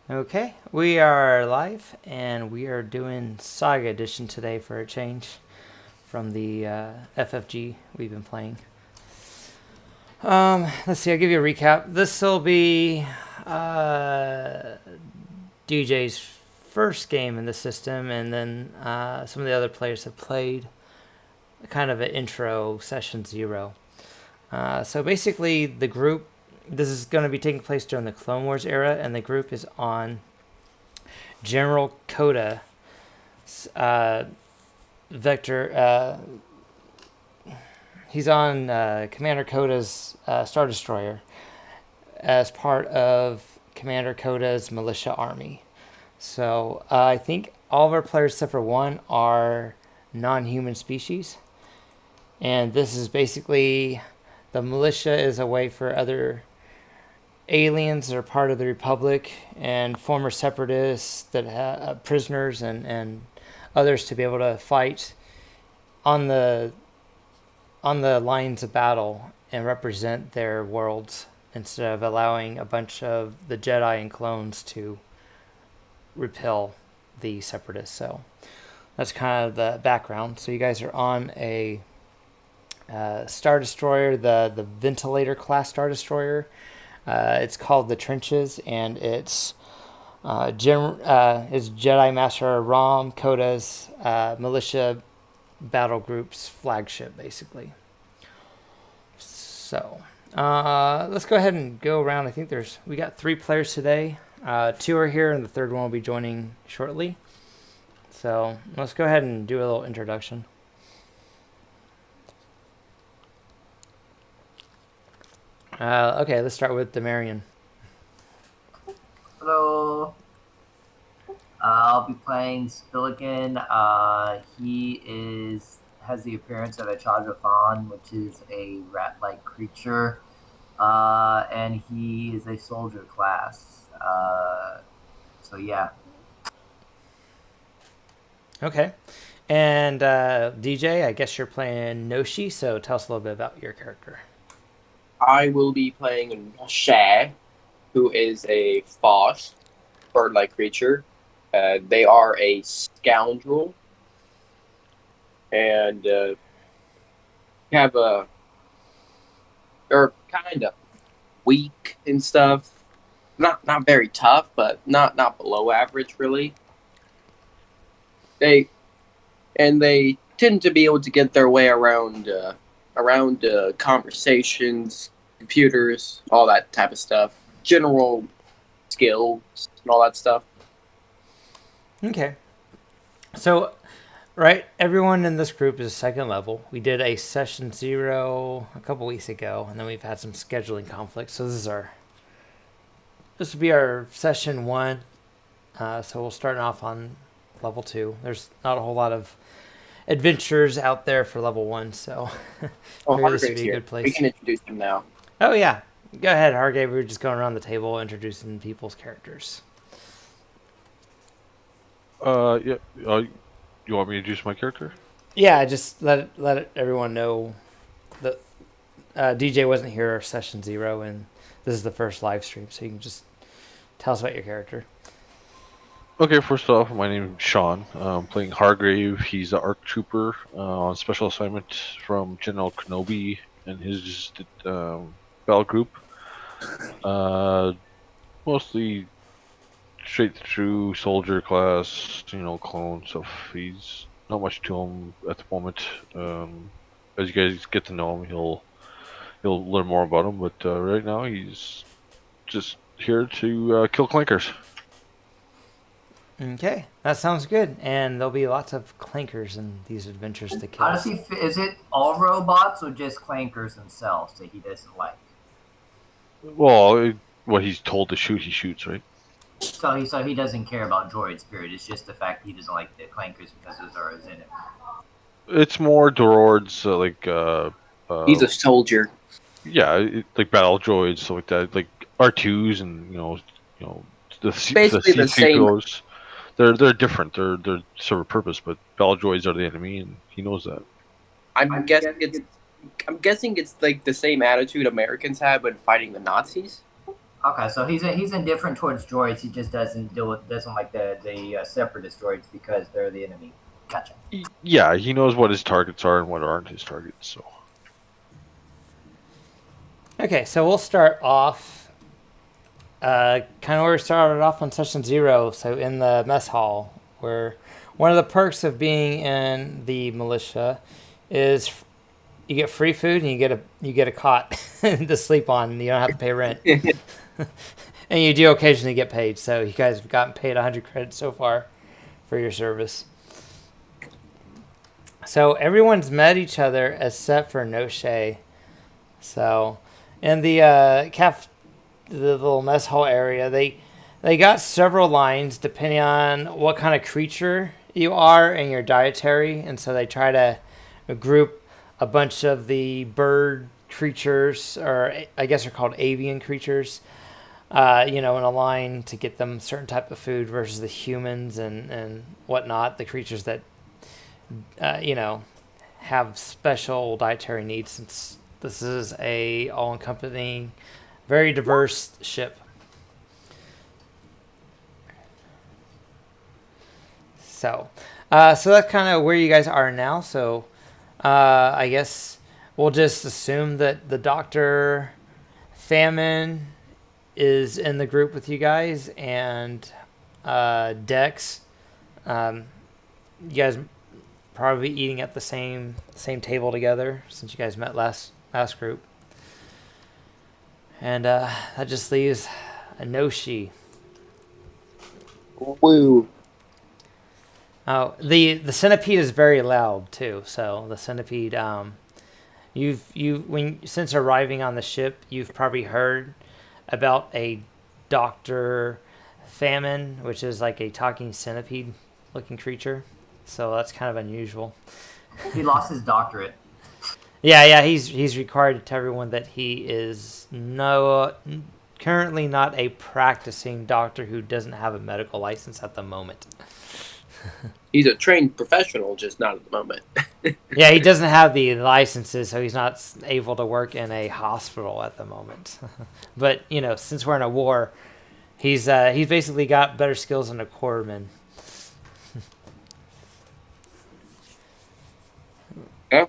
Okay, we are live and we are doing Saga Edition today for a change from the FFG we've been playing. Let's see, I'll give you a recap. This will be DJ's first game in the system, and then some of the other players have played kind of an intro session 0. So basically, the group. This is going to be taking place during the Clone Wars era, and the group is on General Kota, Vector. He's on Commander Kota's Star Destroyer as part of Commander Kota's Militia army. So I think all of our players except for one are non-human species. And this is basically, the Militia is a way for other aliens that are part of the Republic and former Separatists that have prisoners and others to be able to fight on the lines of battle and represent their worlds instead of allowing a bunch of the Jedi and clones to repel the Separatists. So that's kind of the background. So you guys are on a Star Destroyer, the Venator-Class Star Destroyer. It's called the Trenches, and it's Jedi Master Rahm, Kota's Militia battle group's flagship, basically. So let's go ahead and go around. I think we got 3 players today. 2 are here, and the third one will be joining shortly. So let's go ahead and do a little introduction. Okay, let's start with Demarion. Hello. I'll be playing Spilligan. He has the appearance of a Chagafan, which is a rat-like creature, and he is a soldier class. So yeah. Okay, and DJ, I guess you're playing Noshi, so tell us a little bit about your character. I will be playing Shah, who is a Foss, bird-like creature. They are a scoundrel, and they're kind of weak and stuff. Not very tough, but not below average really. They tend to be able to get their way around conversations, computers, all that type of stuff, general skills and all that stuff. Okay, so right, everyone in this group is 2nd level. We did a session 0 a couple weeks ago, and then we've had some scheduling conflicts. So this will be our session 1. So we'll start off on level 2. There's not a whole lot of adventures out there for level 1, so Hargrave's this would be a here. good place. We can introduce him now. Oh yeah, go ahead, Hargrave. We were just going around the table introducing people's characters. Yeah. You want me to introduce my character? Yeah, just let everyone know that DJ wasn't here session 0, and this is the first live stream, so you can just tell us about your character. Okay, first off, my name is Sean. I'm playing Hargrave. He's an ARC trooper on special assignment from General Kenobi and his battle group. Mostly straight through soldier class, clone stuff. He's not much to him at the moment. As you guys get to know him, you'll learn more about him. But right now, he's just here to kill clankers. Okay, that sounds good, and there'll be lots of clankers in these adventures to kill. Honestly, is it all robots or just clankers themselves that he doesn't like? Well, what he's told to shoot, he shoots, right? So he doesn't care about droid spirit. It's just the fact he doesn't like the clankers because those are in it. It's more droids, He's a soldier. Yeah, like battle droids, stuff like that, like R2s, and Basically the same. C3POs. They're different. They're serve a purpose, but battle droids are the enemy, and he knows that. I'm guessing it's like the same attitude Americans had when fighting the Nazis. Okay, so he's indifferent towards droids. He just doesn't like the separatist droids because they're the enemy. Gotcha. Yeah, he knows what his targets are and what aren't his targets. So Okay, so we'll start off kind of where we started off on session 0. So in the mess hall, where one of the perks of being in the militia is you get free food and you get a cot to sleep on. And you don't have to pay rent, and you do occasionally get paid. So you guys have gotten paid 100 credits so far for your service. So everyone's met each other except for Noche. So in the the little mess hall area, they got several lines depending on what kind of creature you are and your dietary, and so they try to group a bunch of the bird creatures, or I guess they're called avian creatures, in a line to get them certain type of food versus the humans and whatnot, the creatures that have special dietary needs, since this is a all-encompassing, very diverse ship. So that's kind of where you guys are now. So I guess we'll just assume that the Dr. Famine is in the group with you guys, and Dex. You guys probably eating at the same table together since you guys met last group. And that just leaves a Noshi. Woo. Oh, the centipede is very loud too. So the centipede, since arriving on the ship, you've probably heard about a Dr. Famine, which is like a talking centipede looking creature. So that's kind of unusual. He lost his doctorate. Yeah, he's required to tell everyone that he is currently not a practicing doctor who doesn't have a medical license at the moment. He's a trained professional, just not at the moment. Yeah, he doesn't have the licenses, so he's not able to work in a hospital at the moment. But since we're in a war, he's basically got better skills than a corpsman. Yeah.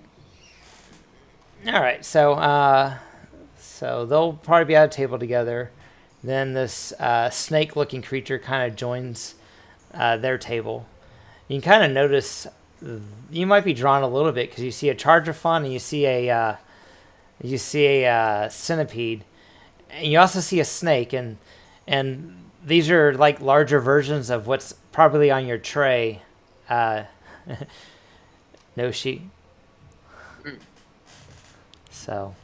All right, so they'll probably be at a table together. Then this snake-looking creature kind of joins their table. You can kind of notice you might be drawn a little bit because you see a charger fawn and you see a centipede, and you also see a snake, and these are like larger versions of what's probably on your tray. Noshi. So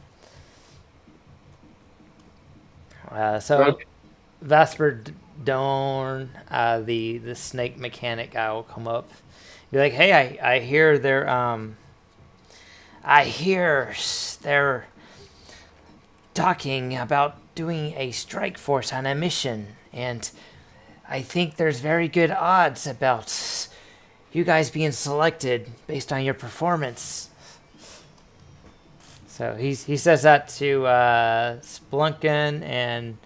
Vasper Dorn, the snake mechanic guy, will come up. Be like, "Hey, I hear they're talking about doing a strike force on a mission, and I think there's very good odds about you guys being selected based on your performance." So he says that to Splunkin and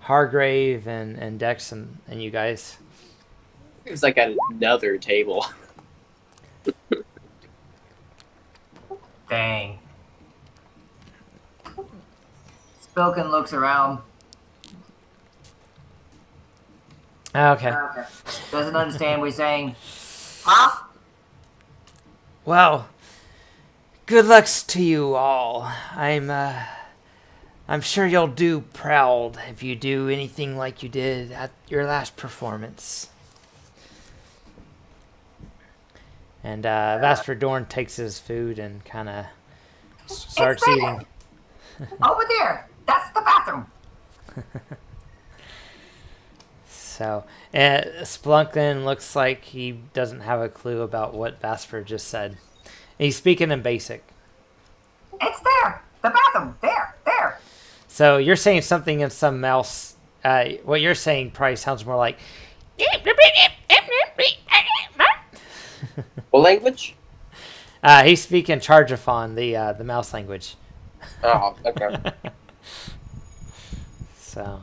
Hargrave and Dex and you guys. It's like at another table. Dang. Spilkin looks around. Okay. Doesn't understand what he's saying. Huh? Well, good luck to you all. I'm sure you'll do proud if you do anything like you did at your last performance. And Vasper Dorn takes his food and kind of starts eating. Over there. That's the bathroom. So, Splunkin looks like he doesn't have a clue about what Vasper just said. He's speaking in basic. It's there. The bathroom. There. So you're saying something in some mouse. What you're saying probably sounds more like. What language? He's speaking Chargeophon, the mouse language. Oh, okay. So,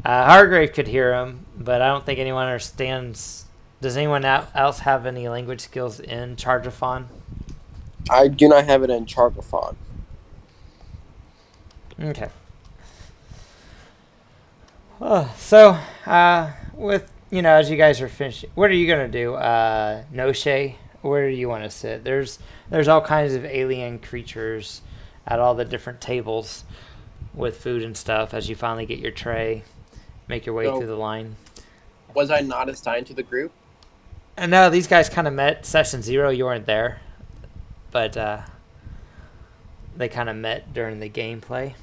Hargrave could hear him, but I don't think anyone understands. Does anyone else have any language skills in Chargathon? I do not have it in Chargathon. Okay. So, with, as you guys are finishing, what are you going to do? Noche, where do you want to sit? There's all kinds of alien creatures at all the different tables with food and stuff as you finally get your tray, make your way through the line. Was I not assigned to the group? And no, these guys kind of met session 0. You weren't there, but they kind of met during the gameplay.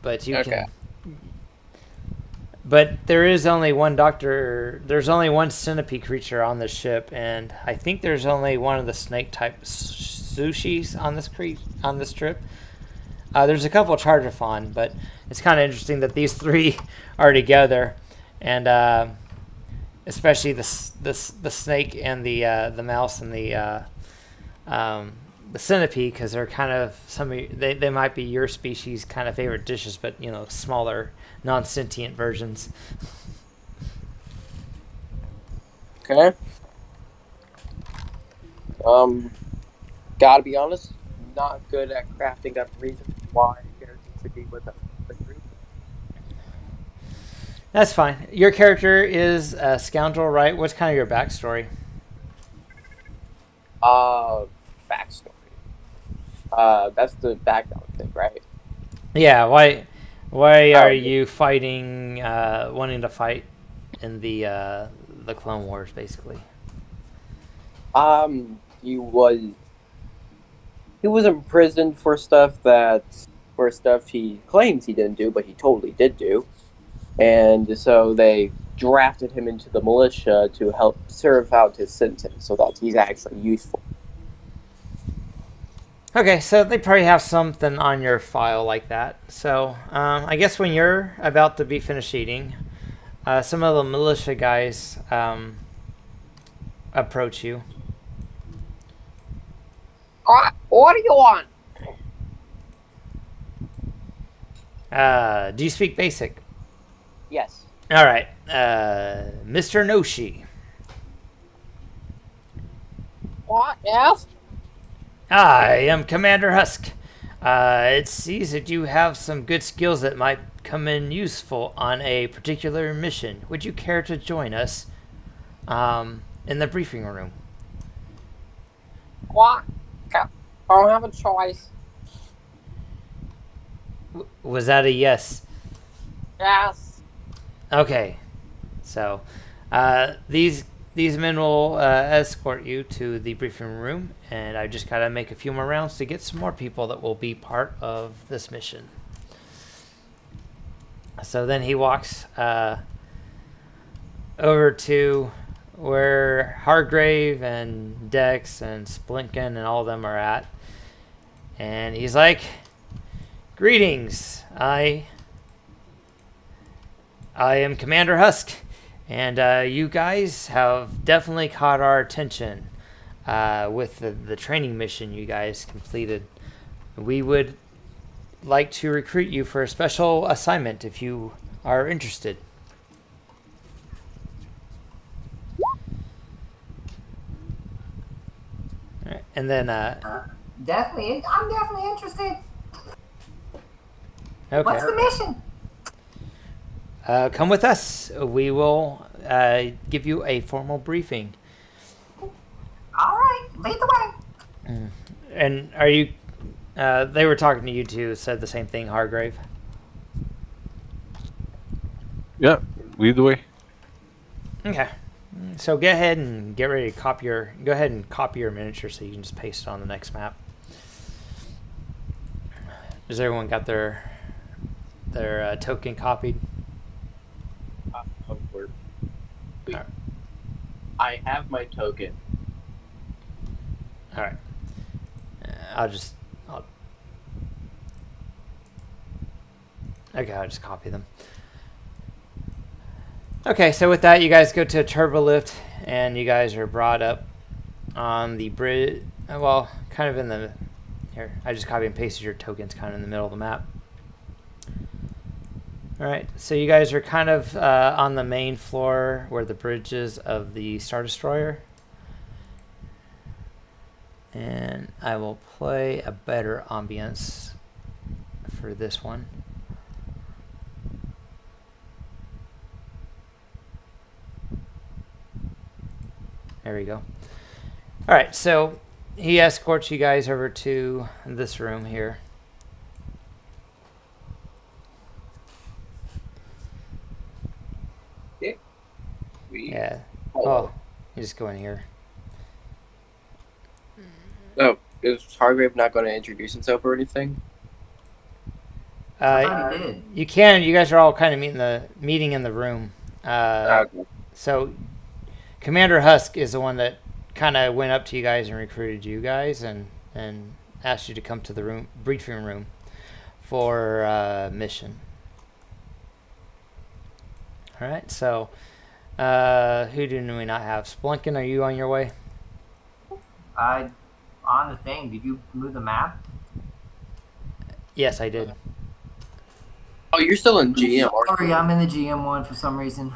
But you can. But there is only one doctor. There's only one centipede creature on the ship, and I think there's only one of the snake type sushis on this trip. There's a couple of Chargathon, but it's kind of interesting that these 3 are together, and especially the snake and the mouse and the centipede, because they're kind of they might be your species' kind of favorite dishes, but smaller, non-sentient versions. Okay. Gotta be honest, not good at crafting up reasons why characters should be with the group. That's fine. Your character is a scoundrel, right? What's kind of your backstory? Backstory. That's the background thing, right? Yeah. Why are you fighting? Wanting to fight in the Clone Wars, basically. He was imprisoned for stuff he claims he didn't do, but he totally did do, and so they drafted him into the militia to help serve out his sentence, so that he's actually useful. Okay, so they probably have something on your file like that. So I guess when you're about to be finished eating, some of the militia guys approach you. What do you want? Do you speak basic? Yes. All right, Mr. Noshi. What? Yes? I am Commander Husk. It seems that you have some good skills that might come in useful on a particular mission. Would you care to join us in the briefing room? What? I don't have a choice. Was that a yes? Yes. Okay. So, these men will escort you to the briefing room, and I just gotta make a few more rounds to get some more people that will be part of this mission. So then he walks over to where Hargrave and Dex and Splinkin and all of them are at, and he's like, "Greetings, I am Commander Husk. And you guys have definitely caught our attention with the training mission you guys completed. We would like to recruit you for a special assignment if you are interested." All right, and then I'm definitely interested. okay. What's the mission? Come with us. We will give you a formal briefing. All right, lead the way. And are you... they were talking to you too, said the same thing, Hargrave. Yeah, lead the way. Okay. So go ahead and get ready to copy your... Go ahead and copy your miniature so you can just paste it on the next map. Has everyone got their token copied? I have my token. All right. I'll just copy them. Okay, so with that, you guys go to a turbo lift, and you guys are brought up on the bridge. Well, kind of in the... Here, I just copy and pasted your tokens kind of in the middle of the map. All right, so you guys are kind of on the main floor where the bridge is of the Star Destroyer. And I will play a better ambience for this one. There we go. All right, so he escorts you guys over to this room here. Yeah. Oh, you just go in here. Oh, is Hargrave not going to introduce himself or anything? I thought he did. You can. You guys are all kind of meeting in the room. Okay. So, Commander Husk is the one that kind of went up to you guys and recruited you guys and asked you to come to the briefing room for mission. All right. So, who do we not have? Splunkin, are you on your way? On the thing, did you move the map? Yes, I did. Oh, you're still in GM. Sorry, I'm in the GM one for some reason.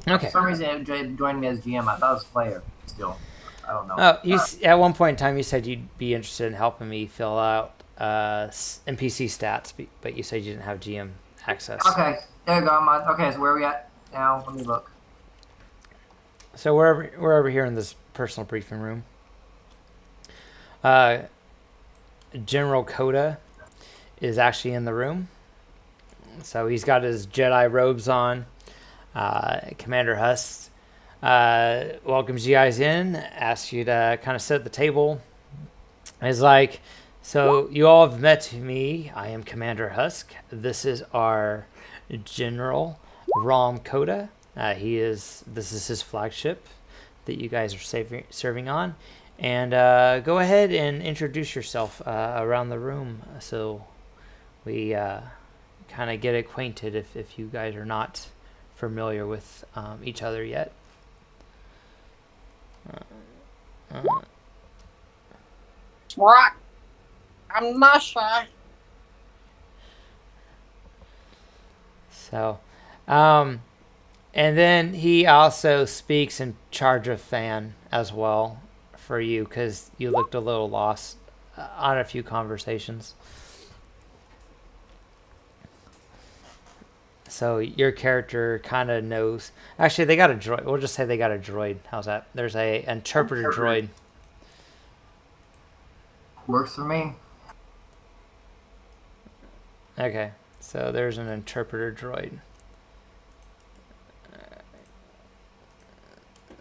Okay. For some reason, it joined me as GM. I thought it was player still. I don't know. Oh, at one point in time, you said you'd be interested in helping me fill out NPC stats, but you said you didn't have GM access. Okay, there you go. Okay, so where are we at now? Let me look. So we're over here in this personal briefing room. General Kota is actually in the room. So he's got his Jedi robes on. Commander Husk welcomes you guys in, asks you to kind of sit at the table. He's like, so you all have met me. I am Commander Husk. This is our General Rahm Kota. This is his flagship that you guys are serving on. And go ahead and introduce yourself around the room so we kind of get acquainted if you guys are not familiar with each other yet. Right. I'm not shy. So, and then he also speaks in charge of Fan as well for you because you looked a little lost on a few conversations. So your character kind of knows. Actually, they got a droid. We'll just say they got a droid. How's that? There's a interpreter droid. Works for me. Okay, so there's an interpreter droid.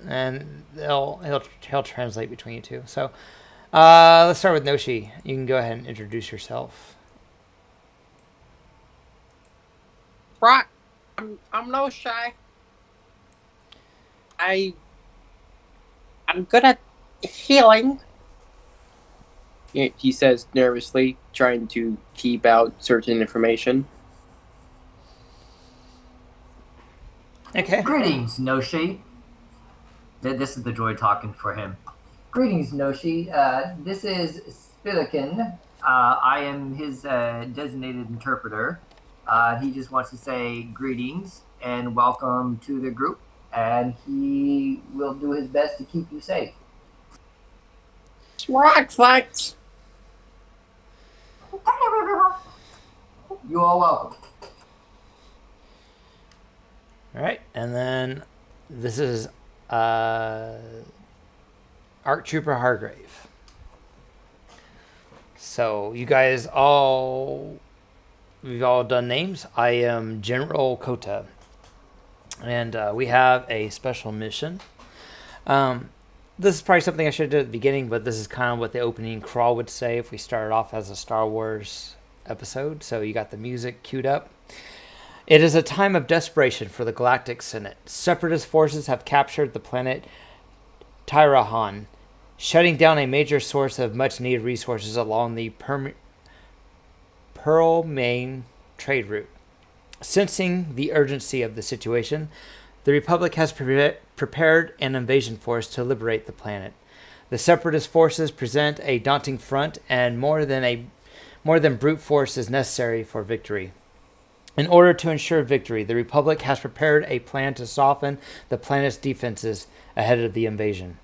And he'll translate between you two. So let's start with Noshi. You can go ahead and introduce yourself. Right. I'm no shy. I'm good at healing. He says nervously, trying to keep out certain information. Okay. Greetings, Noshi. This is the droid talking for him. Greetings, Noshi. This is Spilikin. I am his designated interpreter. He just wants to say greetings and welcome to the group, and he will do his best to keep you safe. Right, thanks. You are welcome. All right, and then this is ARC Trooper Hargrave. So you guys we've all done names. I am General Kota, and we have a special mission. This is probably something I should have done at the beginning, but this is kind of what the opening crawl would say if we started off as a Star Wars episode. So you got the music queued up. It is a time of desperation for the Galactic Senate. Separatist forces have captured the planet Tirahnn, shutting down a major source of much-needed resources along the Pearl Main trade route. Sensing the urgency of the situation, the Republic has prepared an invasion force to liberate the planet. The Separatist forces present a daunting front, and more than brute force is necessary for victory. In order to ensure victory, the Republic has prepared a plan to soften the planet's defenses ahead of the invasion.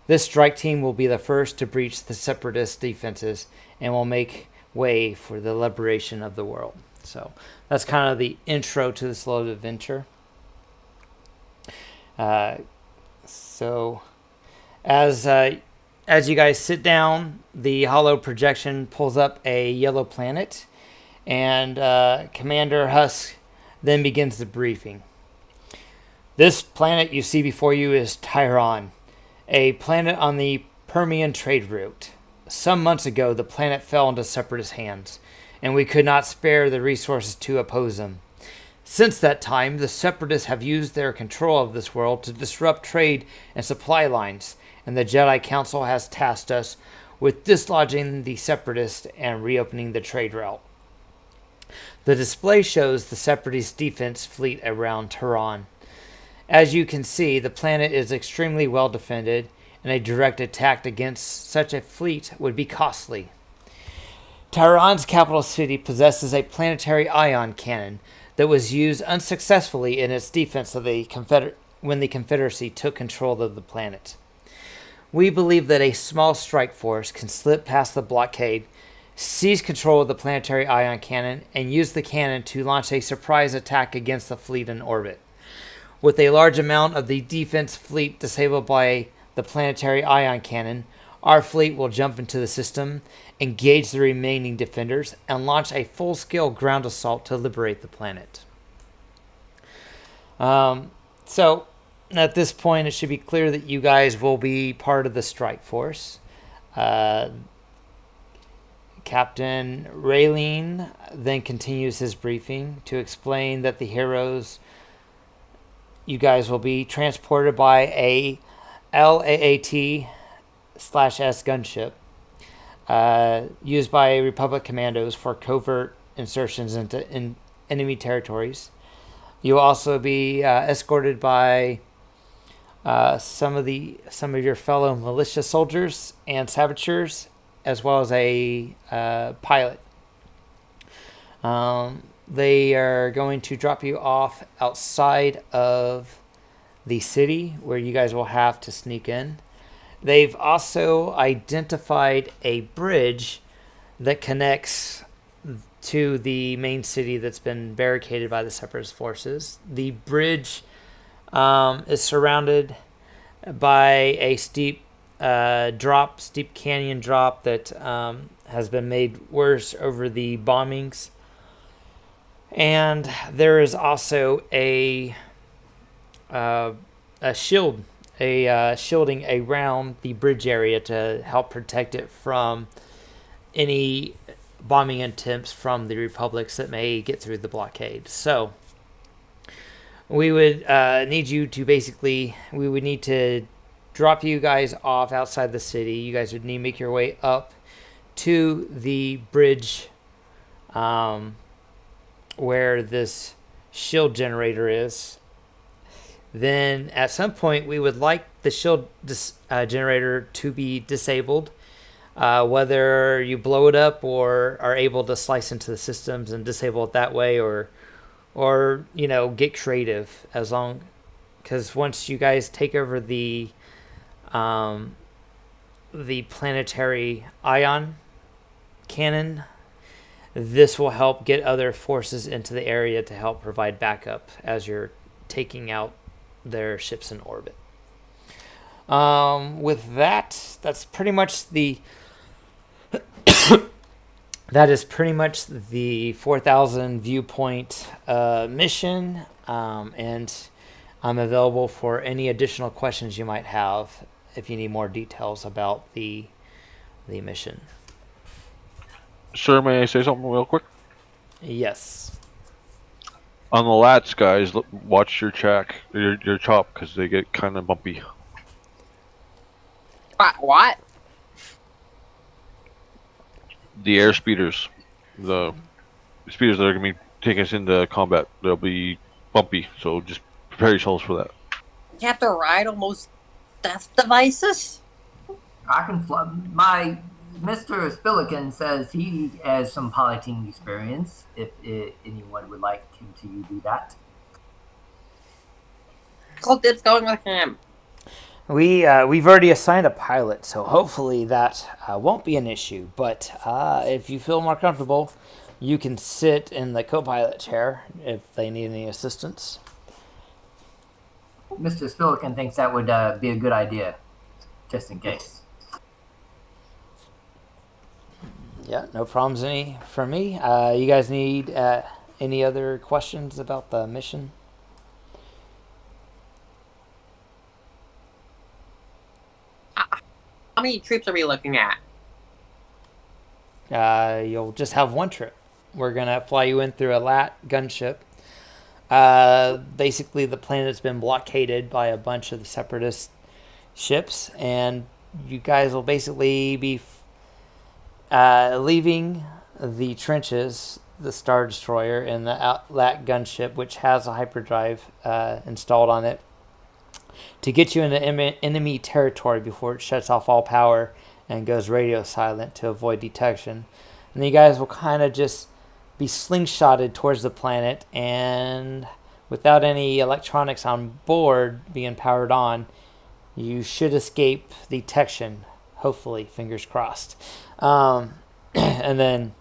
This strike team will be the first to breach the Separatist defenses and will make way for the liberation of the world. So that's kind of the intro to this little adventure. So as you guys sit down, the hollow projection pulls up a yellow planet, and Commander Husk then begins the briefing. This planet you see before you is Tirahnn, a planet on the Permian trade route. Some months ago, the planet fell into Separatist hands, and we could not spare the resources to oppose them. Since that time, the Separatists have used their control of this world to disrupt trade and supply lines, and the Jedi Council has tasked us with dislodging the Separatists and reopening the trade route. The display shows the Separatist defense fleet around Tirahnn. As you can see, the planet is extremely well defended, and a direct attack against such a fleet would be costly. Tirann's capital city possesses a planetary ion cannon that was used unsuccessfully in its defense of when the Confederacy took control of the planet. We believe that a small strike force can slip past the blockade, seize control of the planetary ion cannon, and use the cannon to launch a surprise attack against the fleet in orbit. With a large amount of the defense fleet disabled by the planetary ion cannon, our fleet will jump into the system, engage the remaining defenders, and launch a full-scale ground assault to liberate the planet. So, at this point, it should be clear that you guys will be part of the strike force. Captain Raylene then continues his briefing to explain that the heroes, you guys will be transported by a LAAT/S gunship used by Republic commandos for covert insertions into enemy territories. You will also be escorted by some of your fellow militia soldiers and saboteurs, as well as a pilot. They are going to drop you off outside of the city, where you guys will have to sneak in. They've also identified a bridge that connects to the main city that's been barricaded by the Separatist forces. The bridge is surrounded by a steep canyon drop that has been made worse over the bombings. And there is also a shielding around the bridge area to help protect it from any bombing attempts from the republics that may get through the blockade. So we would need to drop you guys off outside the city. You guys would need to make your way up to the bridge where this shield generator is. Then at some point we would like the shield generator to be disabled, whether you blow it up or are able to slice into the systems and disable it that way, or get creative, because once you guys take over the planetary ion cannon, this will help get other forces into the area to help provide backup as you're taking out their ships in orbit. With that's pretty much the 4,000 viewpoint mission, and I'm available for any additional questions you might have if you need more details about the mission. Sir, may I say something real quick? Yes. On the lats, guys, watch your chop, because they get kind of bumpy. What? The air speeders, the speeders that are going to be taking us into combat, they'll be bumpy, so just prepare yourselves for that. You have to ride almost death devices? I can fly. My Mr. Spillikin says he has some piloting experience. If anyone would like him to do that. It's going with him. We've already assigned a pilot, so hopefully that won't be an issue. But if you feel more comfortable, you can sit in the co-pilot chair if they need any assistance. Mr. Spillikin thinks that would be a good idea, just in case. Yeah, no problems from me. You guys need any other questions about the mission? How many troops are we looking at? You'll just have one trip. We're gonna fly you in through a LAT gunship. Basically, the planet's been blockaded by a bunch of the Separatist ships, and you guys will basically be leaving the trenches, the Star Destroyer, and the LAT gunship, which has a hyperdrive installed on it, to get you into enemy territory before it shuts off all power and goes radio silent to avoid detection. And then you guys will kind of just be slingshotted towards the planet, and without any electronics on board being powered on, you should escape detection. Hopefully, fingers crossed. And then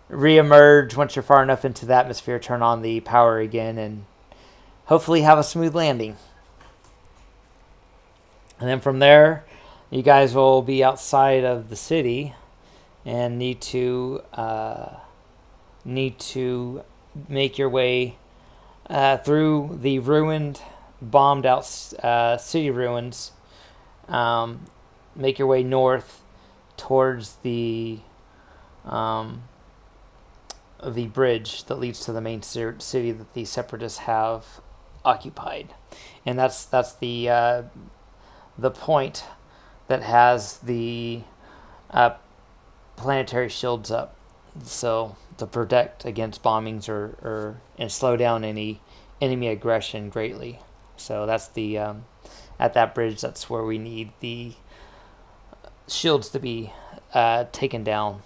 re-emerge once you're far enough into the atmosphere, turn on the power again, and hopefully have a smooth landing. And then from there, you guys will be outside of the city and need to make your way through the ruined, bombed out city ruins. Make your way north towards the bridge that leads to the main city that the Separatists have occupied, and that's the point that has the planetary shields up, so to protect against bombings or and slow down any enemy aggression greatly. So that's the at that bridge. That's where we need the shields to be taken down.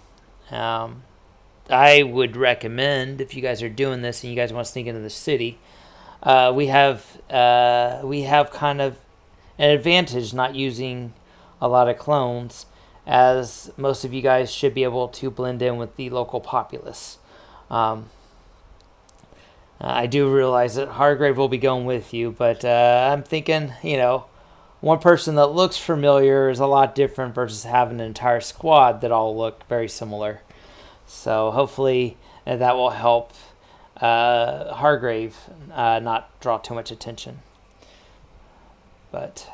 I would recommend, if you guys are doing this and you guys want to sneak into the city, we have kind of an advantage not using a lot of clones, as most of you guys should be able to blend in with the local populace. I do realize that Hargrave will be going with you, but I'm thinking, one person that looks familiar is a lot different versus having an entire squad that all look very similar. So hopefully that will help Hargrave not draw too much attention. But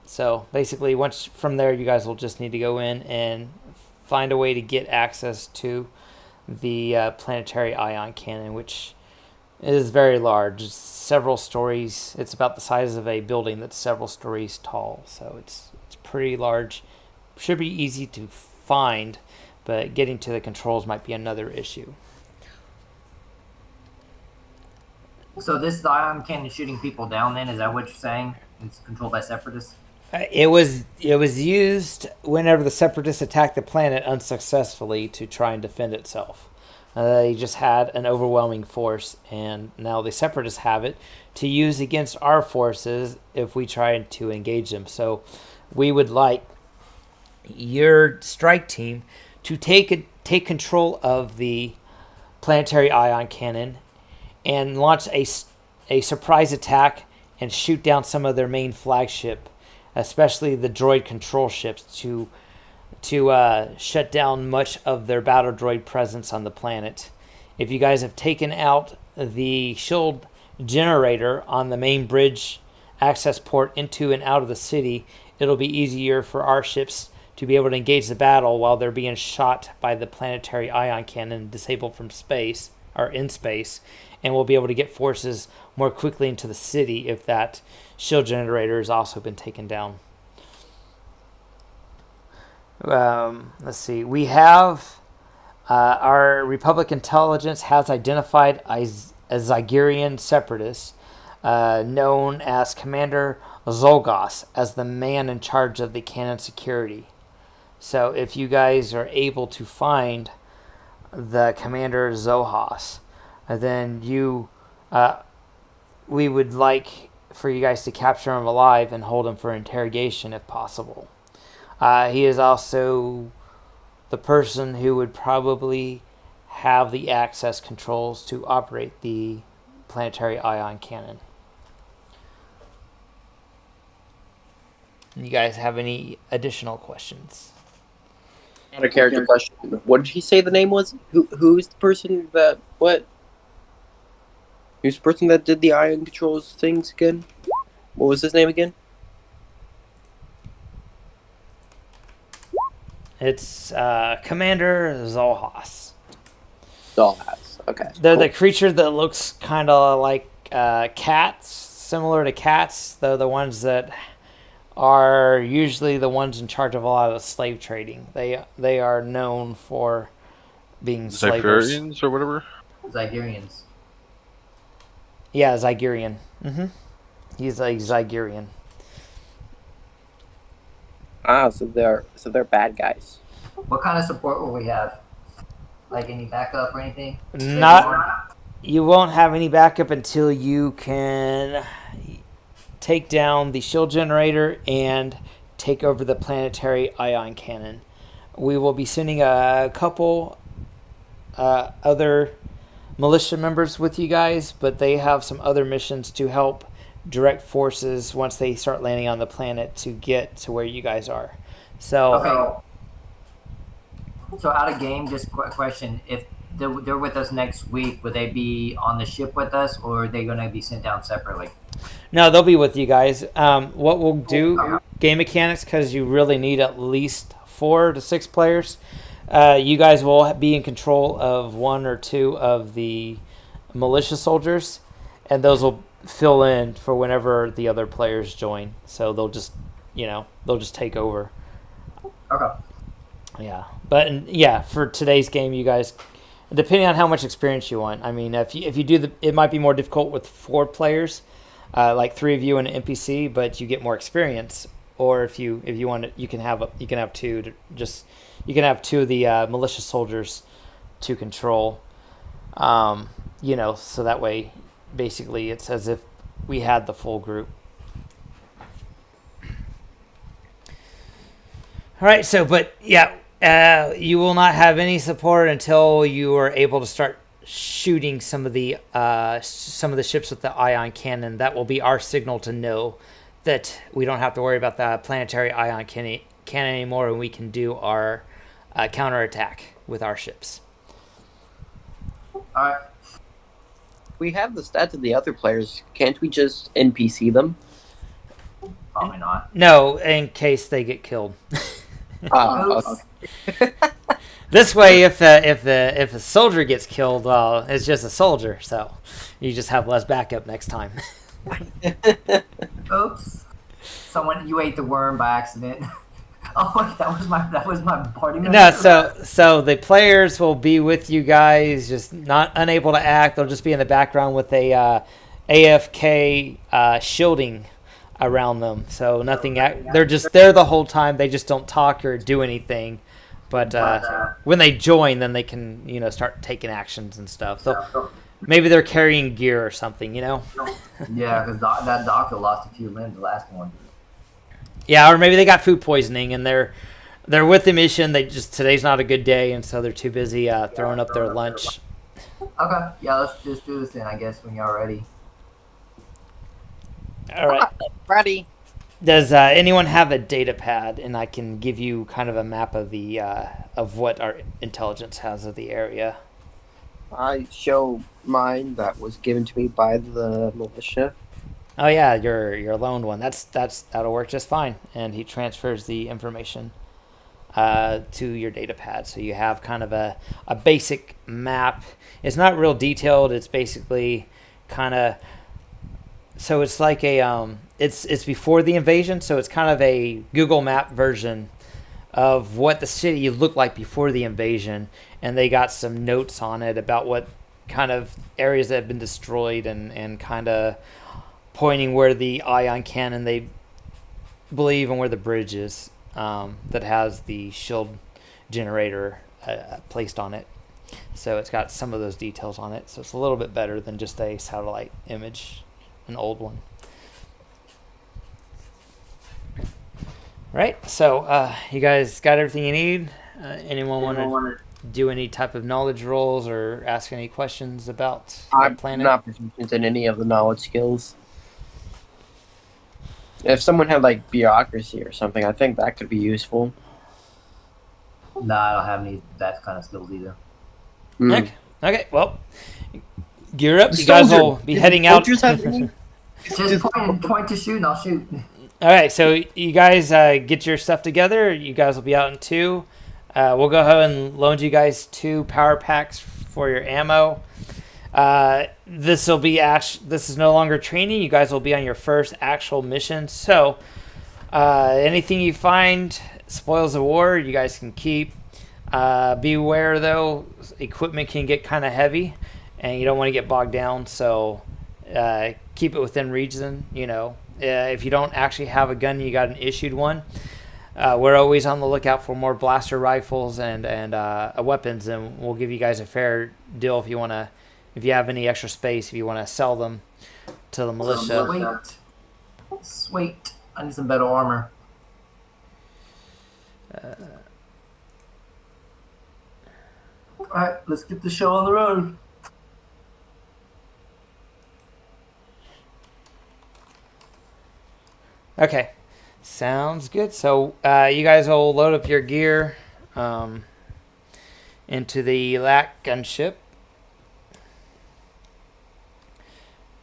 so basically, once from there, you guys will just need to go in and find a way to get access to the planetary ion cannon, which is very large. It's several stories. It's about the size of a building that's several stories tall. So it's pretty large. Should be easy to find, but getting to the controls might be another issue. So this ion cannon shooting people down. Then is that what you're saying? It's controlled by Separatists. It was used whenever the Separatists attacked the planet unsuccessfully to try and defend itself. They just had an overwhelming force, and now the Separatists have it to use against our forces if we try to engage them. So we would like your strike team to take control of the planetary ion cannon and launch a surprise attack and shoot down some of their main flagship, especially the droid control ships, to shut down much of their battle droid presence on the planet. If you guys have taken out the shield generator on the main bridge access port into and out of the city, it'll be easier for our ships to be able to engage the battle while they're being shot by the planetary ion cannon, disabled from space or in space, and we'll be able to get forces more quickly into the city if that shield generator has also been taken down. Let's see. We have our Republic intelligence has identified a Zygerian separatist known as Commander Zolgos, as the man in charge of the cannon security. So if you guys are able to find the Commander Zohas, then we would like for you guys to capture him alive and hold him for interrogation if possible. He is also the person who would probably have the access controls to operate the planetary ion cannon. You guys have any additional questions? Not a character question. What did he say the name was? Who's the person that what? Who's the person that did the ion controls things again? What was his name again? It's Commander Zolhas. Dollhouse. Okay. They're the creature that looks kind of like cats, similar to cats. They're the ones that are usually the ones in charge of a lot of slave trading. They are known for being slavers. Zygerians or whatever? Zygerians. Yeah, Zygerian. He's a Zygerian. Ah, so they're bad guys. What kind of support will we have? Like any backup or anything? You won't have any backup until you can take down the shield generator and take over the planetary ion cannon. We will be sending a couple other militia members with you guys, but they have some other missions to help direct forces once they start landing on the planet to get to where you guys are. So, okay. So out of game, just question: if they're with us next week, would they be on the ship with us, or are they going to be sent down separately? No, they'll be with you guys. What we'll do, game mechanics, because you really need at least 4 to 6 players. You guys will be in control of 1 or 2 of the militia soldiers, and those will fill in for whenever the other players join. So they'll just take over. Okay. Yeah, but yeah, for today's game, you guys, depending on how much experience you want. I mean, if you do it might be more difficult with 4 players, like 3 of you and an NPC, but you get more experience. Or if you want it, you can have 2 you can have 2 of the militia soldiers to control. So that way, basically, it's as if we had the full group. All right, so but yeah. You will not have any support until you are able to start shooting some of the ships with the ion cannon. That will be our signal to know that we don't have to worry about the planetary ion cannon anymore, and we can do our counterattack with our ships. All right. We have the stats of the other players. Can't we just NPC them? Probably not. No, in case they get killed. Okay. This way, if a soldier gets killed, well, it's just a soldier, so you just have less backup next time. Oops! You ate the worm by accident. Oh, wait, that was my party member. No, so the players will be with you guys, just not unable to act. They'll just be in the background with a AFK shielding around them, so nothing. They're just there the whole time. They just don't talk or do anything. But when they join, then they can start taking actions and stuff. So maybe they're carrying gear or something, Yeah, because that doctor lost a few limbs the last one. Yeah, or maybe they got food poisoning and they're with the mission. Today's not a good day, and so they're too busy throwing up their lunch. Okay, yeah, let's just do this then. I guess when y'all ready. All right. Ready. Does anyone have a data pad, and I can give you kind of a map of the of what our intelligence has of the area? I show mine that was given to me by the militia. Oh yeah, your loaned one. That'll work just fine. And he transfers the information to your data pad, so you have kind of a basic map. It's not real detailed. It's basically kind of. So it's like it's before the invasion, so it's kind of a Google Map version of what the city looked like before the invasion, and they got some notes on it about what kind of areas that have been destroyed and kind of pointing where the ion cannon they believe and where the bridge is that has the shield generator placed on it. So it's got some of those details on it. So it's a little bit better than just a satellite image, an old one. Right. So you guys got everything you need? Anyone want to do any type of knowledge rolls or ask any questions about the planet? I'm not proficient in any of the knowledge skills. If someone had like bureaucracy or something, I think that could be useful. No, I don't have any of that kind of skills either. Okay. Well, gear up. You guys will be heading out. Just point to shoot and I'll shoot. All right. So you guys get your stuff together. You guys will be out in 2. We'll go ahead and loan you guys 2 power packs for your ammo. This is no longer training. You guys will be on your first actual mission. So anything you find, spoils of war, you guys can keep. Beware though, equipment can get kind of heavy, and you don't want to get bogged down. So keep it within reason. If you don't actually have a gun, you got an issued one. We're always on the lookout for more blaster rifles and weapons, and we'll give you guys a fair deal if you have any extra space, if you want to sell them to the militia. Sweet. I need some better armor. Alright, let's get the show on the road. Okay. Sounds good. So you guys will load up your gear into the LAC gunship.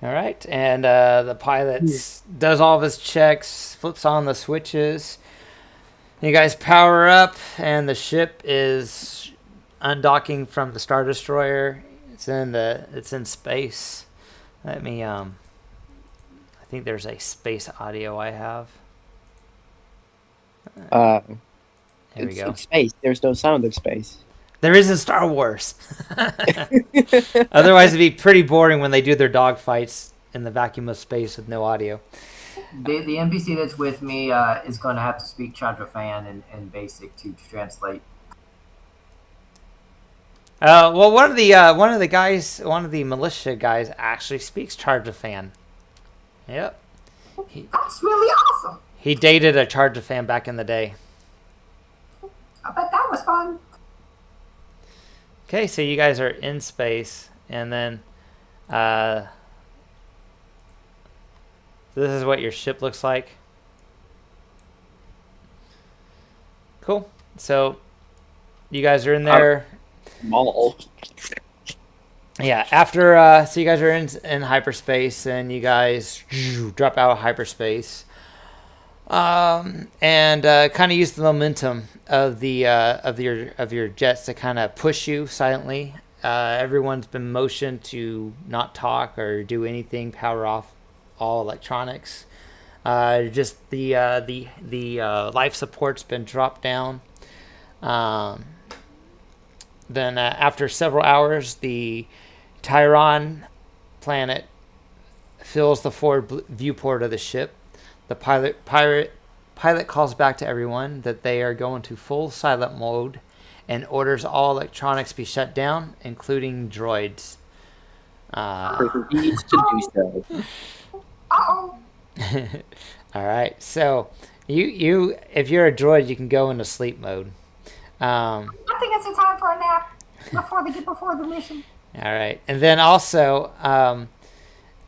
All right, and the pilot does all of his checks, flips on the switches. You guys power up, and the ship is undocking from the Star Destroyer. It's in space. Let me I think there's a space audio I have. Here we go. It's space. There's no sound of space. There is in Star Wars. Otherwise, it'd be pretty boring when they do their dogfights in the vacuum of space with no audio. The NPC that's with me is going to have to speak Tirahnn in basic to translate. Well, one of the militia guys actually speaks Tirahnn. Yep. That's really awesome. He dated a Tirahnn back in the day. I bet that was fun. Okay, so you guys are in space, and then this is what your ship looks like. Cool. So you guys are in there. Small. Yeah, after so you guys are in hyperspace, and you guys drop out of hyperspace, and kind of use the momentum of your jets to kind of push you silently. Everyone's been motioned to not talk or do anything. Power off all electronics. Just the life support's been dropped down. Then after several hours, the Tirahnn planet fills the forward viewport of the ship. The pilot calls back to everyone that they are going to full silent mode and orders all electronics be shut down, including droids. Needs to do so. Uh-oh. All right, so you if you're a droid, you can go into sleep mode. I think it's a time for a nap before the mission. All right, and then also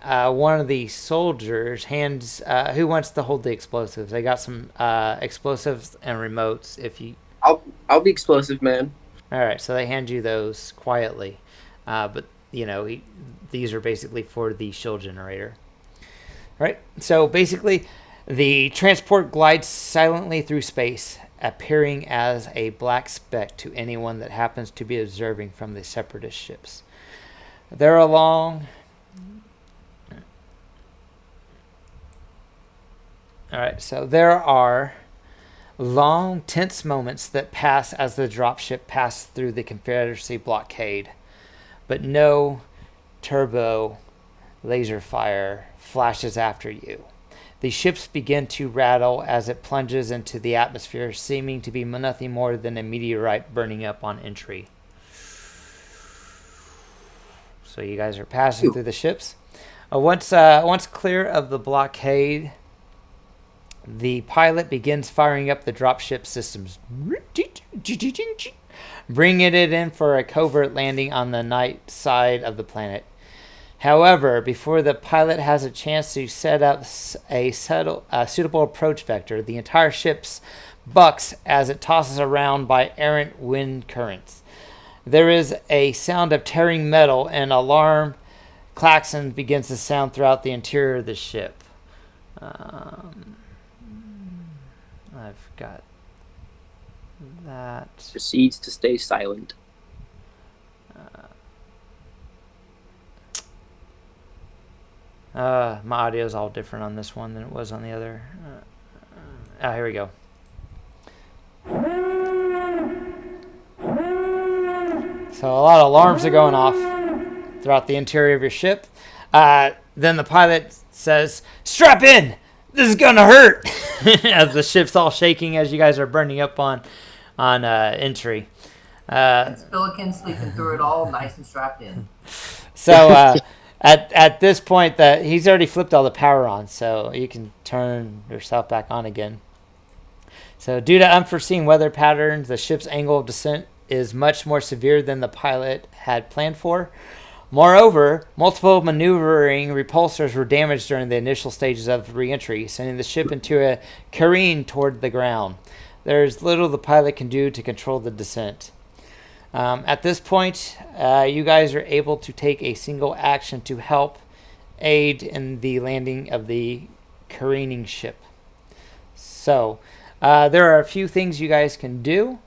one of the soldiers hands who wants to hold the explosives. They got some explosives and remotes. If you, I'll be explosive man. all right, so they hand you those quietly, but these are basically for the shield generator. All right, so basically, the transport glides silently through space, appearing as a black speck to anyone that happens to be observing from the Separatist ships. They're along. All right, so there are long, tense moments that pass as the dropship passes through the Confederacy blockade, but no turbo laser fire flashes after you. The ships begin to rattle as it plunges into the atmosphere, seeming to be nothing more than a meteorite burning up on entry. So you guys are passing through the ships. Once clear of the blockade, the pilot begins firing up the dropship systems, bringing it in for a covert landing on the night side of the planet. However, before the pilot has a chance to set up a suitable approach vector, the entire ship bucks as it tosses around by errant wind currents. There is a sound of tearing metal, and alarm klaxon begins to sound throughout the interior of the ship. I've got that. Proceeds to stay silent. My audio is all different on this one than it was on the other. Here we go. So a lot of alarms are going off throughout the interior of your ship. Then the pilot says, "Strap in! This is gonna hurt!" As the ship's all shaking as you guys are burning up on entry. And Spillikin sleeping through it all, nice and strapped in. So at this point, that he's already flipped all the power on, so you can turn yourself back on again. So due to unforeseen weather patterns, the ship's angle of descent is much more severe than the pilot had planned for. Moreover, multiple maneuvering repulsors were damaged during the initial stages of re-entry, sending the ship into a careen toward the ground. There's little the pilot can do to control the descent. At this point, you guys are able to take a single action to help aid in the landing of the careening ship. So, there are a few things you guys can do.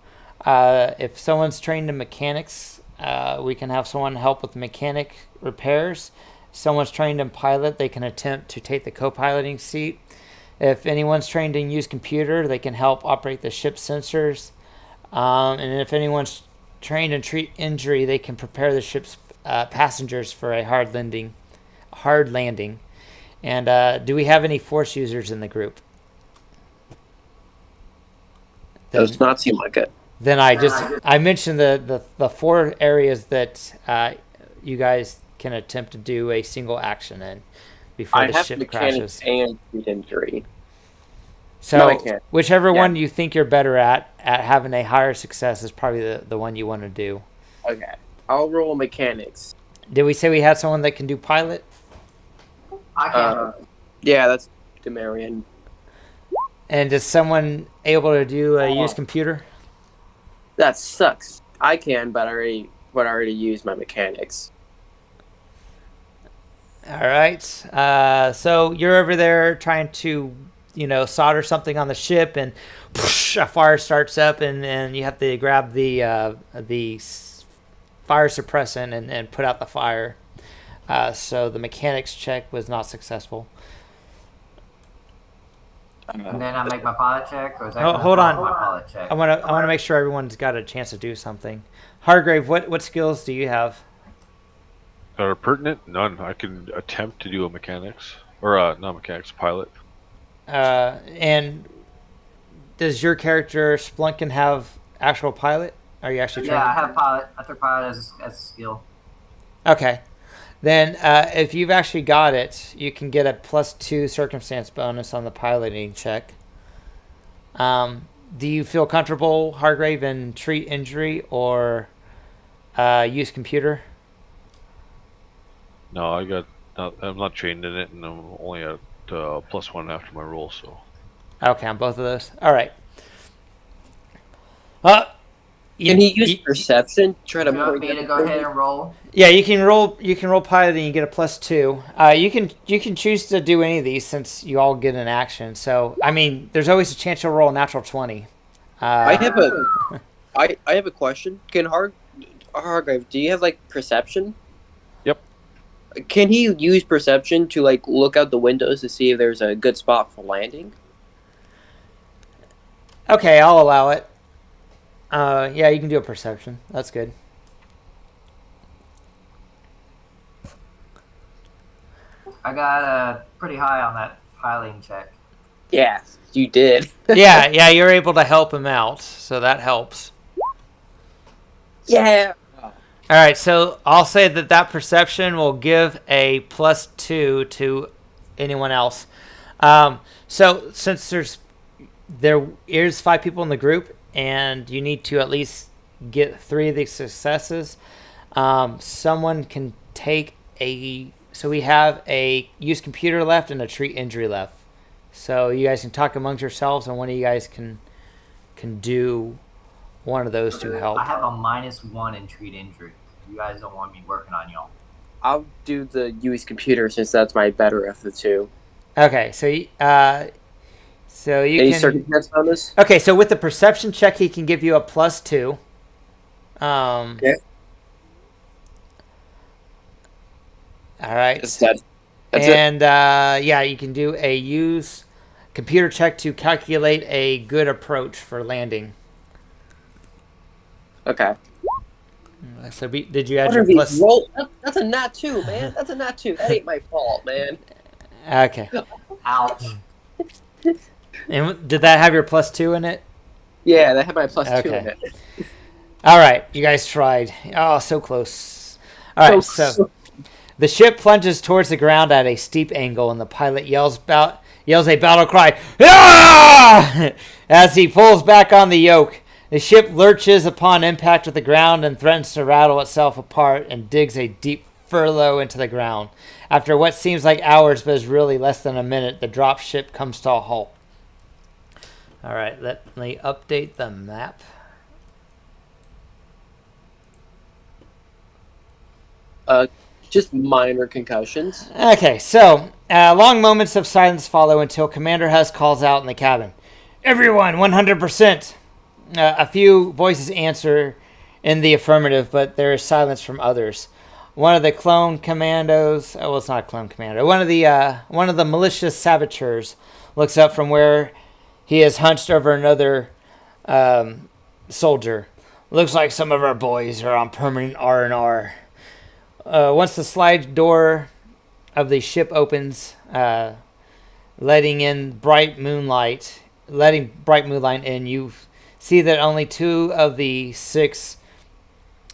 If someone's trained in mechanics, we can have someone help with mechanic repairs. If someone's trained in pilot, they can attempt to take the co-piloting seat. If anyone's trained in use computer, they can help operate the ship's sensors. And if anyone's trained in treat injury, they can prepare the ship's passengers for a hard landing. And do we have any force users in the group? Does not seem like it. Then I mentioned the four areas that you guys can attempt to do a single action in before the ship crashes. And treat injury. So No, I can't. whichever one you think you're better at having a higher success is probably the one you want to do. Okay. I'll roll mechanics. Did we say we had someone that can do pilot? I can't. Yeah, that's Demarian. And is someone able to do a use computer? That sucks. I can, but I already used my mechanics. All right. So you're over there trying to, solder something on the ship, and a fire starts up, and you have to grab the fire suppressant and put out the fire. So the mechanics check was not successful. And then I make my pilot check, or is that Hold on. my pilot check? I want to make sure everyone's got a chance to do something. Hargrave, what skills do you have? That are pertinent? None. I can attempt to do a mechanics. Or, not mechanics, pilot. And does your character Splunkin have actual pilot? Are you actually trained? Yeah, I have pilot. I took pilot as a skill. Okay. Then if you've actually got it, you can get a +2 circumstance bonus on the piloting check. Do you feel comfortable, Hargrave, in treat injury or use computer? No, I'm not trained in it, and I'm only at +1 after my roll, so. Okay, on both of those. All right. Can he use perception? Try to Do you want me to go ahead and roll? Yeah, you can roll. You can roll piloting and you get a +2. You can choose to do any of these since you all get an action. So I mean, there's always a chance you'll roll a natural 20. I have a question. Can Hargrave, do you have perception? Yep. Can he use perception to look out the windows to see if there's a good spot for landing? Okay, I'll allow it. Yeah, you can do a perception. That's good. I got pretty high on that piloting check. Yeah, you did. Yeah, you're able to help him out, so that helps. Yeah. All right, so I'll say that perception will give a +2 to anyone else. So since there is 5 people in the group, and you need to at least get 3 of these successes, someone can take a. So we have a use computer left and a treat injury left. So you guys can talk amongst yourselves, and one of you guys can do one of those to help. I have a -1 in treat injury. You guys don't want me working on y'all. I'll do the use computer since that's my better of the two. Okay, so you Any can. circumstance on this? Okay, so with the perception check, he can give you a +2. Okay. All right. That's it. And you can do a use computer check to calculate a good approach for landing. Okay. So did you add What your are these plus? roll? That's a nat 2, man. That's a nat 2. That ain't my fault, man. Okay. Ouch. And did that have your +2 in it? Yeah, that had my +2 Okay. in it. All right, you guys tried. Oh, so close. All right, so the ship plunges towards the ground at a steep angle, and the pilot yells a battle cry, "Ah!" as he pulls back on the yoke. The ship lurches upon impact with the ground and threatens to rattle itself apart and digs a deep furrow into the ground. After what seems like hours but is really less than a minute, the drop ship comes to a halt. All right, let me update the map. Just minor concussions. Okay, so long moments of silence follow until Commander Huss calls out in the cabin, "Everyone, 100%." A few voices answer in the affirmative, but there is silence from others. One of the clone commandos, well, it's not a clone commando. One of the militia saboteurs looks up from where he is hunched over another soldier. "Looks like some of our boys are on permanent R&R." Once the slide door of the ship opens, letting bright moonlight in, you see that only 2 of the 6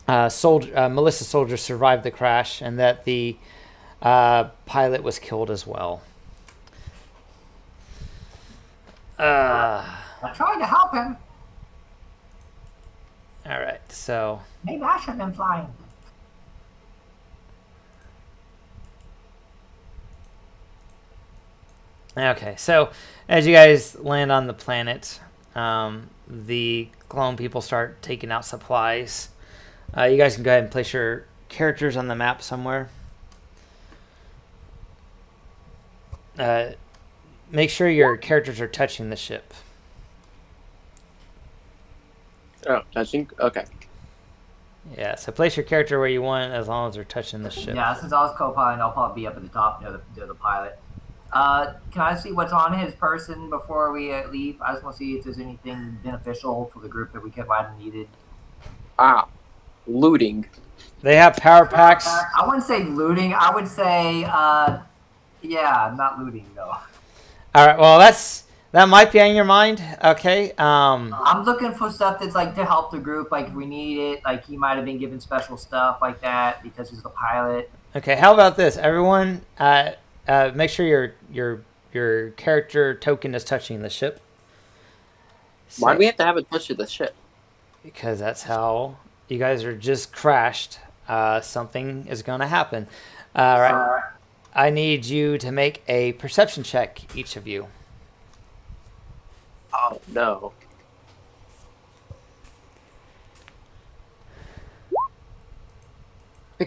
militia soldiers survived the crash, and that the pilot was killed as well. I tried to help him. All right, so Maybe I should have been flying. okay, so as you guys land on the planet, the clone people start taking out supplies. You guys can go ahead and place your characters on the map somewhere. Make sure your characters are touching the ship. Oh, touching? Okay. Yeah, so place your character where you want as long as they're touching the ship. Yeah, since I was co-piloting, I'll probably be up at the top near the pilot. Can I see what's on his person before we leave? I just want to see if there's anything beneficial for the group that we might have needed. Looting. They have power packs. I wouldn't say looting. I would say, not looting though. All right, well that might be on your mind. Okay. I'm looking for stuff that's like to help the group. Like if we need it, like he might have been given special stuff like that because he's the pilot. Okay. How about this? Everyone, make sure your character token is touching the ship. Why do we have to have it touch to the ship? Because that's how you guys are just crashed. Something is going to happen. All right. I need you to make a perception check, each of you. Oh, no.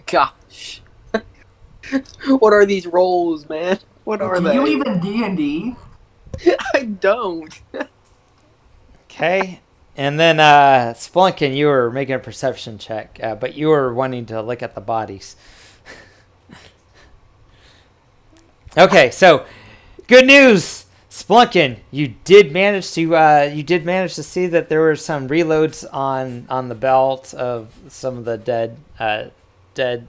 Gosh. What are these rolls, man? What are they? Do you even D&D? I don't. Okay. And then Splunkin, you were making a perception check, but you were wanting to look at the bodies. Okay, so good news, Splunkin. You did manage to see that there were some reloads on the belt of some of the dead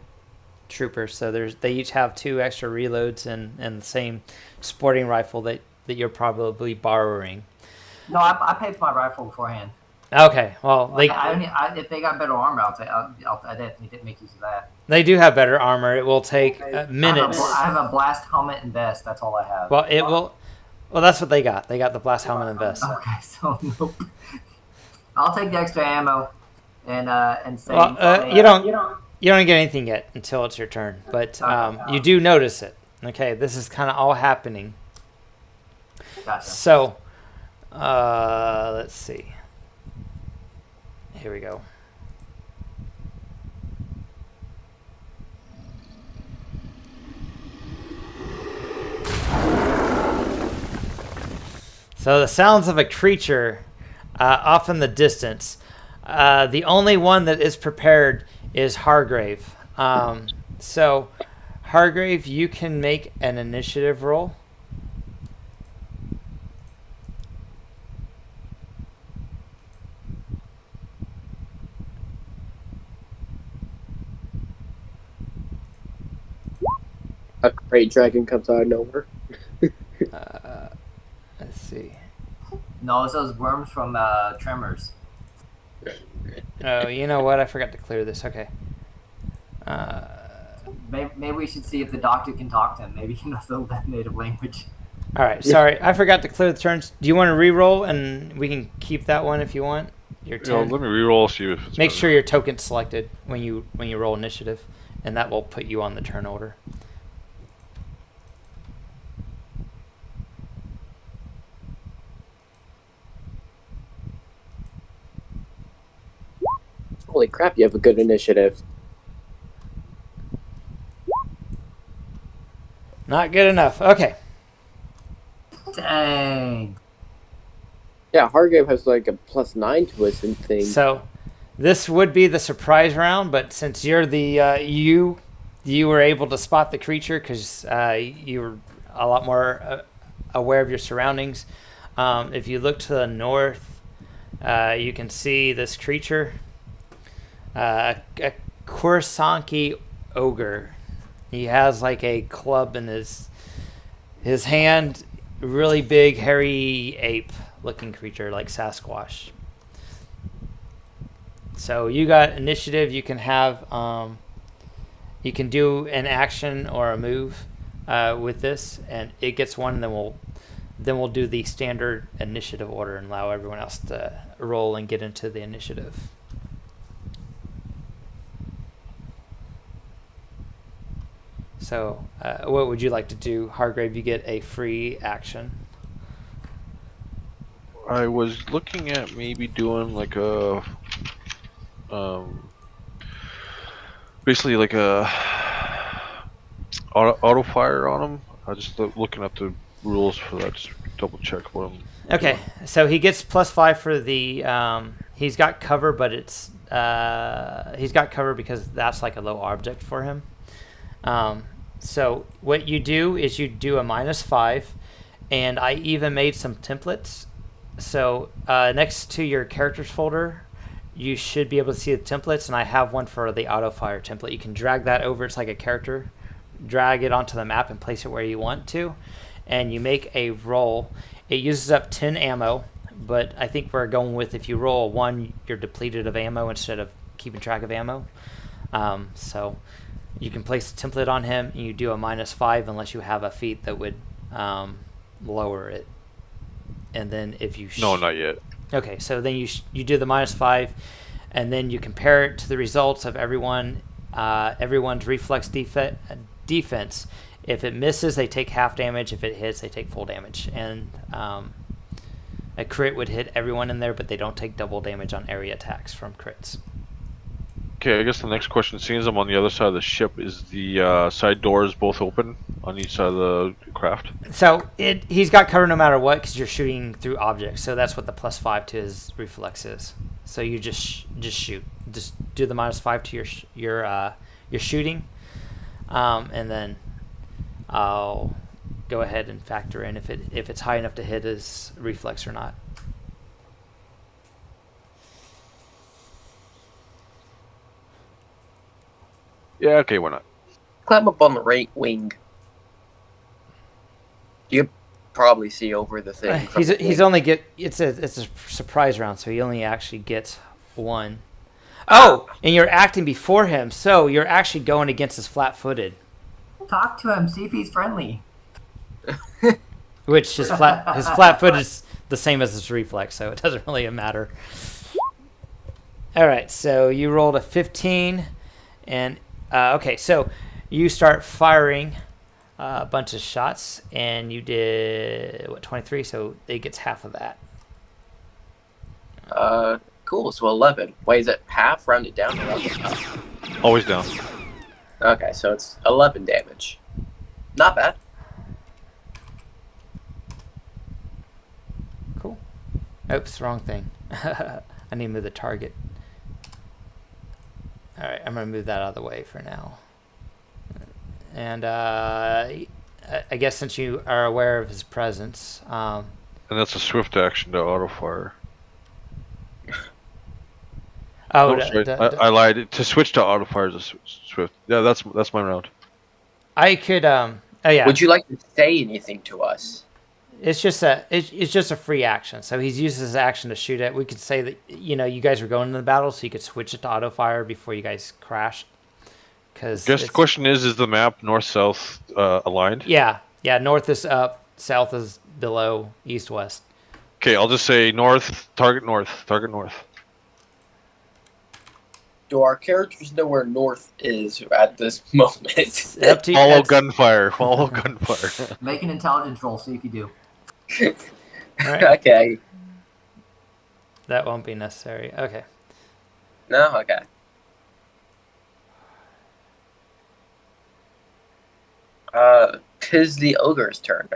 troopers. So they each have 2 extra reloads and the same sporting rifle that you're probably borrowing. No, I paid for my rifle beforehand. Okay, well If they got better armor, I definitely make use of that. they do have better armor. It will take minutes. I have a blast helmet and vest. That's all I have. Well, it will. Well, that's what they got. They got the blast helmet and vest. Okay, so nope. I'll take the extra ammo and say. Well, you don't get anything yet until it's your turn, but you do notice it. Okay, this is kind of all happening. Gotcha. So, let's see. Here we go. So the sounds of a creature off in the distance. The only one that is prepared is Hargrave. So, Hargrave, you can make an initiative roll. A great dragon comes out of nowhere. Let's see. No, it's those worms from Tremors. Oh, you know what? I forgot to clear this. Okay. Maybe we should see if the doctor can talk to him. Maybe he knows that native language. All right. Sorry, I forgot to clear the turns. Do you want to re-roll, and we can keep that one if you want? Your 10. Let me re-roll, see if it's Make better. sure your token's selected when you roll initiative, and that will put you on the turn order. Holy crap, you have a good initiative. Not good enough. Okay. Dang. Yeah, Hargrave has like a +9 to his thing. So, this would be the surprise round, but since you're the you were able to spot the creature because you were a lot more aware of your surroundings. If you look to the north, you can see this creature, a Coruscanti ogre. He has like a club in his hand, really big, hairy ape-looking creature like Sasquatch. So you got initiative. You can have, you can do an action or a move with this, and it gets one. And then we'll do the standard initiative order and allow everyone else to roll and get into the initiative. So, what would you like to do, Hargrave? You get a free action. I was looking at maybe doing like a, basically like a auto fire on him. I just looking up the rules for that. Just double check what I'm. Okay, so he gets +5 for the. He's got cover, but it's he's got cover because that's like a low object for him. So what you do is you do a -5, and I even made some templates. So next to your characters folder, you should be able to see the templates, and I have one for the auto fire template. You can drag that over. It's like a character. Drag it onto the map and place it where you want to, and you make a roll. It uses up 10 ammo, but I think we're going with if you roll a 1, you're depleted of ammo instead of keeping track of ammo. So you can place a template on him, and you do a -5 unless you have a feat that would lower it. And then if you No, not yet. Okay, so then you do the -5, and then you compare it to the results of everyone's reflex defense. If it misses, they take half damage. If it hits, they take full damage. And a crit would hit everyone in there, but they don't take double damage on area attacks from crits. Okay, I guess the next question, seeing as I'm on the other side of the ship, is the side doors both open on each side of the craft? So he's got cover no matter what because you're shooting through objects. So that's what the +5 to his reflex is. So you just shoot. Just do the -5 to your shooting, and then I'll go ahead and factor in if it's high enough to hit his reflex or not. Yeah, okay, why not? climb up on the right wing. You can probably see over the thing. from the He's wing. only it's a surprise round, so he only actually gets one. Oh, and you're acting before him, so you're actually going against his flat-footed, Talk to him. See if he's friendly. which his flat-footed is the same as his reflex, so it doesn't really matter. All right, so you rolled a 15, and okay, so you start firing a bunch of shots, and you did 23, so it gets half of that. Cool. So 11. Wait, is it half? Rounded down. Or rounded up? Always down. Okay, so it's 11 damage. Not bad. Cool. Oops, wrong thing. I need to move the target. All right, I'm gonna move that out of the way for now. And I guess since you are aware of his presence, And that's a swift action to auto fire. oh, No, sorry, I lied. To switch to auto fire is a swift. Yeah, that's my round. I could oh yeah. Would you like to say anything to us? It's just a free action. So he's used his action to shoot it. We could say that you guys were going into the battle, so you could switch it to auto fire before you guys crashed. Because Guess the question is the map north-south aligned? Yeah, north is up, south is below, east west. Okay, I'll just say north, target north. Do our characters know where north is at this moment? It's up to you. Follow That's- gunfire. Make an intelligence roll. See if you do. All right, Okay. that won't be necessary. Okay. No? Okay. Tis the ogre's turn.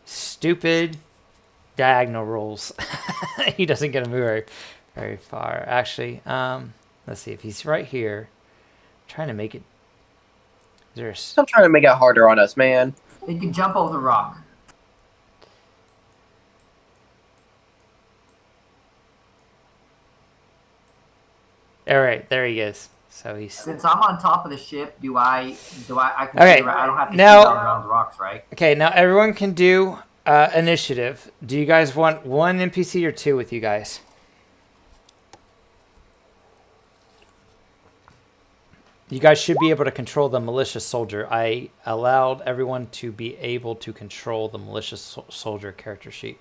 Stupid diagonal rules. He doesn't get to move very far. Actually, let's see if he's right here. I'm trying to make it. Stop trying to make it harder on us, man. You can jump over the rock. All right, there he is. So he's Since I'm on top of the ship, I can Okay, see I don't have to now- shoot around the rocks, right? okay. Now everyone can do initiative. Do you guys want one NPC or two with you guys? You guys should be able to control the militia soldier. I allowed everyone to be able to control the militia soldier character sheet.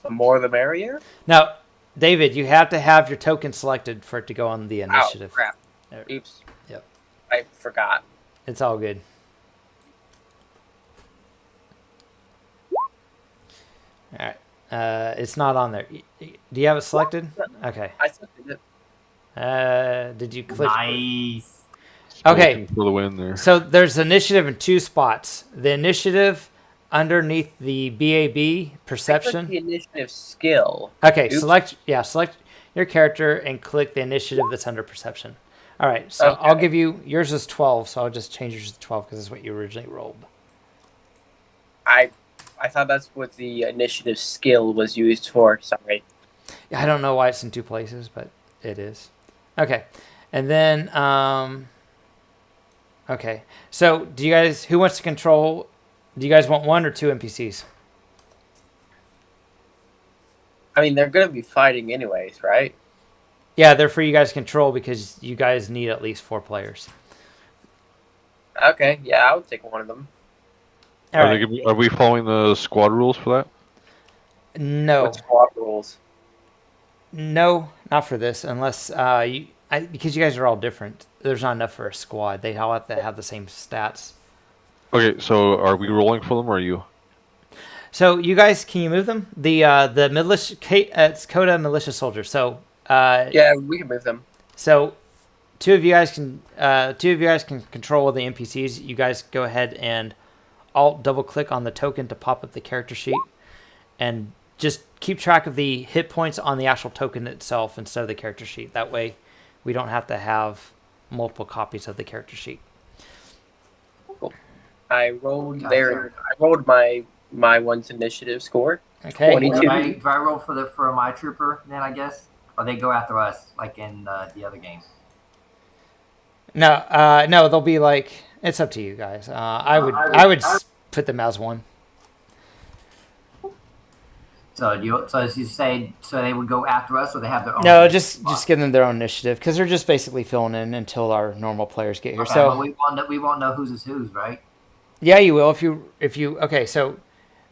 The more the merrier? Now, David, you have to have your token selected for it to go on the initiative. Oh, crap. There. Oops. Yep. I forgot. It's all good. All right. It's not on there. Do you have it selected? Okay. I selected it. Did you click? Nice. Okay. For the win there. So there's initiative in two spots. The initiative underneath the BAB I perception. clicked the initiative skill. Okay, Oops. select your character and click the initiative that's under perception. All right, so Okay. I'll give you yours is 12, so I'll just change yours to 12 because that's what you originally rolled. I thought that's what the initiative skill was used for. Sorry. I don't know why it's in two places, but it is. Okay, and then okay. So do you guys who wants to control? Do you guys want one or two NPCs? I mean, they're going to be fighting anyways, right? Yeah, they're for you guys to control because you guys need at least 4 players. Okay, yeah, I would take one of them. All right. Are we following the squad rules for that? No. What squad rules? No, not for this, unless because you guys are all different. There's not enough for a squad. They all have to have the same stats. Okay, so are we rolling for them or are you? So you guys, can you move them? The militia, it's Kota militia soldier. So Yeah, we can move them. so two of you guys can control the NPCs. You guys go ahead and alt double click on the token to pop up the character sheet, and just keep track of the hit points on the actual token itself instead of the character sheet. That way, we don't have to have multiple copies of the character sheet. I rolled I rolled my one's initiative score. Okay. 22. Do I roll for my trooper then? I guess, or they go after us like in the other games. No, they'll be like, it's up to you guys. I would put them as one. So as you say, so they would go after us, or they have their own. No, just give them their own initiative because they're just basically filling in until our normal players get here. Okay, So but we won't know whose is whose, right? yeah, you will if you okay. So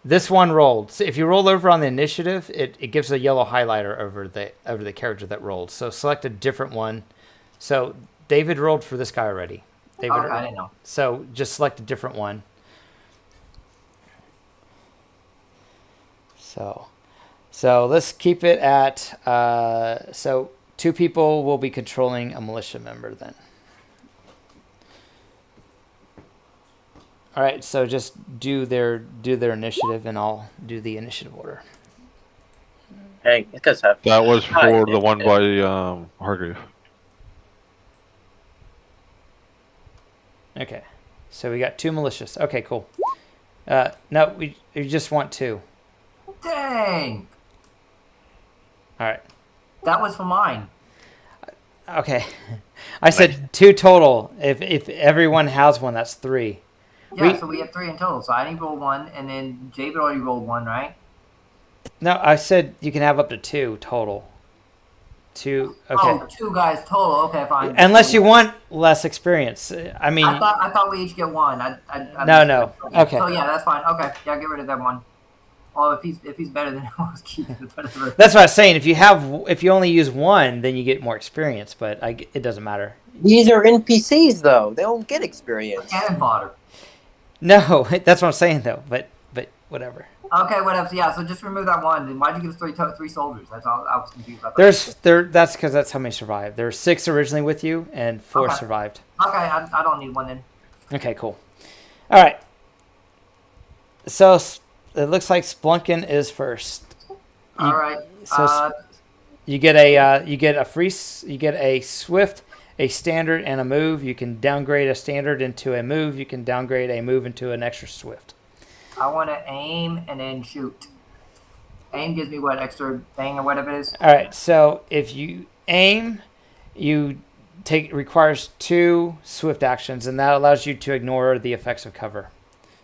this one rolled. So if you roll over on the initiative, it gives a yellow highlighter over the character that rolled. So select a different one. So David rolled for this guy already. David, Okay, I didn't know. So just select a different one. So let's keep it at so 2 people will be controlling a militia member then. All right, so just do their initiative, and I'll do the initiative order. Hey, it does have. That was for the one by Hargrave. Okay, so we got 2 militias. Okay, cool. No, we just want 2. Dang, All right. that was for mine. Okay, I said 2 total. If everyone has one, that's 3. Yeah, so we have 3 in total. So I didn't roll 1, and then David already rolled 1, right? No, I said you can have up to 2 total. 2. Okay. Oh, 2 guys total. Okay, fine. Unless you want less experience. I mean, I thought we each get 1. No. Okay. So yeah, that's fine. Okay, yeah, get rid of that one. Oh, if he's better than I was keeping it. Whatever. that's what I was saying. If you only use 1, then you get more experience. But it doesn't matter. These are NPCs though; they don't get experience. Cannon fodder. No, that's what I'm saying though. But whatever. Okay, whatever. So, yeah, so just remove that 1. Then why'd you give us 3 soldiers? That's all. I was confused about that. That's because that's how many survived. There were 6 originally with you, and 4 Okay. survived. Okay, I don't need 1 then. Okay, cool. All right. So it looks like Splunkin is first. All right. So you get a swift, a standard, and a move. You can downgrade a standard into a move. You can downgrade a move into an extra swift. I want to aim and then shoot. Aim gives me what, extra thing or whatever it is? All right. So if you aim, requires 2 swift actions, and that allows you to ignore the effects of cover.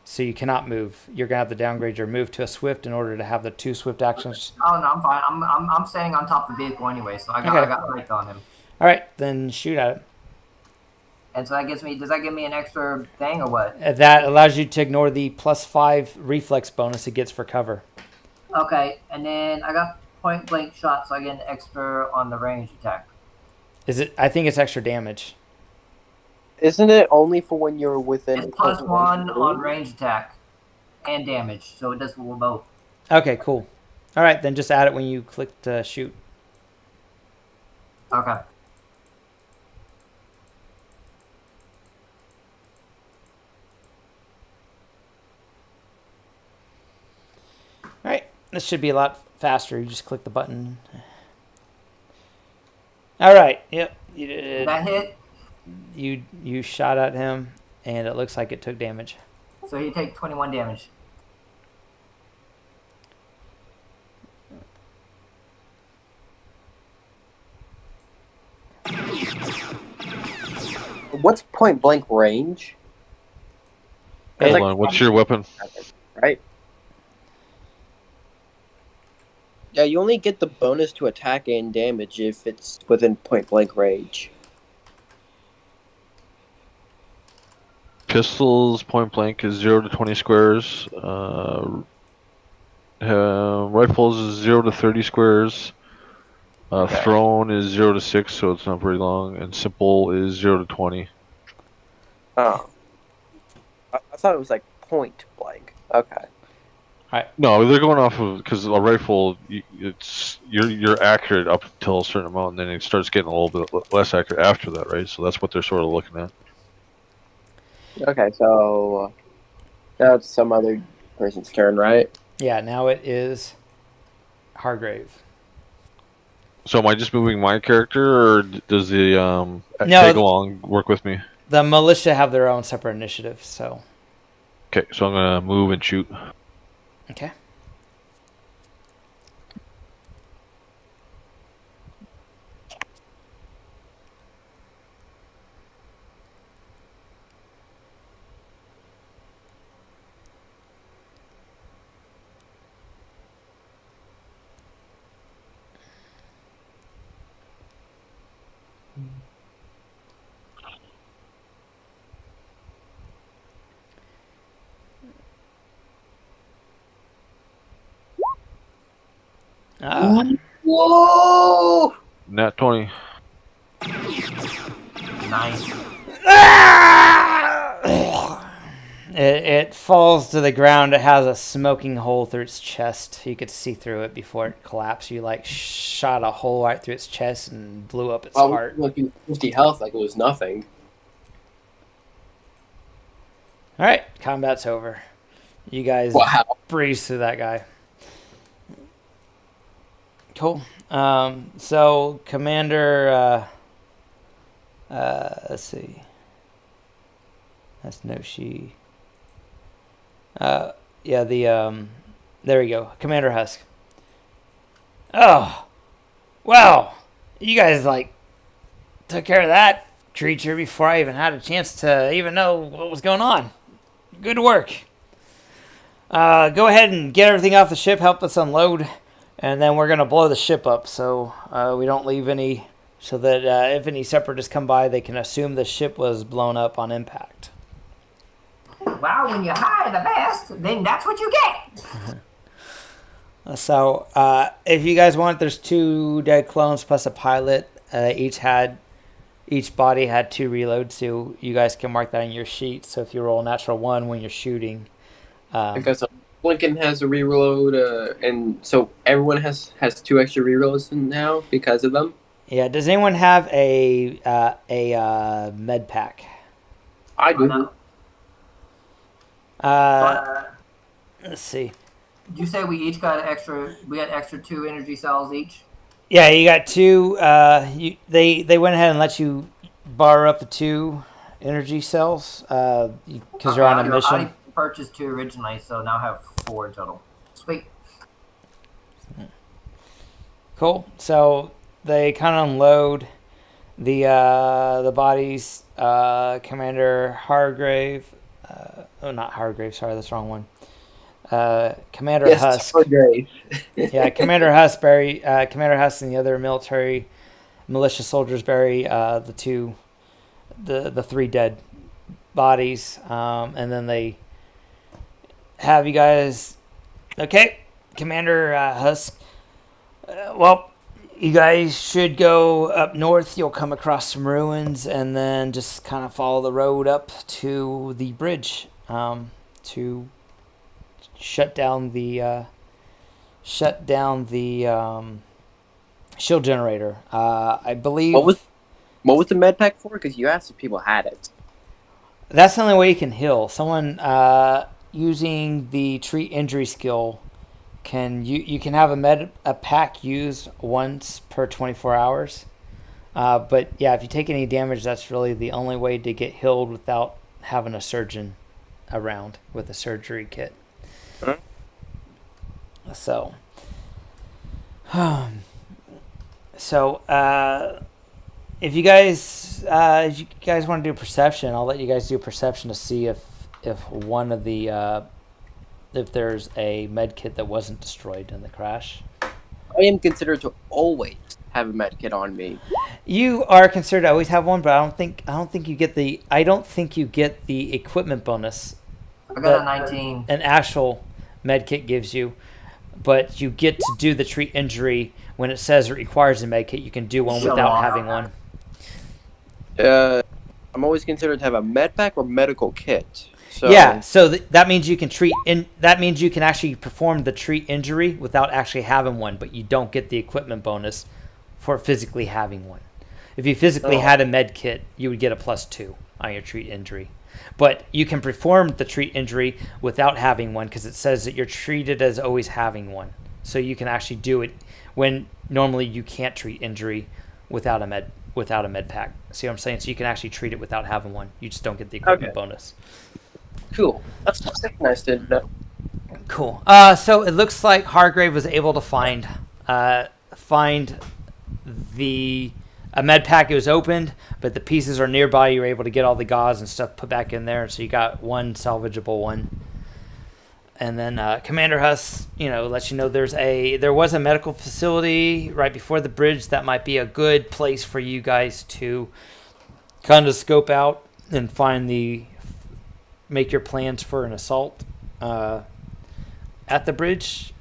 So you cannot move. You're gonna have to downgrade your move to a swift in order to have the 2 swift actions. Oh no, I'm fine. I'm standing on top of the vehicle anyway, so I got height on him. All right, then shoot at it. And so that gives me. Does that give me an extra thing or what? That allows you to ignore the +5 reflex bonus it gets for cover. Okay, and then I got point blank shot, so I get an extra on the range attack. Is it? I think it's extra damage. Isn't it only for when you're within? It's +1 on range attack and damage, so it does for both. Okay, cool. All right, then just add it when you click to shoot. Okay. All right, this should be a lot faster. You just click the button. All right. Yep. You did. That hit. You shot at him, and it looks like it took damage. So you take 21 damage. What's point blank range? Hold on. What's your weapon? Right. Yeah, you only get the bonus to attack and damage if it's within point blank range. Pistols, point blank is 0 to 20 squares. Rifles is 0 to 30 squares. Okay. Thrown is 0 to 6, so it's not very long. And simple is 0 to 20. Oh. I thought it was like point blank. Okay. No, they're going off of, because a rifle, you're accurate up until a certain amount, and then it starts getting a little bit less accurate after that, right? So that's what they're sort of looking at. Okay, so now it's some other person's turn, right? Yeah, now it is Hargrave. So am I just moving my character, or does the tag along work with me? The militia have their own separate initiative, so. Okay, so I'm gonna move and shoot. Okay. Whoa! Nat 20. Nice. It falls to the ground. It has a smoking hole through its chest. You could see through it before it collapsed. You like shot a hole right through its chest and blew up its heart. Looking 50 health like it was nothing. All right, combat's over. You guys breeze through that guy. Cool. So Commander, let's see. That's Noshi. Yeah, there we go. Commander Husk. Oh, wow. You guys, took care of that creature before I even had a chance to even know what was going on. Good work. Go ahead and get everything off the ship, help us unload, and then we're going to blow the ship up so we don't leave any, so that if any Separatists come by, they can assume the ship was blown up on impact. Wow, when you hire the best, then that's what you get. So, if you guys want, there's 2 dead clones plus a pilot. Each body had 2 reloads, so you guys can mark that in your sheet. So if you roll a natural 1 when you're shooting, because Lincoln has a reload, and so everyone has 2 extra reloads now because of them. Yeah. Does anyone have a med pack? I do. Let's see. Did you say we each got extra? We had extra 2 energy cells each. Yeah, you got 2. They went ahead and let you borrow up the 2 energy cells because you're on a mission. I purchased 2 originally, so now I have 4 in total. Sweet. Cool. So they kind of unload the bodies. Commander Hargrave. Not Hargrave. Sorry, that's the wrong one. Commander Husk. Yeah, Commander Husk Commander Husk and the other militia soldiers bury the 3 dead bodies, and then they have you guys. Okay, Commander Husk. Well, you guys should go up north. You'll come across some ruins, and then just kind of follow the road up to the bridge to shut down the shield generator. I believe. What was the med pack for? Because you asked if people had it. That's the only way you can heal. Someone using the treat injury skill you can have a pack used once per 24 hours. But yeah, if you take any damage, that's really the only way to get healed without having a surgeon around with a surgery kit. Huh? So if you guys want to do perception, I'll let you guys do perception to see if one of the if there's a med kit that wasn't destroyed in the crash. I am considered to always have a med kit on me. You are considered to always have one, but I don't think you get the equipment bonus. I got a 19. An actual med kit gives you, but you get to do the treat injury when it says it requires a med kit. You can do one without having one. I'm always considered to have a med pack or medical kit. So, yeah, so that means you can that means you can actually perform the treat injury without actually having one, but you don't get the equipment bonus for physically having one. If you physically had a med kit, you would get a +2 on your treat injury. But you can perform the treat injury without having one because it says that you're treated as always having one. So you can actually do it when normally you can't treat injury without a med pack. See what I'm saying? So you can actually treat it without having one. You just don't get the equipment bonus. Cool. That's nice to know. Cool. So it looks like Hargrave was able to find a med pack. It was opened, but the pieces are nearby. You were able to get all the gauze and stuff put back in there, so you got one salvageable one. And then Commander Huss, lets you know there was a medical facility right before the bridge. That might be a good place for you guys to kind of scope out and make your plans for an assault at the bridge.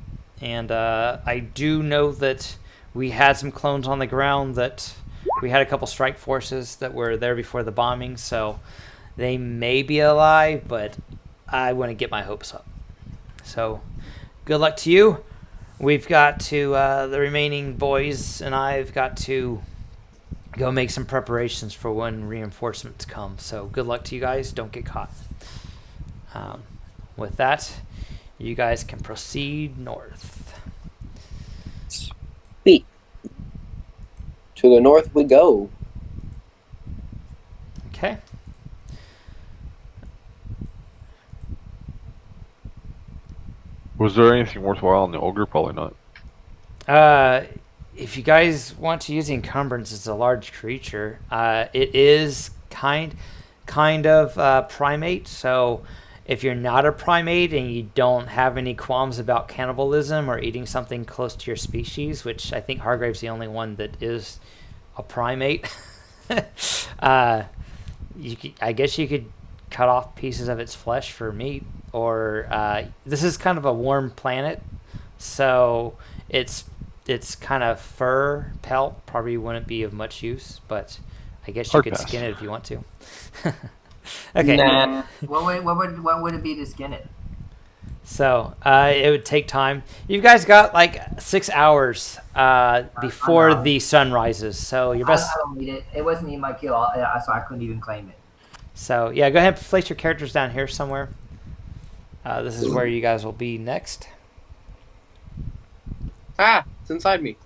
And I do know that we had some clones on the ground, that we had a couple strike forces that were there before the bombing, so they may be alive, but I want to get my hopes up. So good luck to you. We've got to, the remaining boys and I have got to go make some preparations for when reinforcements come. So good luck to you guys. Don't get caught. With that, you guys can proceed north. Sweet. To the north we go. Okay. Was there anything worthwhile in the ogre? Probably not. If you guys want to use the encumbrance, it's a large creature. It is kind of primate. So if you're not a primate and you don't have any qualms about cannibalism or eating something close to your species, which I think Hargrave's the only one that is a primate, I guess you could cut off pieces of its flesh for meat. Or this is kind of a warm planet, so it's kind of fur pelt probably wouldn't be of much use, but I guess you Hard could pass. skin it if you want to. Okay. Nah. What would it be to skin it? So it would take time. You guys got like 6 hours before the sun rises, so your best. I don't need it. It wasn't even my kill, so I couldn't even claim it. So yeah, go ahead and place your characters down here somewhere. This is where you guys will be next. Ah, it's inside me.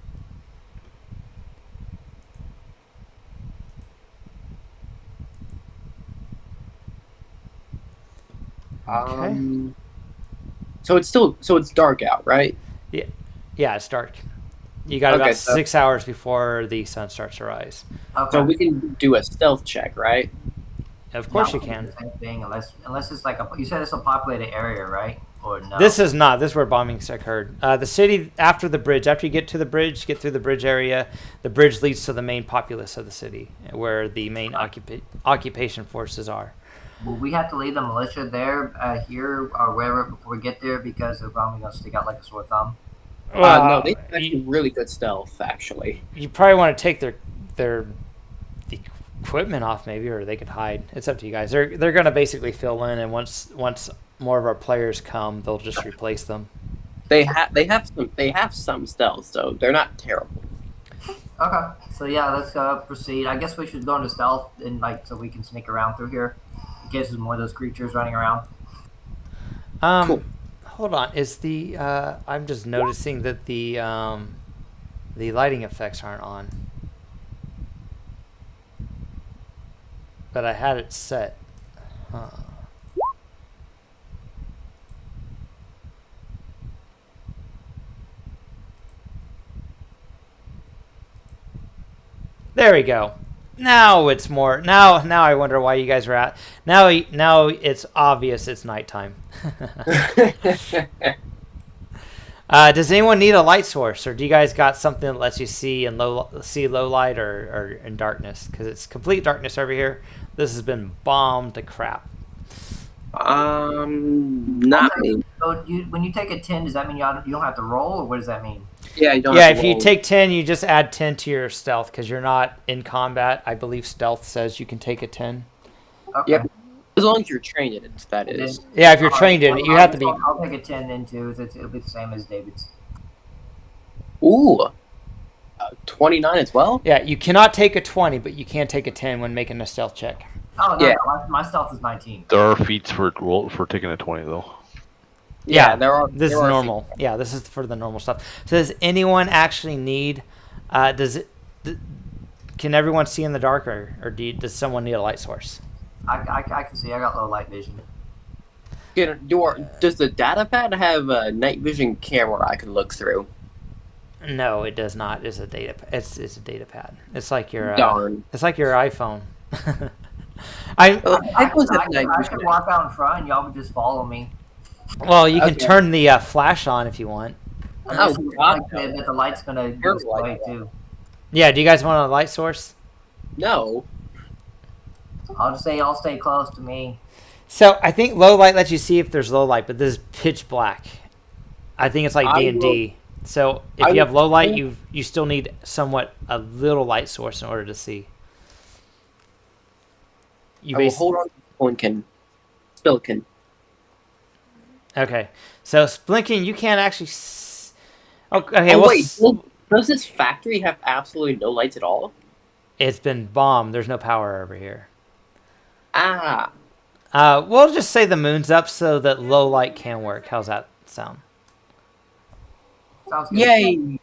So it's dark out, right? Yeah, it's dark. You got about 6 hours before the sun starts to rise. Okay. So we can do a stealth check, right? Of course you Not can. the same thing, unless it's like you said it's a populated area, right? Or no? This is not. This is where bombings occurred. The city after the bridge. After you get to the bridge, get through the bridge area. The bridge leads to the main populace of the city, where the main occupation forces are. Will we have to leave the militia there, here, or wherever before we get there because they're probably gonna stick out like a sore thumb? No, they have actually really good stealth, actually. You probably want to take their equipment off, maybe, or they could hide. It's up to you guys. They're gonna basically fill in, and once more of our players come, they'll just replace them. They have some stealth, so they're not terrible. Okay, so yeah, let's proceed. I guess we should go into stealth and so we can sneak around through here in case there's more of those creatures running around. Cool. Hold on. Is the I'm just noticing that the lighting effects aren't on. But I had it set. Huh. There we go. Now it's more. Now I wonder why you guys were at. Now it's obvious it's nighttime. Does anyone need a light source, or do you guys got something that lets you see in low light or in darkness? Because it's complete darkness over here. This has been bombed to crap. Not me. So when you take a 10, does that mean you don't have to roll, or what does that mean? Yeah, you don't. Yeah, have if to you roll. take 10, you just add 10 to your stealth because you're not in combat. I believe stealth says you can take a 10. Okay. Yep. As long as you're trained in it, that is. Yeah, if you're trained in it, you have to be. I'll take a 10 then too. It'll be the same as David's. Ooh. 29 as well? Yeah, you cannot take a 20, but you can take a 10 when making a stealth check. Oh no, Yeah. my stealth is 19. There are feats for taking a 20 though. Yeah, there are. This is normal. Yeah, this is for the normal stuff. So does anyone actually need? Can everyone see in the dark, or does someone need a light source? I can see. I got low light vision. Does the data pad have a night vision camera I can look through? No, it does not. It's a data. It's a data pad. It's like your. Darn. It's like your iPhone. I should walk out in front, and y'all would just follow me. Well, you can Okay. turn the flash on if you want. Unless God, but the light's gonna go Yours away like that. too. Yeah. Do you guys want a light source? No. I'll just say y'all stay close to me. So I think low light lets you see if there's low light, but this is pitch black. I think it's like I D&D. So if you have low light, you still need somewhat a little light source in order to see. I will hold on to Spillikin. Okay, so Splinkin, you can't actually. Okay, Oh, well, wait. Does this factory have absolutely no lights at all? it's been bombed. There's no power over here. Ah. We'll just say the moon's up so that low light can work. How's that sound? Sounds good. Yay.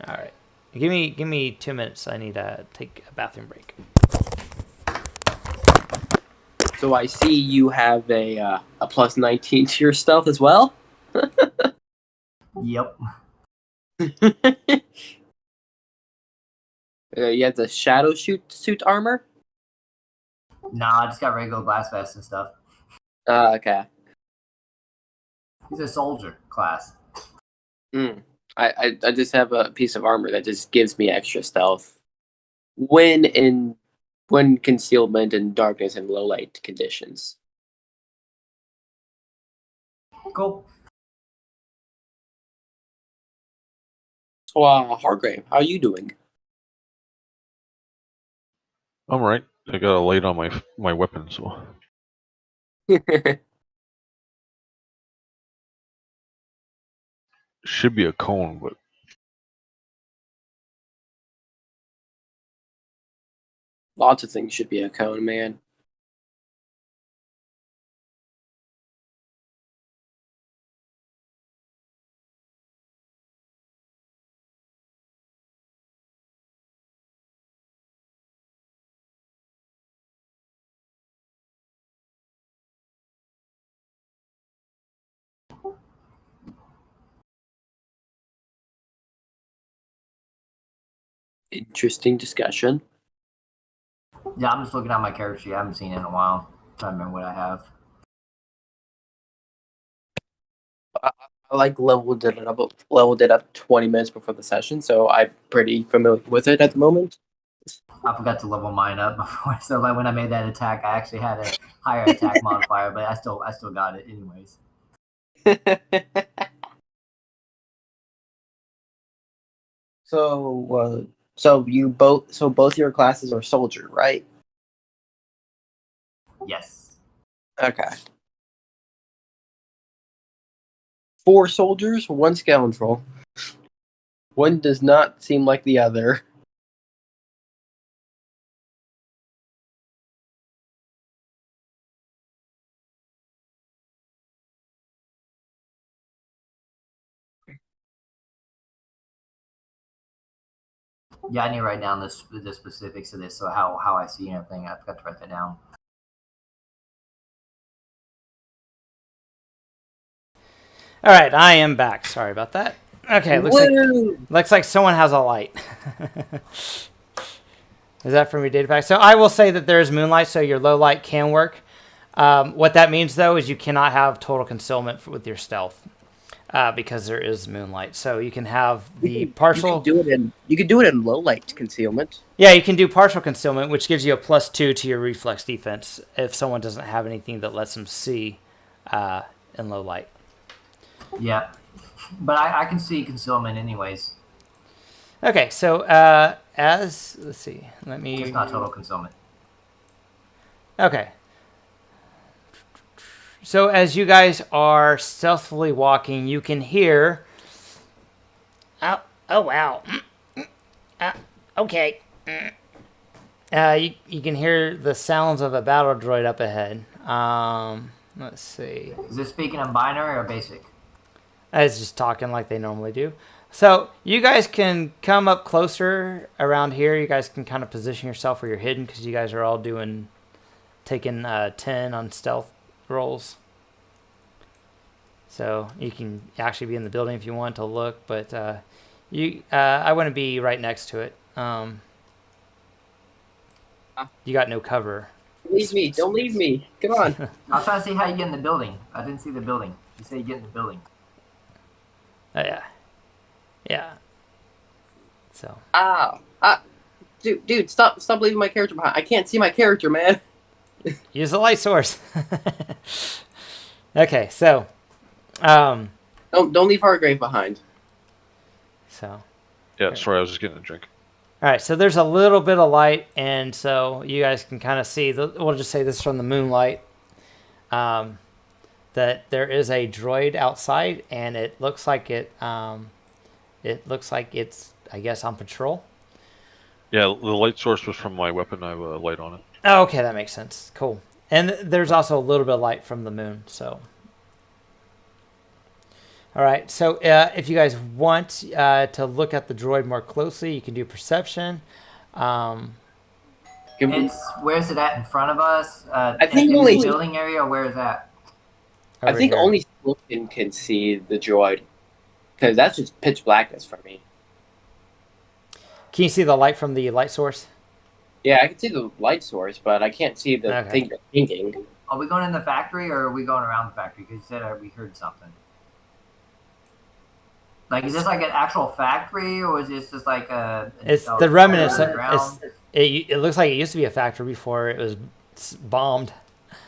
All right, give me 2 minutes. I need to take a bathroom break. So I see you have a plus 19 to your stealth as well? Yep. You have the shadow suit armor? Nah, I just got regular blast vests and stuff. Okay. He's a soldier class. I just have a piece of armor that just gives me extra stealth when concealment in darkness and low light conditions. Cool. So, Hargrave, how are you doing? I'm right. I got a light on my weapon, so should be a cone, but Lots of things should be a cone, man. Interesting discussion. Yeah, I'm just looking at my character sheet. I haven't seen it in a while. Trying to remember what I have. I leveled it up 20 minutes before the session, so I'm pretty familiar with it at the moment. I forgot to level mine up before, so like when I made that attack, I actually had a higher attack modifier, but I still got it anyways. So both your classes are soldier, right? Yes. Okay. 4 soldiers, 1 scoundrel. One does not seem like the other. Yeah, I need to write down the specifics of this, so how I see and everything. I forgot to write that down. All right, I am back. Sorry about that. Okay, looks like someone has a light. Is that from your data pack? So I will say that there is moonlight, so your low light can work. What that means, though, is you cannot have total concealment with your stealth because there is moonlight. So you can have the partial. You can do it in low light concealment. Yeah, you can do partial concealment, which gives you a +2 to your reflex defense if someone doesn't have anything that lets them see in low light. Yeah, but I can see concealment anyways. Okay, so let's see, let me. Just not total concealment. Okay. So as you guys are stealthily walking, you can hear. Oh wow. Okay. You can hear the sounds of a battle droid up ahead. Let's see. Is this speaking in binary or basic? It's just talking like they normally do. So you guys can come up closer around here. You guys can kind of position yourself where you're hidden because you guys are all taking 10 on stealth rolls. So you can actually be in the building if you want to look, but I want to be right next to it. You got no cover. Don't leave me. Come on. I was trying to see how you get in the building. I didn't see the building. You say you get in the building. Yeah. So. Dude, stop leaving my character behind. I can't see my character, man. Use the light source. Okay, so, Don't leave Hargrave behind. So. Yeah, sorry, I was just getting a drink. All right, so there's a little bit of light, and so you guys can kind of see. We'll just say this from the moonlight. That there is a droid outside, and it looks like it. It looks like it's, I guess, on patrol. Yeah, the light source was from my weapon. I have a light on it. Oh, okay, that makes sense. Cool. And there's also a little bit of light from the moon. So, all right. So if you guys want to look at the droid more closely, you can do perception. Where's it at in front of us? I think in only the building area, or where is that? I think here. only Stilkin can see the droid, because that's just pitch blackness for me. Can you see the light from the light source? Yeah, I can see the light source, but I can't see the thing that's thinking. Are we going in the factory, or are we going around the factory? Because you said we heard something. Like, is this like an actual factory, or is this just like a? It's the remnants. It looks like it used to be a factory before it was bombed.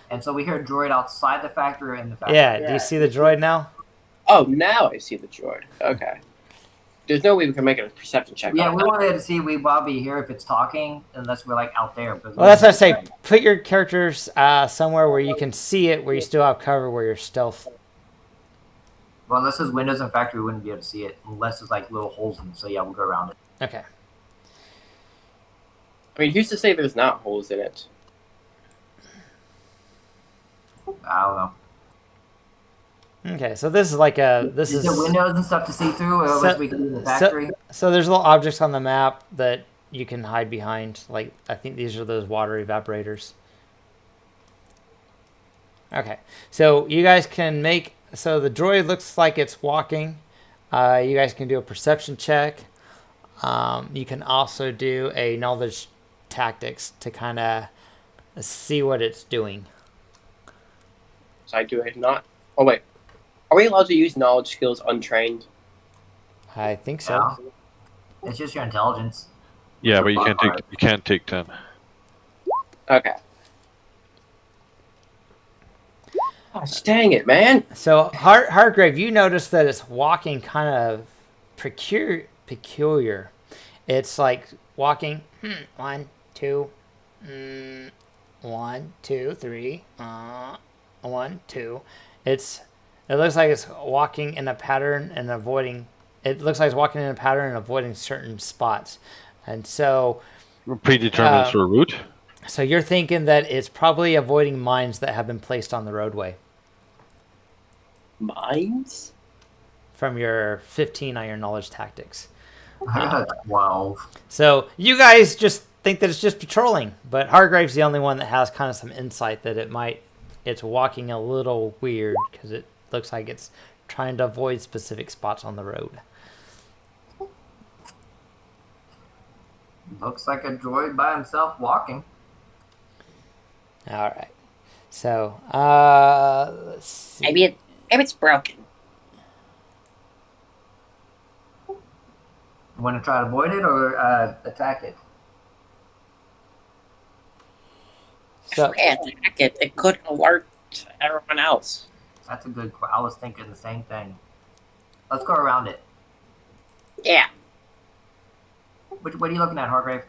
And so we hear a droid outside the factory or in the factory. Yeah. Do you see the droid now? Oh, now I see the droid. Okay. There's no way we can make a perception check. Yeah, we wanted to see we Bobby here if it's talking, unless we're like out there. Well, that's what I say. Put your characters somewhere where you can see it, where you still have cover, where you're stealth. Well, unless there's windows in the factory, we wouldn't be able to see it, unless there's like little holes in it. So yeah, we'll go around it. Okay. I mean, who's to say there's not holes in it? I don't know. Okay, so this is like a Is there windows and stuff to see through, or else we can do in the factory? So there's little objects on the map that you can hide behind. Like, I think these are those water evaporators. Okay, so you guys can make. So the droid looks like it's walking. You guys can do a perception check. You can also do a knowledge tactics to kind of see what it's doing. So I do it not. Oh wait, are we allowed to use knowledge skills untrained? I think so. Yeah. It's just your intelligence. Yeah, but you can't take 10. Okay. Oh, dang it, man! So Hargrave, you notice that it's walking kind of peculiar. It's like walking 1, 2, 1, 2, 3, 1, 2. It looks like it's walking in a pattern and avoiding. It looks like it's walking in a pattern and avoiding certain spots, and so predetermined sort of route. So you're thinking that it's probably avoiding mines that have been placed on the roadway. Mines? From your 15 on your knowledge tactics. I got 12. So you guys just think that it's just patrolling, but Hargrave's the only one that has kind of some insight that it's walking a little weird because it looks like it's trying to avoid specific spots on the road. Looks like a droid by himself walking. All right. So, let's see. Maybe it's broken. Want to try to avoid it or attack it? So, If we attack it, it could alert everyone else. That's a good question. I was thinking the same thing. Let's go around it. Yeah. What are you looking at, Hargrave?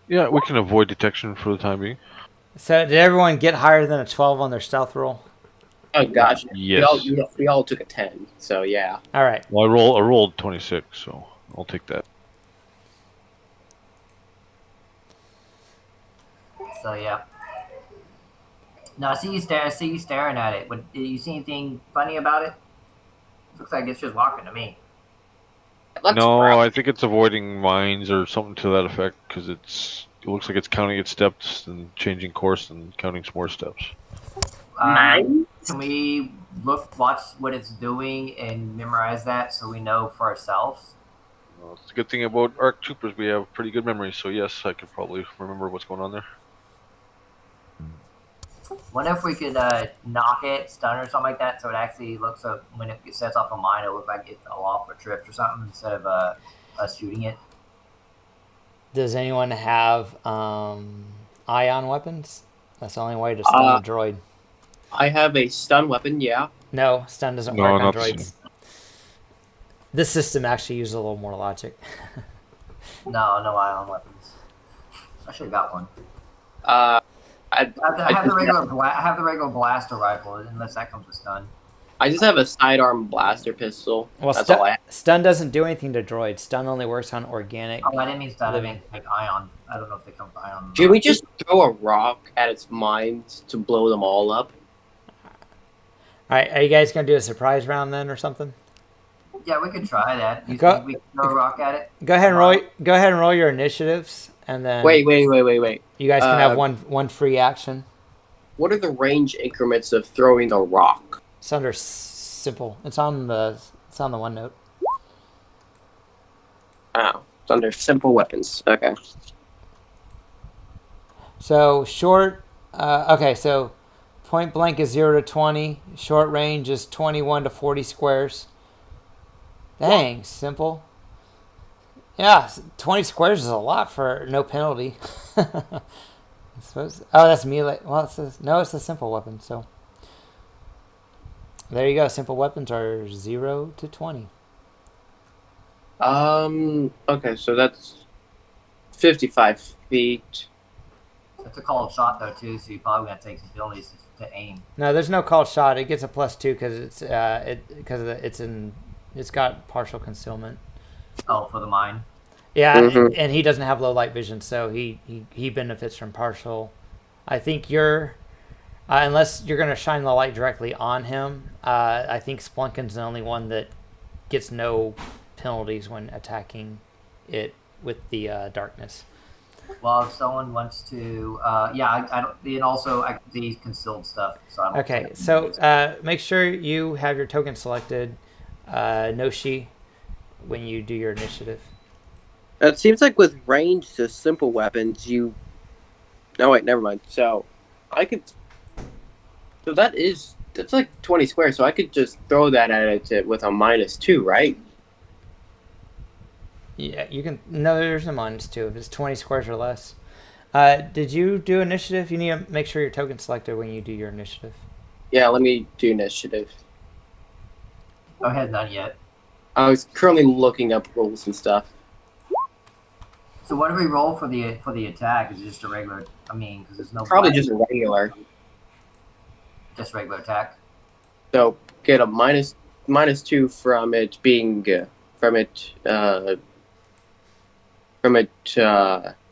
Yeah, we can avoid detection for the time being. so did everyone get higher than a 12 on their stealth roll? Oh gosh. Yes. We all took a 10, so yeah. All right. Well, I rolled 26, so I'll take that. So yeah. No, I see you staring at it. Did you see anything funny about it? Looks like it's just walking to me. No, I think it's avoiding mines or something to that effect because it looks like it's counting its steps and changing course and counting some more steps. Can we watch what it's doing and memorize that so we know for ourselves? Well, it's a good thing about ARC troopers. We have pretty good memory, so yes, I could probably remember what's going on there. What if we could knock it, stun or something like that, so it actually looks like when it sets off a mine, it'll look like it fell off or tripped or something instead of us shooting it? Does anyone have ion weapons? That's the only way to stun a droid. I have a stun weapon, yeah. No, stun doesn't No, work on not the droids. same. This system actually uses a little more logic. No ion weapons. I should have got one. I I have just the regular blaster rifle, unless that comes with stun. have a sidearm blaster pistol. Well, That's all I have. stun doesn't do anything to droids. Stun only works on organic. Oh, I didn't mean stun. I mean like ion. I don't know if they come with ion. Can we just throw a rock at its mind to blow them all up? All right, are you guys gonna do a surprise round then, or something? Yeah, we could try that. You Go- think we can throw a rock at it? Go ahead and roll. Go ahead and roll your initiatives, and then Wait. you guys can have one free action. What are the range increments of throwing a rock? It's under simple. It's on the OneNote. Oh, it's under simple weapons. Okay. So short. Okay, so point blank is 0 to 20. Short range is 21 to 40 squares. Dang, simple. Yeah, 20 squares is a lot for no penalty. I suppose. Oh, that's melee. Well, it says no. It's a simple weapon. So there you go. Simple weapons are 0 to 20. Okay, so that's 55 feet. It's a called shot though too, so you're probably gonna take some penalties to aim. No, there's no called shot. It gets a +2 because it's got partial concealment. Oh, for the mine. Yeah, Mhm. and he doesn't have low light vision, so he benefits from partial. I think you're, unless you're going to shine the light directly on him, I think Splunkin's the only one that gets no penalties when attacking it with the darkness. Well, if someone wants to, I don't. And also, I see concealed stuff. So I don't Okay, think I so can use it. make sure you have your token selected, Noshi, when you do your initiative. It seems like with range to simple weapons, you. No, wait, never mind. So, I could. So that's like 20 squares. So I could just throw that at it with a -2, right? Yeah, you can. No, there's no -2 if it's 20 squares or less. Did you do initiative? You need to make sure your token's selected when you do your initiative. Yeah, let me do initiative. Go ahead, not yet. I was currently looking up rules and stuff. So what do we roll for the attack? Is it just a regular? I mean, because there's no Probably just a regular. just regular attack. So get a -2 from it being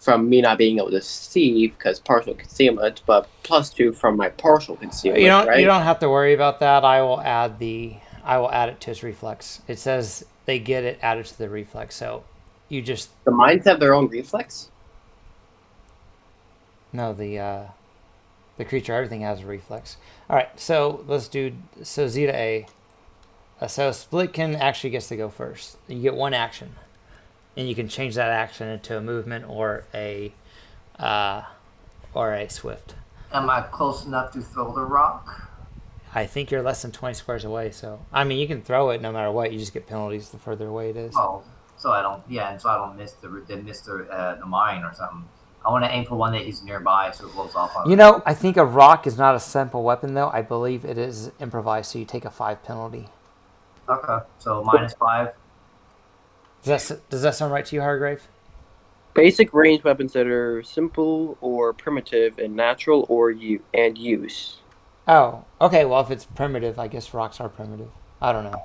from me not being able to see because partial concealment, but +2 from my partial concealment. You don't. Right? You don't have to worry about that. I will add it to its reflex. It says they get it added to the reflex. So you just The mines have their own reflex. no the creature. Everything has a reflex. All right. So let's do Zeta A. So Splitkin actually gets to go first. You get one action, and you can change that action into a movement or a swift. Am I close enough to throw the rock? I think you're less than 20 squares away, so I mean you can throw it no matter what. You just get penalties the further away it is. Oh, so I don't. Yeah, and so I don't miss the mine or something. I want to aim for one that is nearby, so it blows off on. You know, I think a rock is not a simple weapon though. I believe it is improvised, so you take a 5 penalty. Okay, so -5. Does that sound right to you, Hargrave? Basic range weapons that are simple or primitive and natural or use. Oh, okay. Well, if it's primitive, I guess rocks are primitive. I don't know.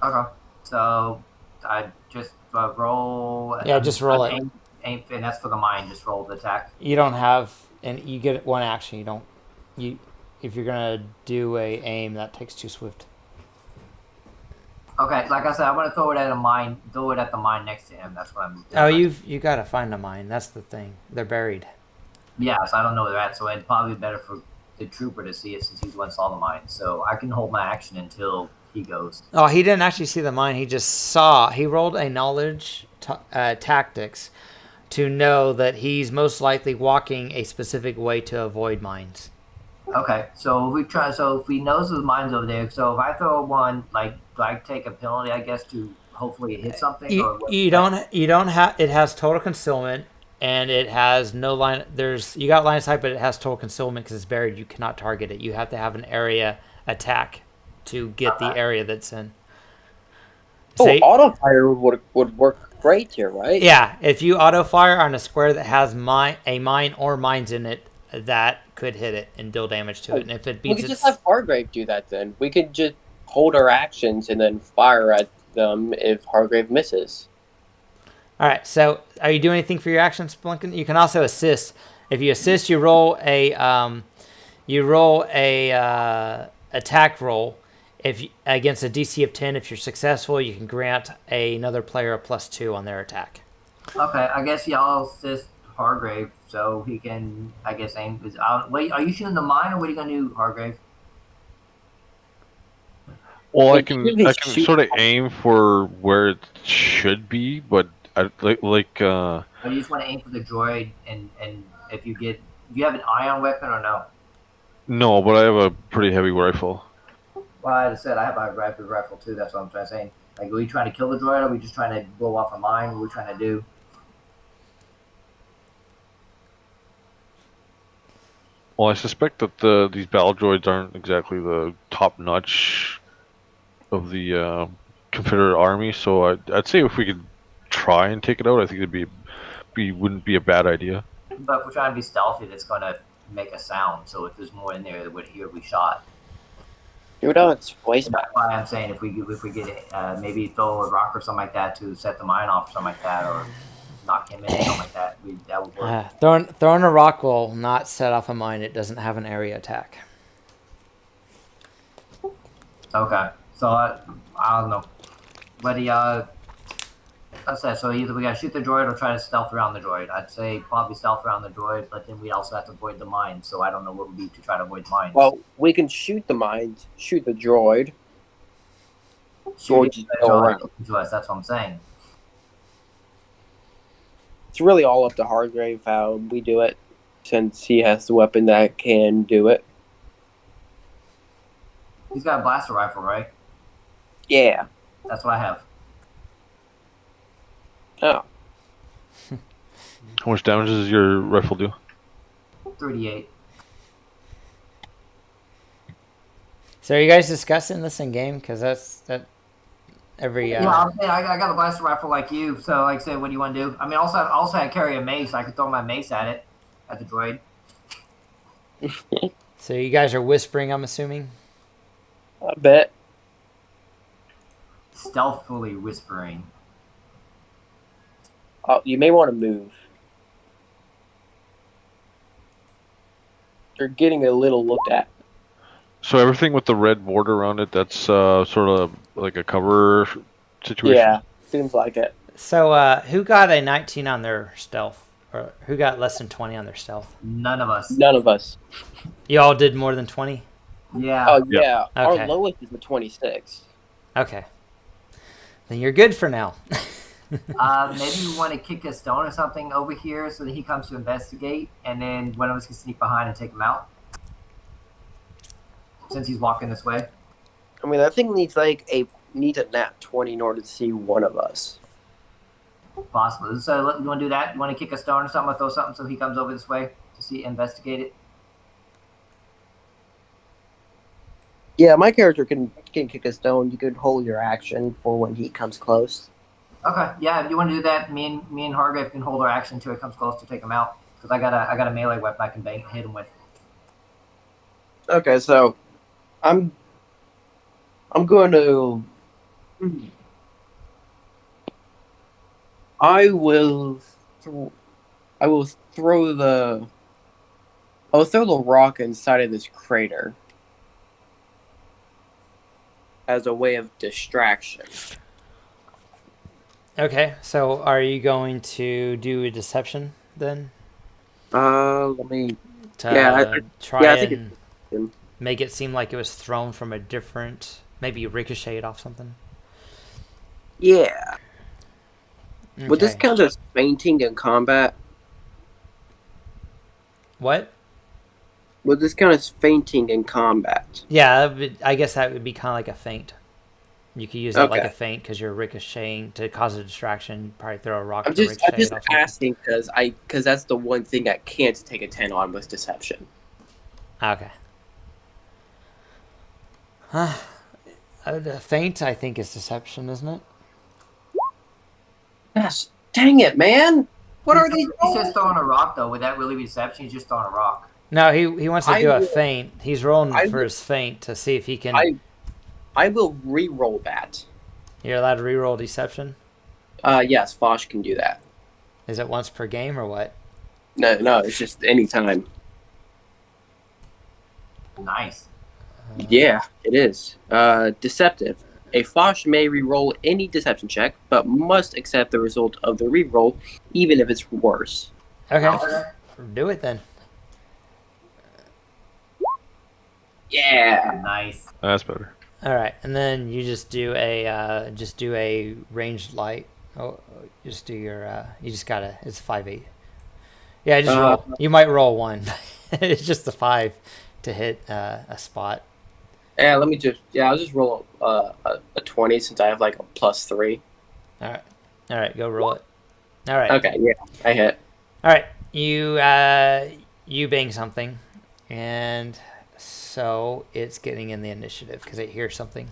Okay, so I just roll. Yeah, just roll it. Aim, and that's for the mine. Just roll the attack. You don't have, and you get one action. You don't. If you're gonna do a aim, that takes 2 swift. Okay, like I said, I'm gonna throw it at a mine. Throw it at the mine next to him. That's what I'm. Oh, you gotta find a mine. That's the thing. They're buried. Yeah, so I don't know where they're at. So it'd probably be better for the trooper to see it since he's the one who saw the mine. So I can hold my action until he goes. Oh, he didn't actually see the mine. He just saw. He rolled a knowledge tactics to know that he's most likely walking a specific way to avoid mines. Okay, so if he knows the mine's over there, so if I throw one, like, do I take a penalty? I guess to hopefully hit something. You don't have. It has total concealment, and it has no line. You got line of sight, but it has total concealment because it's buried. You cannot target it. You have to have an area attack to get the area that's in. Oh, auto fire would work great here, right? Yeah, if you auto fire on a square that has a mine or mines in it, that could hit it and deal damage to it. And if it beats, we could just have Hargrave do that. Then we could just hold our actions and then fire at them if Hargrave misses. All right. So, are you doing anything for your actions, Blinken? You can also assist. If you assist, you roll a attack roll. Against a DC of 10, if you're successful, you can grant another player a +2 on their attack. Okay, I guess y'all assist Hargrave so he can, I guess, aim. Wait, are you shooting the mine or what are you gonna do, Hargrave? Well, I can sort of aim for where it should be, but I like. Or you just want to aim for the droid, and if you get, do you have an ion weapon or no? No, but I have a pretty heavy rifle. Well, like I said, I have a rapid rifle too. That's what I'm trying to say. Like, are we trying to kill the droid, or are we just trying to blow off a mine? What are we trying to do? Well, I suspect that these battle droids aren't exactly the top notch of the Confederate army, so I'd say if we could try and take it out, I think it'd wouldn't be a bad idea. But if we're trying to be stealthy, that's going to make a sound. So if there's more in there, that would hear we shot. It's voice back. That's why I'm saying if we get maybe throw a rock or something like that to set the mine off or something like that, or knock him in or something like that, that would work. Throwing a rock will not set off a mine. It doesn't have an area attack. Okay, so I don't know. But I said, so either we gotta shoot the droid or try to stealth around the droid. I'd say probably stealth around the droid, but then we also have to avoid the mines. So I don't know what would be to try to avoid mines. Well, we can shoot the mines, shoot the droid. Shoot to us. That's what I'm saying. It's really all up to Hargrave how we do it, since he has the weapon that can do it. He's got a blaster rifle, right? Yeah. That's what I have. Oh. How much damage does your rifle do? 38. So are you guys discussing this in game? Because that every. Yeah, I'm saying I got a blaster rifle like you. So like I said, what do you want to do? I mean, also I carry a mace. I could throw my mace at the droid. So you guys are whispering, I'm assuming. I bet. Stealthily whispering. Oh, you may want to move. You're getting a little looked at. So everything with the red border around it, that's sort of like a cover situation? Yeah, seems like it. So who got a 19 on their stealth? Or who got less than 20 on their stealth? None of us. None of us. You all did more than 20? Yeah. Oh, yeah. Okay. Our lowest is a 26. Okay. Then you're good for now. Maybe we want to kick a stone or something over here so that he comes to investigate, and then one of us can sneak behind and take him out. Since he's walking this way. I mean, that thing needs a nat 20 in order to see one of us. Possible. So you want to do that? You want to kick a stone or something, or throw something so he comes over this way to investigate it? Yeah, my character can kick a stone. You could hold your action for when he comes close. Okay, yeah, if you want to do that, me and Hargrave can hold our action until it comes close to take him out. Because I got a melee weapon I can hit him with. Okay, so I'm going to. I will throw the rock inside of this crater as a way of distraction. Okay, so are you going to do a deception then? Let me. Try and make it seem like it was thrown from a different, maybe ricochet off something. Yeah. Okay. Would this count as fainting in combat? What? Would this count as fainting in combat? Yeah, I guess that would be kind of like a feint. You could use that like Okay. a feint because you're ricocheting to cause a distraction. Probably throw a rock I'm to just ricochet it off something. asking because that's the one thing I can't take a 10 on was deception. Okay. The feint, I think, is deception, isn't it? Gosh, dang it, man! What are these? He's just throwing a rock, though. Would that really be deception? He's just throwing a rock. No, he wants to I do a will- feint. He's rolling I for will- his feint to see if he can. I will re-roll that. You're allowed to reroll deception. Yes, Fosh can do that. Is it once per game or what? No, it's just any time. Nice. Yeah, it is. Deceptive. A Fosh may re-roll any deception check, but must accept the result of the re-roll, even if it's worse. Okay, do it then. Yeah. Nice. That's better. All right, and then you just do a ranged light. Oh, just do your. You just gotta. It's 5/8. Yeah, just roll. You might roll one. It's just a 5 to hit a spot. Yeah, I'll just roll a 20 since I have like a +3. All right, go roll it. All right. Okay, yeah, I hit. All right, you bang something, and so it's getting in the initiative because it hears something.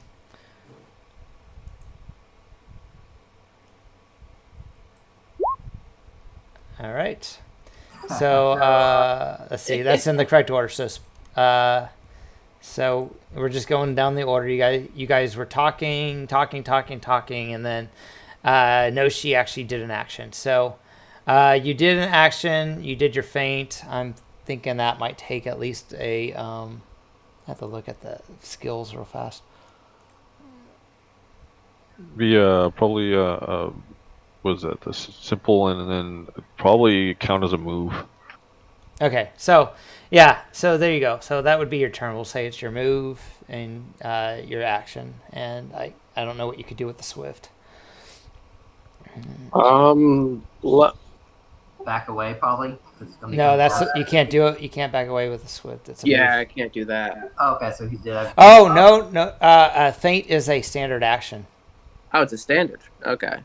All right. So let's see. That's in the correct order. So we're just going down the order. You guys were talking, and then Noshi actually did an action. So you did an action. You did your feint. I'm thinking that might take at least a. I have to look at the skills real fast. Be probably what is that? This simple and then probably count as a move. Okay, so yeah, so there you go. So that would be your turn. We'll say it's your move and your action, and I don't know what you could do with the swift. Back away, probably. No, you can't do it. You can't back away with the swift. It's a Yeah, move. I can't do that. Oh, okay, so he did have. Oh no. Feint is a standard action. Oh, it's a standard. Okay.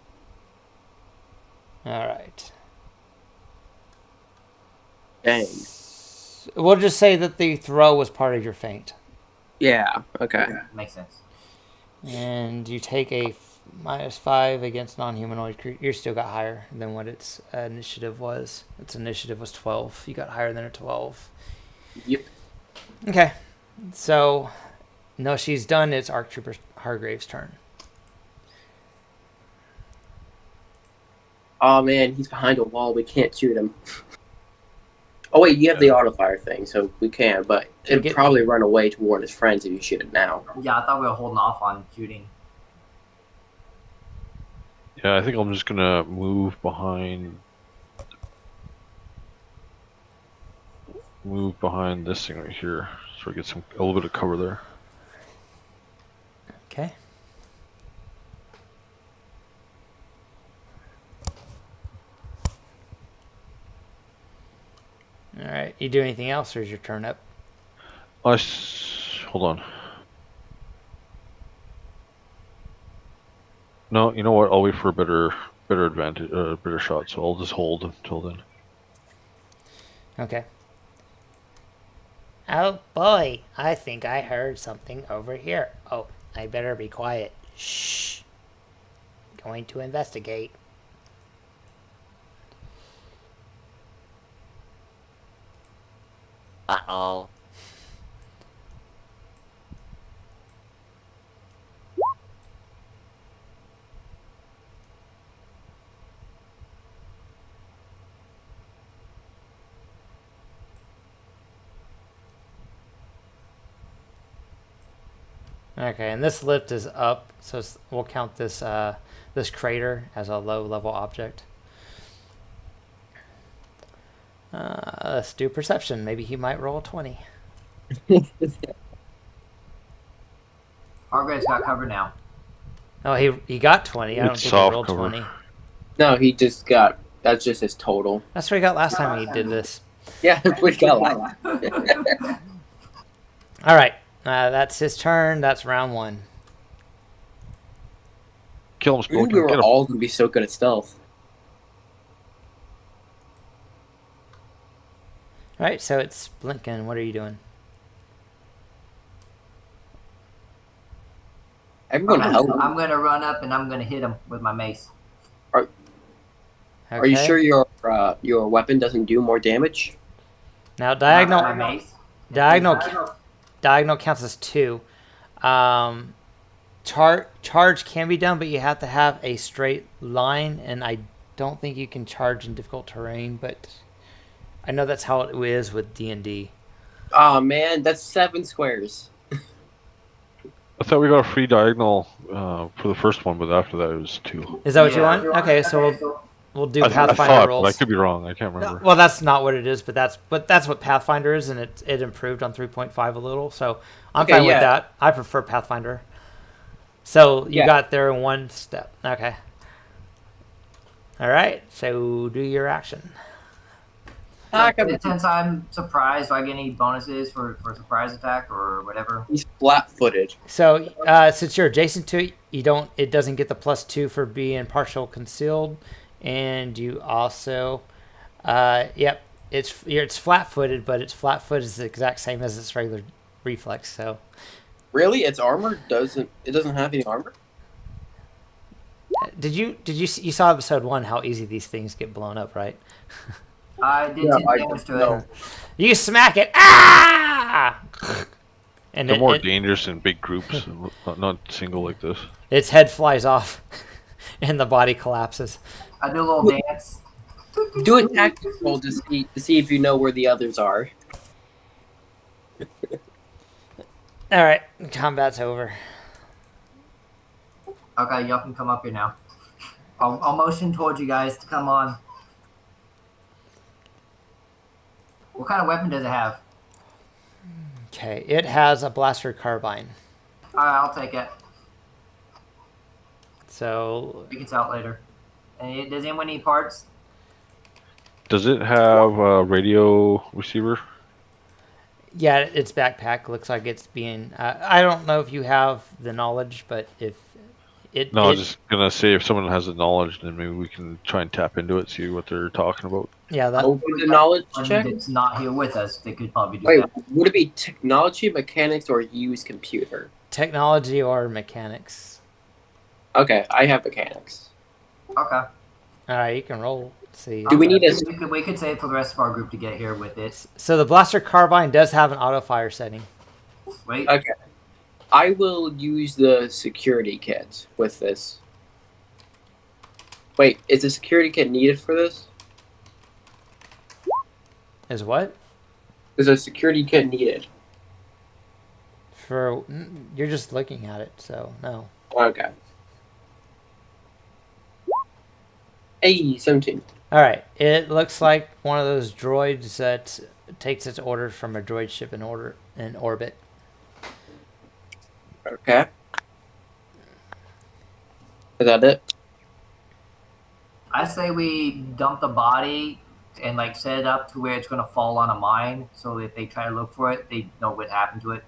All right. Dang. We'll just say that the throw was part of your feint, Yeah. Okay. Makes sense. and you take a -5 against non-humanoid creature. You still got higher than what its initiative was. Its initiative was 12. You got higher than a 12. Yep. Okay, so no, she's done. It's Arc Trooper Hargrave's turn. Oh man, he's behind a wall. We can't shoot him. Oh wait, you have the auto fire thing, so we can. But it'd probably run away to warn his friends if you shoot it now. Yeah, I thought we were holding off on shooting. Yeah, I think I'm just gonna move behind. Move behind this thing right here, so I get a little bit of cover there. Okay. All right. You do anything else, or is your turn up? Hold on. No, you know what? I'll wait for a better advantage, better shot. So I'll just hold until then. Okay. Oh boy, I think I heard something over here. Oh, I better be quiet. Shh. Going to investigate. Uh-oh. Okay, and this lift is up, so we'll count this this crater as a low-level object. Let's do perception. Maybe he might roll a 20. Hargrave's got cover now. Oh, he got 20. I don't It's think he soft rolled cover. 20. No, he just got. That's just his total. That's what he got last time he did this. Yeah, we got like. All right, that's his turn. That's round 1. Kill him, We Spillikin. were Get him. all going to be so good at stealth. All right, so it's Blinken. What are you doing? Everyone help. I'm going to run up and I'm going to hit him with my mace. Are you Okay. sure your weapon doesn't do more damage? Now My diagonal mace. diagonal counts as 2. Charge can be done, but you have to have a straight line, and I don't think you can charge in difficult terrain, but I know that's how it is with D&D. Oh man, that's 7 squares. I thought we got a free diagonal for the first one, but after that it was 2. Is that what you want? Okay, so we'll do I Pathfinder thought, rolls. but I could be wrong. I can't remember. Well, that's not what it is, but that's what Pathfinder is, and it improved on 3.5 a little, so I'm Okay, fine with yeah. that. I prefer Pathfinder. So you Yeah. got there in one step. Okay. All right. So do your action. Since I'm surprised, do I get any bonuses for surprise attack or whatever? He's flat-footed. So since you're adjacent to it, it doesn't get the +2 for being partial concealed, and you also, it's flat-footed, but its flat-foot is the exact same as its regular reflex. So Really? Its armor doesn't have any armor? did you you saw episode 1 how easy these things get blown up, right? I did Yeah, 10 I damage to know. it. You smack it, ah! And They're more dangerous in big groups, not single like this. its head flies off, and the body collapses. I do a little dance. Do a tactical roll to see if you know where the others are. All right, combat's over. Okay, y'all can come up here now. I'll motion towards you guys to come on. What kind of weapon does it have? Okay, it has a blaster carbine. Alright, I'll take it. So It gets out later. And does anyone need parts? Does it have a radio receiver? yeah, its backpack looks like it's being. I don't know if you have the knowledge, but if it. No, I was just gonna say if someone has the knowledge, then maybe we can try and tap into it, see what they're talking about. Yeah, that. Open the knowledge check. That's not here with us. They could probably do Wait, that. would it be technology, mechanics, or use computer? Technology or mechanics. Okay, I have mechanics. Okay. All right, you can roll. See. Do we need a- We could save for the rest of our group to get here with it. So the blaster carbine does have an auto fire setting. Wait. Okay. I will use the security kit with this. Wait, is the security kit needed for this? Is what? Is a security kit needed? You're just looking at it, so no. Okay. Hey, 17. All right. It looks like one of those droids that takes its orders from a droid ship in orbit. Okay. Is that it? I say we dump the body and like set it up to where it's gonna fall on a mine, so if they try to look for it, they know what happened to it.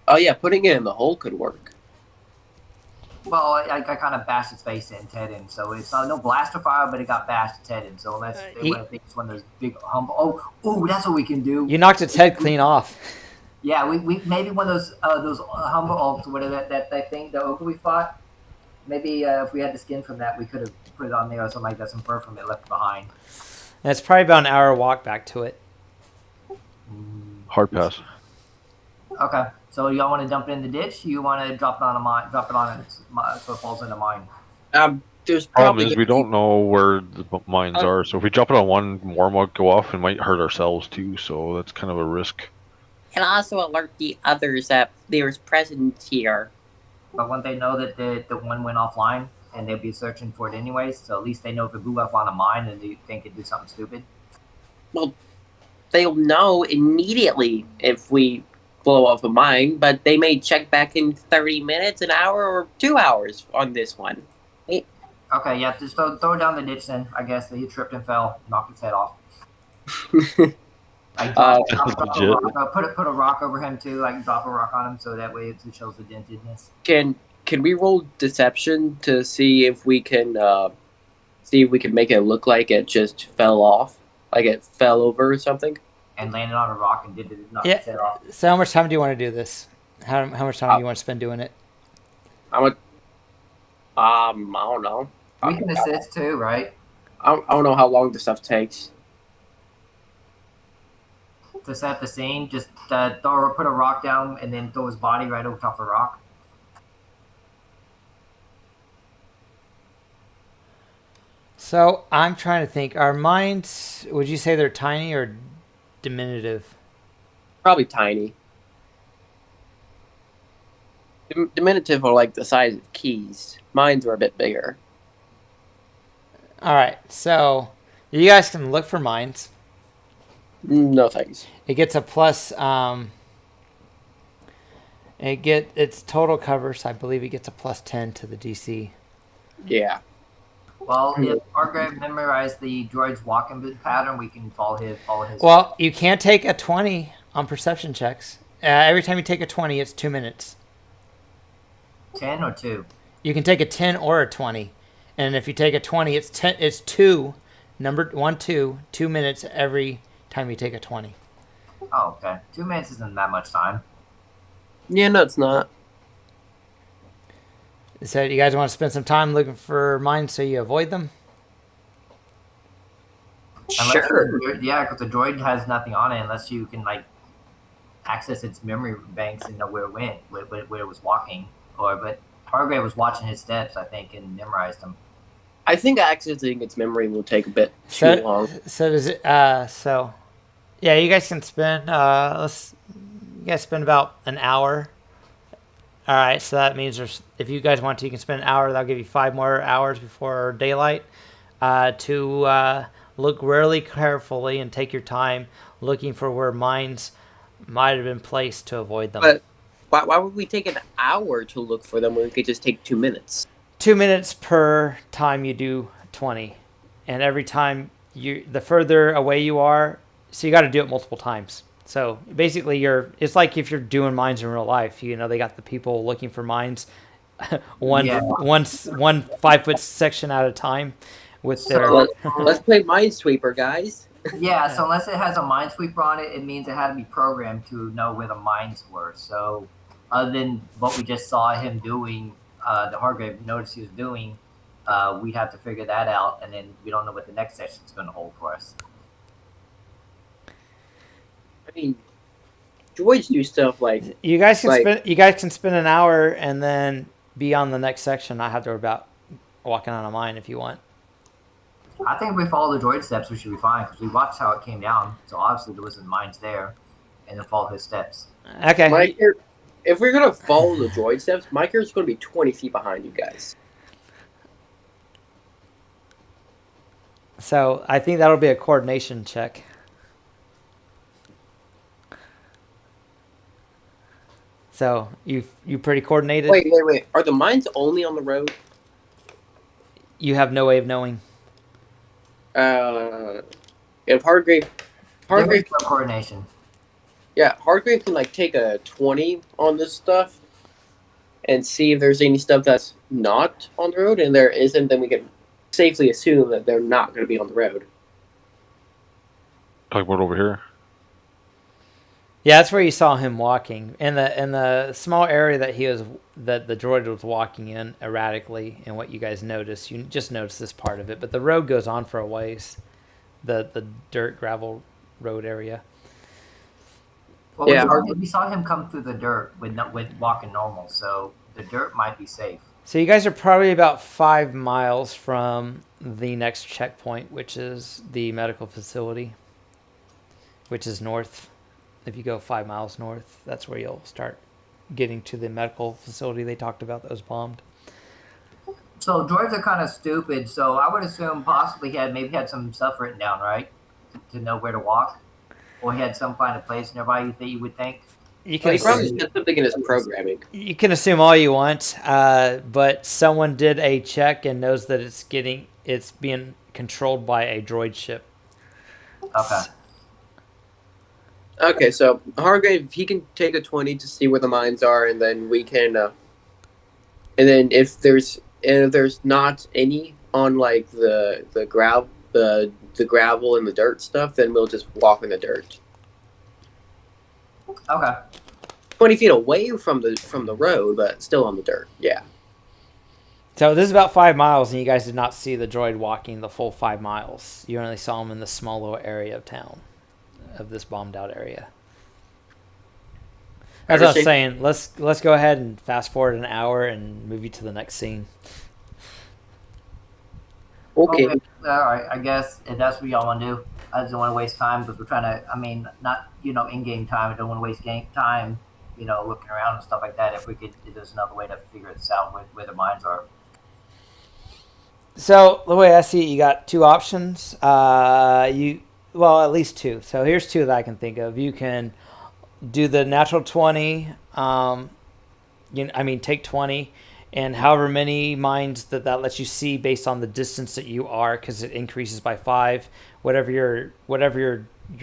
Oh yeah, putting it in the hole could work. Well, I kind of bashed its face in, head in, so it's no blaster fire, but it got bashed its head in. So unless they want to think it's one of those big humble. Oh, that's what we can do. You knocked its head clean off. Yeah, we maybe one of those humble ults, whatever that thing, the ogre we fought. Maybe if we had the skin from that, we could have put it on there or something like that, some fur from it left behind. And it's probably about an hour walk back to it. Hard pass. Okay, so y'all want to dump it in the ditch? You want to drop it on a mine? Drop it on it so it falls in a mine. There's Problem probably is we don't know where the mines are, so if we drop it on one, more might go off and might hurt ourselves too. So that's kind of a risk. And also alert the others that there's presence here. But wouldn't they know that the one went offline and they'll be searching for it anyways? So at least they know if it blew up on a mine and they think it did something stupid. Well, they'll know immediately if we blow off a mine, but they may check back in 30 minutes, an hour, or 2 hours on this one. Okay, yeah, just throw it down the ditch then. I guess that he tripped and fell, knocked his head off. Like That's legit. put a rock over him too. Like drop a rock on him so that way it shows the dentedness. Can we roll deception to see if we can make it look like it just fell off, like it fell over or something? And landed on a rock and did it not Yeah. set off. So how much time do you want to do this? How much time do you want to spend doing it? I don't know. We can assist too, right? I don't know how long this stuff takes. To set the scene, just put a rock down and then throw his body right over top of the rock. So I'm trying to think. Our minds, would you say they're tiny or diminutive? Probably tiny. Diminutive are like the size of keys. Mines were a bit bigger. All right. So you guys can look for minds. No thanks. It gets a plus. Its total cover. So I believe it gets a plus 10 to the DC. Yeah. Well, if Hargrave memorized the droid's walking pattern, we can follow his. Well, you can't take a 20 on perception checks. Every time you take a 20, it's 2 minutes. 10 or 2? You can take a 10 or a 20. And if you take a 20, it's 10. It's 2. Number 1, 2. 2 minutes every time you take a 20. Oh, okay. 2 minutes isn't that much time. Yeah, no, it's not. So you guys want to spend some time looking for mines so you avoid them? Sure. Yeah, because the droid has nothing on it unless you can like access its memory banks and know where it went, where it was walking. But Hargrave was watching his steps, I think, and memorized them. I think accessing its memory will take a bit too long. So does it? So yeah, you guys can spend. You guys spend about an hour. All right, so that means if you guys want to, you can spend an hour. That'll give you 5 more hours before daylight to look really carefully and take your time looking for where mines might have been placed to avoid them. But why would we take an hour to look for them when we could just take 2 minutes? 2 minutes per time you do 20, and every time the further away you are, so you got to do it multiple times. So basically, it's like if you're doing mines in real life. You know, they got the people looking for mines, one 5-foot section at a time, with their. Let's play Minesweeper, guys. Yeah. So unless it has a Minesweeper on it, it means it had to be programmed to know where the mines were. So other than what we just saw him doing, the Hargrave noticed he was doing, we'd have to figure that out, and then we don't know what the next session's going to hold for us. I mean, droids do stuff like You guys can spend an hour and then be on the next section. Not have to worry about walking on a mine if you want. I think if we follow the droid steps, we should be fine because we watched how it came down. So obviously there wasn't mines there, and then follow his steps. Okay. If we're gonna follow the droid steps, my character's gonna be 20 feet behind you guys. So I think that'll be a coordination check. So you pretty coordinated? Wait. Are the mines only on the road? You have no way of knowing. If Hargrave coordination. Yeah, Hargrave can like take a 20 on this stuff and see if there's any stuff that's not on the road, and there isn't, then we can safely assume that they're not going to be on the road. Talk about over here. Yeah, that's where you saw him walking in the small area that the droid was walking in erratically, and what you guys noticed. You just noticed this part of it, but the road goes on for a ways. The dirt gravel road area. Well, yeah, we saw him come through the dirt with walking normal, so the dirt might be safe. So you guys are probably about 5 miles from the next checkpoint, which is the medical facility, which is north. If you go 5 miles north, that's where you'll start getting to the medical facility they talked about that was bombed. So droids are kind of stupid, so I would assume possibly he had some stuff written down, right? To know where to walk? Or he had some kind of place nearby you would think? He probably said something in his programming. You can assume all you want, but someone did a check and knows that it's being controlled by a droid ship. Okay. Okay, so Hargrave, he can take a 20 to see where the mines are, and then we can, and then if there's not any on like the gravel and the dirt stuff, then we'll just walk in the dirt. Okay. 20 feet away from the road, but still on the dirt. Yeah. So this is about 5 miles, and you guys did not see the droid walking the full 5 miles. You only saw him in the small little area of town, of this bombed out area. As I was saying, let's go ahead and fast forward an hour and move you to the next scene. Okay. All right. I guess if that's what y'all want to do, I just don't want to waste time because we're trying to. I mean, not in-game time. I don't want to waste game time. Looking around and stuff like that. If there's another way to figure this out where the mines are. So the way I see it, you got 2 options. At least 2. So here's 2 that I can think of. You can do the natural 20. Take 20, and however many mines that lets you see based on the distance that you are, because it increases by 5. Whatever your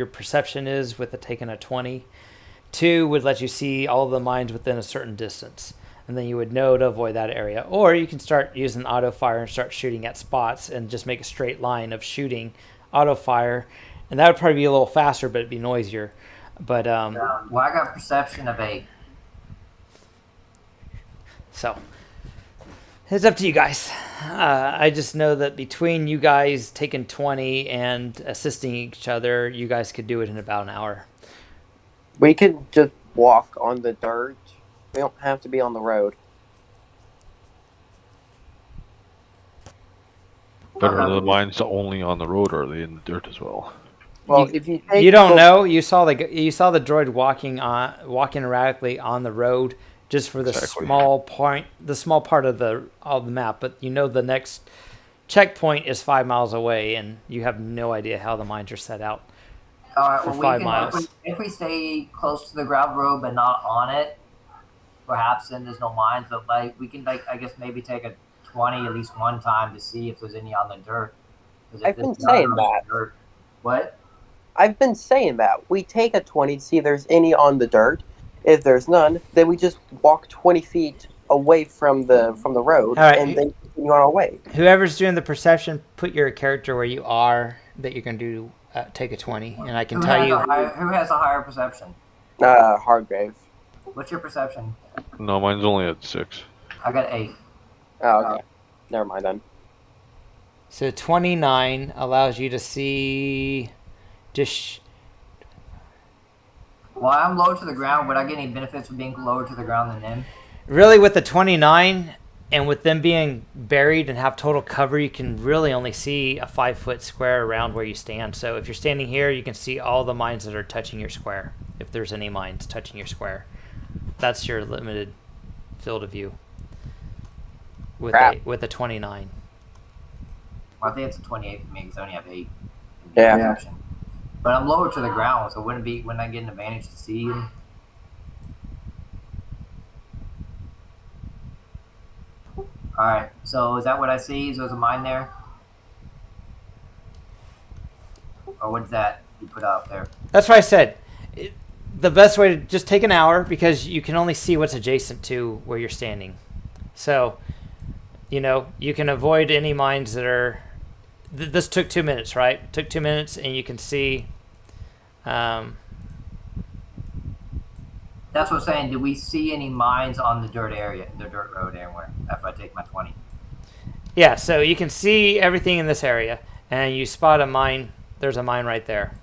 perception is with taking a 20. 2 would let you see all the mines within a certain distance, and then you would know to avoid that area. Or you can start using auto fire and start shooting at spots and just make a straight line of shooting auto fire, and that would probably be a little faster, but it'd be noisier. But I got perception of 8. So it's up to you guys. I just know that between you guys taking 20 and assisting each other, you guys could do it in about an hour. We could just walk on the dirt. We don't have to be on the road. But are the mines only on the road, or are they in the dirt as well? Well, you don't know. You saw the droid walking erratically on the road just for the small part of the map. But the next checkpoint is 5 miles away, and you have no idea how the mines are set out. All right. For 5 miles. If we stay close to the gravel road but not on it, perhaps then there's no mines. But we can I guess maybe take a 20 at least one time to see if there's any on the dirt. I've been saying that. What? I've been saying that. We take a 20 to see if there's any on the dirt. If there's none, then we just walk 20 feet away from the road, and then continue on our way. Whoever's doing the perception, put your character where you are that you're going to do. Take a 20, and I can tell you... Who has a higher perception? Hargrave. What's your perception? No, mine's only at 6. I got 8. Oh, okay. Never mind then. So 29 allows you to see... Well, I'm low to the ground. Would I get any benefits from being lower to the ground than them? Really, with the 29... And with them being buried and have total cover, you can really only see a 5-foot square around where you stand. So if you're standing here, you can see all the mines that are touching your square, if there's any mines touching your square. That's your limited field of view with a 29. Well, I think it's a 28 for me because I only have 8. Yeah. But I'm lower to the ground, so wouldn't I get an advantage to see them? Alright, so is that what I see? Is there a mine there? Or what's that you put out there? That's what I said. The best way to just take an hour, because you can only see what's adjacent to where you're standing. So, you can avoid any mines that are... This took 2 minutes, right? It took 2 minutes, and you can see... That's what I'm saying. Do we see any mines on the dirt road anywhere after I take my 20? Yeah, so you can see everything in this area, and you spot a mine. There's a mine right there.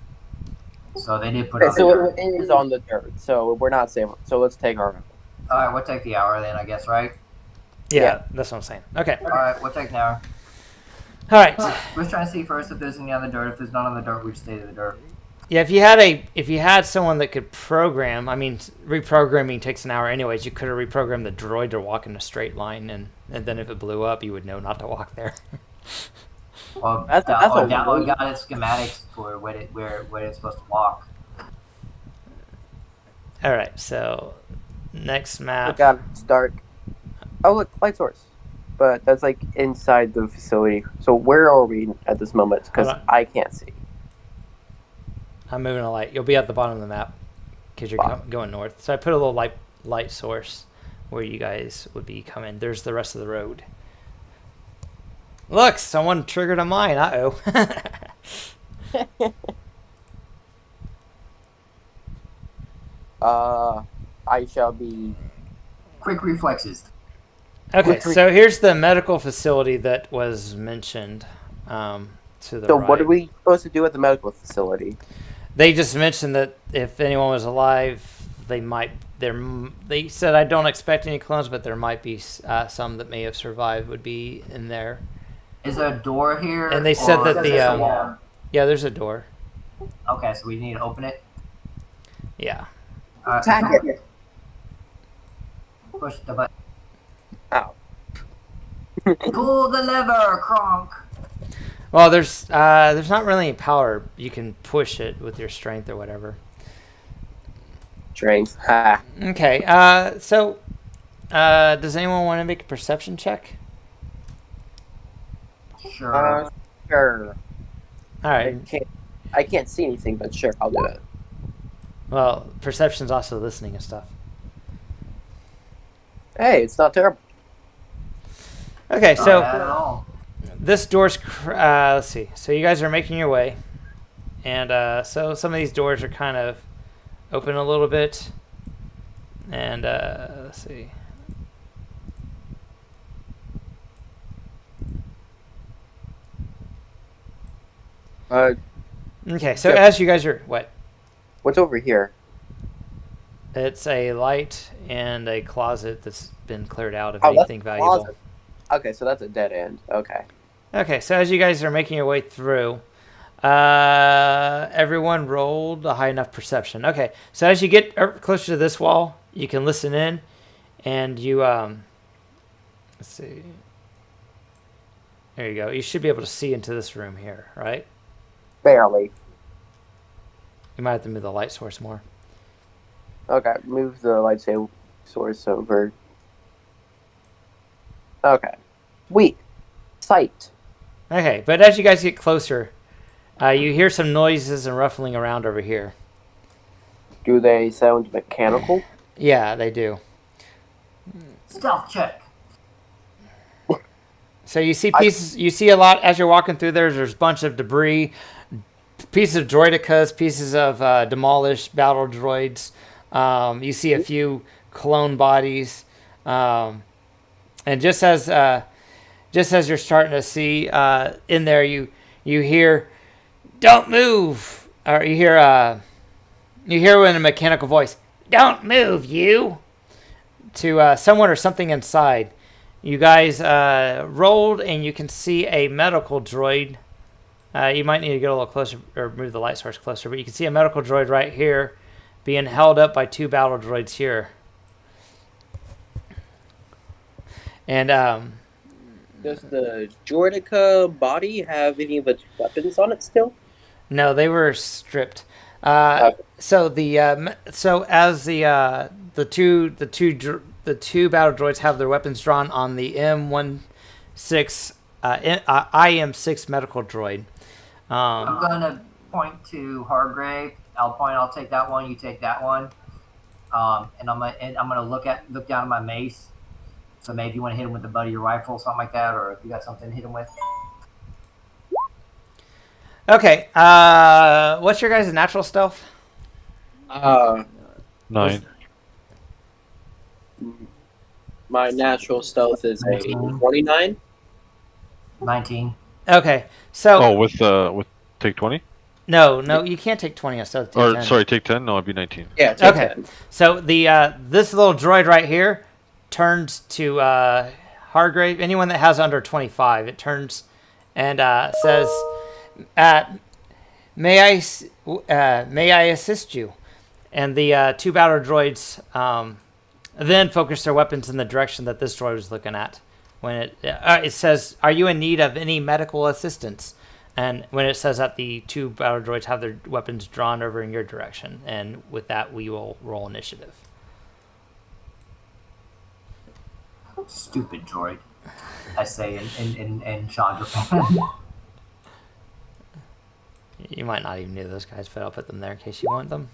So they did put Okay, up so it is on the dirt, so we're not safe. So let's take our... All right, we'll take the hour then, I guess, right? Yeah, that's what I'm saying. Okay. All right, we'll take an hour. All right. Let's try and see first if there's any on the dirt. If there's none on the dirt, we just stay to the dirt. Yeah, if you had someone that could program, reprogramming takes an hour anyways. You could have reprogrammed the droid to walk in a straight line, and then if it blew up, you would know not to walk there. Well, That's got its schematics for where it's supposed to walk. All right, so next map. It's dark. Oh, look, light source. But that's inside the facility. So where are we at this moment? Because I can't see. I'm moving a light. You'll be at the bottom of the map. because you're going north. So I put a little light source where you guys would be coming. There's the rest of the road. Look, someone triggered a mine. Uh-oh. I shall be... Quick reflexes. Okay, so here's the medical facility that was mentioned to the So right. what are we supposed to do at the medical facility? They just mentioned that if anyone was alive, they said, I don't expect any clones, but there might be some that may have survived would be in there. Is there a door here? And they said that is this a wall? yeah, there's a door. Okay, so we need to open it. Yeah. Attack it! Push the button. Ow. Pull the lever, Kronk. Well, there's not really any power. You can push it with your strength or whatever. Strength. Ha. Okay. So, does anyone want to make a perception check? Sure. Sure. All right. I can't see anything, but sure, I'll do it. Well, perception's also listening and stuff. Hey, it's not terrible. Okay, Not so bad at all. this door's let's see. So you guys are making your way, and so some of these doors are kind of open a little bit, and let's see. Okay, so Yep. as you guys are What's over here? it's a light and a closet that's been cleared out of Oh, that's anything a valuable. closet. Okay, so that's a dead end. Okay. Okay, so as you guys are making your way through, everyone rolled a high enough perception. Okay, so as you get closer to this wall, you can listen in, and you, let's see. There you go. You should be able to see into this room here, right? Barely. You might have to move the light source more. Okay, move the lightsaber source over. Okay. Sweet. Sight. Okay, but as you guys get closer, you hear some noises and ruffling around over here. Do they sound mechanical? Yeah, they do. Stealth check. So you see pieces. You see a lot as you're walking through there. There's a bunch of debris, pieces of droidicas, pieces of demolished battle droids. You see a few clone bodies, and just as you're starting to see in there, you hear, "Don't move," or you hear in a mechanical voice, "Don't move, you," to someone or something inside. You guys rolled, and you can see a medical droid. You might need to get a little closer or move the light source closer, but you can see a medical droid right here being held up by two battle droids here. And Does the Droidica body have any of its weapons on it still? no, they were stripped. Okay. So as the two battle droids have their weapons drawn on the IM-6 medical droid. I'm gonna point to Hargrave. I'll take that one. You take that one. And I'm gonna look down at my mace. So maybe you want to hit him with the butt of your rifle, something like that, or if you got something to hit him with. Okay. What's your guys' natural stealth? 9. My natural stealth is a 29. 19. Okay. So Oh, with take 20? no, you can't take 20 instead of take Or 10. sorry, take 10? No, it'd be 19. Yeah, take Okay. 10. So the this little droid right here turns to Hargrave. Anyone that has under 25, it turns and says, "May I assist you?" And the two battle droids then focus their weapons in the direction that this droid was looking at. When it says, "Are you in need of any medical assistance?" And when it says that, the two battle droids have their weapons drawn over in your direction. And with that, we will roll initiative. Stupid droid. I say in Chandra. You might not even know those guys, but I'll put them there in case you want them.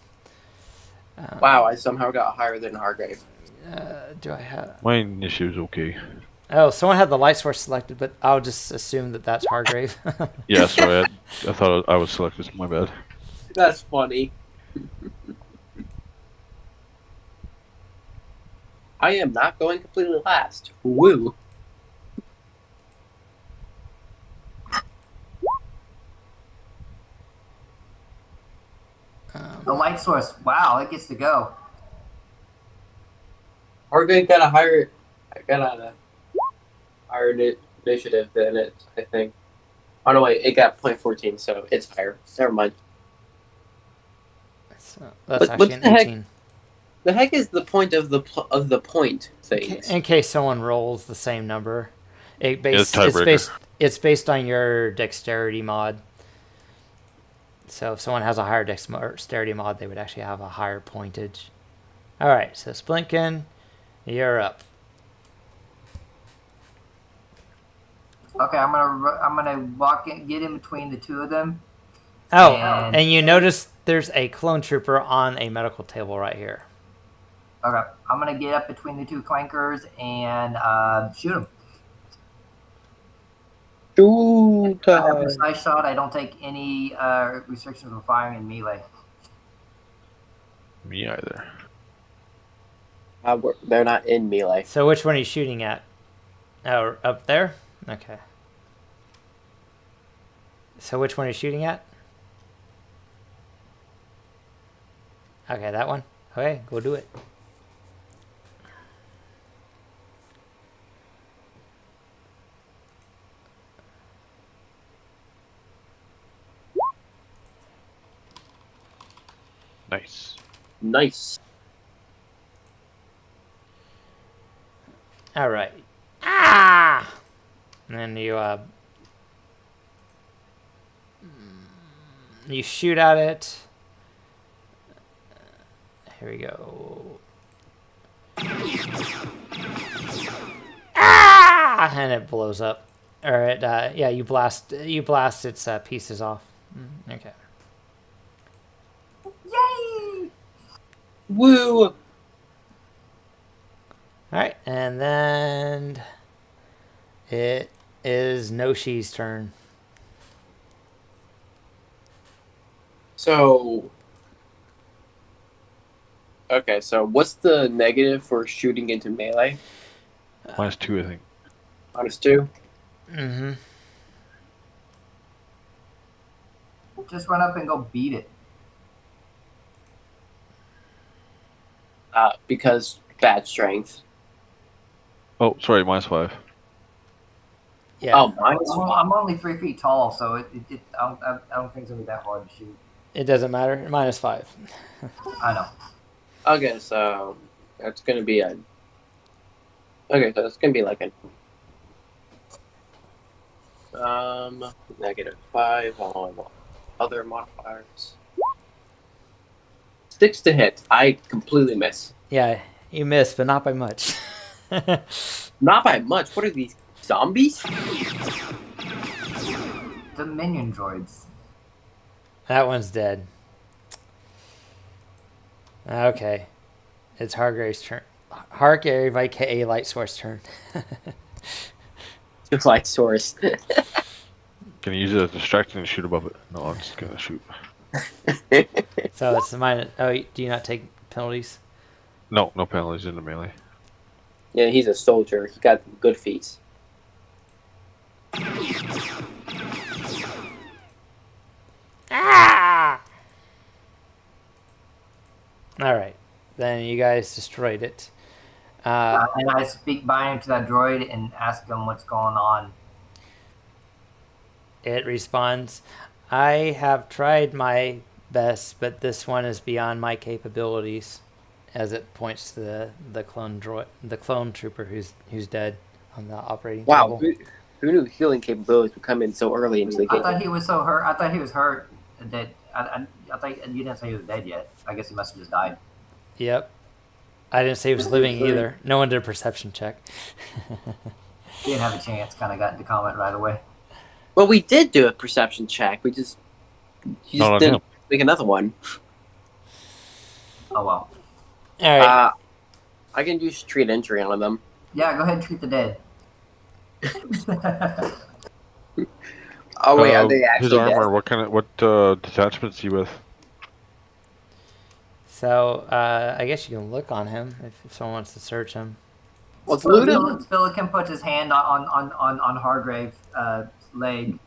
Wow, I somehow got higher than Hargrave. Do I have? My initiative's okay. Oh, someone had the light source selected, but I'll just assume that that's Hargrave. Yeah, sorry, I thought I was selected. My bad. That's funny. I am not going completely last. Woo. The light source. Wow, it gets to go. Hargrave got a higher initiative than it, I think. Oh no, wait, it got 0.14, so it's higher. Never mind. So that's But actually what an the heck? 18. The heck is the point of the point things? In case someone rolls the same number, It's tiebreaker. it's based on your dexterity mod. So if someone has a higher dexterity mod, they would actually have a higher pointage. All right, so Splinkin, you're up. Okay, I'm gonna walk in, get in between the two of them. Oh, And- and you notice there's a clone trooper on a medical table right here. Okay, I'm gonna get up between the two clankers and shoot them. Shoot! I have a precise shot. I don't take any restrictions on firing in melee. Me either. They're not in melee. So which one are you shooting at? Oh, up there? Okay. So which one are you shooting at? Okay, that one. Okay, go do it. Nice. Nice. All right. Ah! And then you shoot at it. Here we go. Ah! And it blows up. Or it, yeah, you blast its pieces off. Okay. Yay! Woo! All right, and then it is Noshi's turn. So, okay, so what's the negative for shooting into melee? -2, I think. -2? Mm-hmm. Just run up and go beat it. Because bad strength. Oh, sorry, -5. Yeah. Oh, minus I'm, 1. I'm only 3 feet tall, so I don't think it's gonna be that hard to shoot. It doesn't matter. -5. I know. Okay, so that's gonna be a. Okay, so it's gonna be like a. -5 on other modifiers. 6 to hit. I completely miss. Yeah, you missed, but not by much. Not by much. What are these zombies? The minion droids. That one's dead. Okay. It's Hargrave's turn. Hargrave, aka Light Source turn. Light source. Can you use it as distracting and shoot above it? No, I'm just gonna shoot. So it's the minus. Oh, do you not take penalties? No, no penalties in the melee. Yeah, he's a soldier. He got good feats. Ah! All right. Then you guys destroyed it. And I speak by him to that droid and ask him what's going on. It responds, I have tried my best, but this one is beyond my capabilities. As it points to the clone droid, the clone trooper who's dead on the operating Wow, table. who knew healing capabilities would come in so early into the I game? thought he was so hurt. I thought he was hurt that I thought you didn't say he was dead yet. I guess he must have just died. Yep. I didn't say he was living either. No one did a perception check. He didn't have a chance. Kind of got the comment right away. Well, we did do a perception check. You Not on didn't him. make another one. Oh well. All right. I can use treat injury on them. Yeah, go ahead and treat the dead. Oh wait, are they His actually armor. dead? What detachment's he with? So I guess you can look on him if someone wants to search him. Let's loot him. Spillikin puts his hand on Hargrave's leg.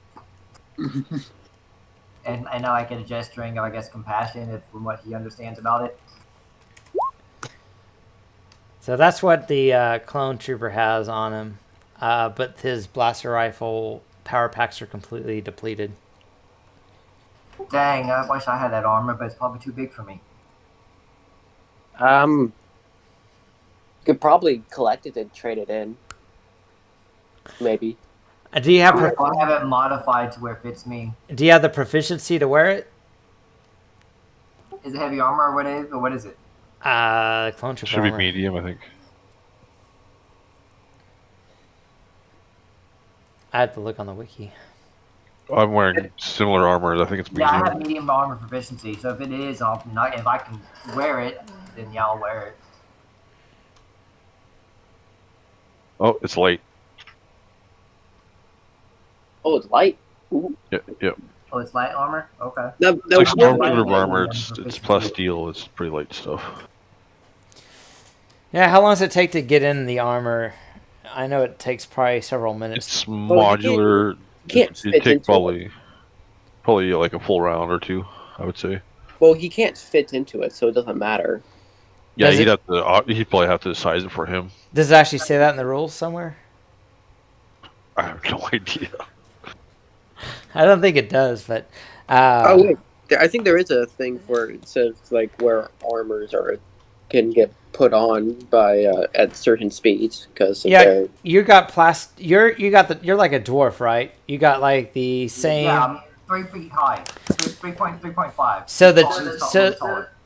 And now I get a gesturing of, I guess, compassion from what he understands about it. So that's what the clone trooper has on him. But his blaster rifle power packs are completely depleted. Dang, I wish I had that armor, but it's probably too big for me. Could probably collect it and trade it in. Maybe. Do you have I'll have it modified to where it fits me. Do you have the proficiency to wear it? Is it heavy armor or what is it? Clone trooper Should armor. be medium, I think. I have to look on the wiki. I'm wearing similar armor. I think it's Yeah, I medium. have medium armor proficiency, so if it is, if I can wear it, then yeah, I'll wear it. Oh, it's light. Oh, it's light. Ooh. Yep. Oh, it's light armor? Okay. That It's like would- stormtrooper armor. It's plus steel. It's pretty light stuff. Yeah, how long does it take to get in the armor? I know it takes probably several minutes. It's modular. can't It fit take into probably like a full round or two, I would say. Well, he can't fit into it, so it doesn't matter. Yeah, Does he'd probably have to size it for him. Does it actually say that in the rules somewhere? I have no idea. I don't think it does, but Oh wait, I think there is a thing for it says like where armors can get put on by at certain speeds because yeah, you got you're like a dwarf, right? You got like the same. Yeah, I'm 3 feet high. 3.5.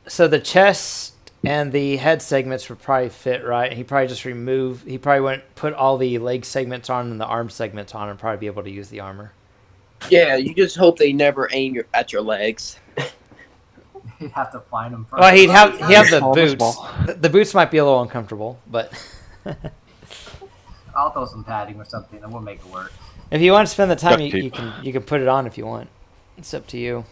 So the chest and the head segments would probably fit, right? He probably wouldn't put all the leg segments on and the arm segments on and probably be able to use the armor. Yeah, you just hope they never aim at your legs. You'd have to find them first. Well, he'd have the Small, boots. small. The boots might be a little uncomfortable, but I'll throw some padding or something and we'll make it work. if you want to spend the time, Duct you tape. can put it on if you want. It's up to you.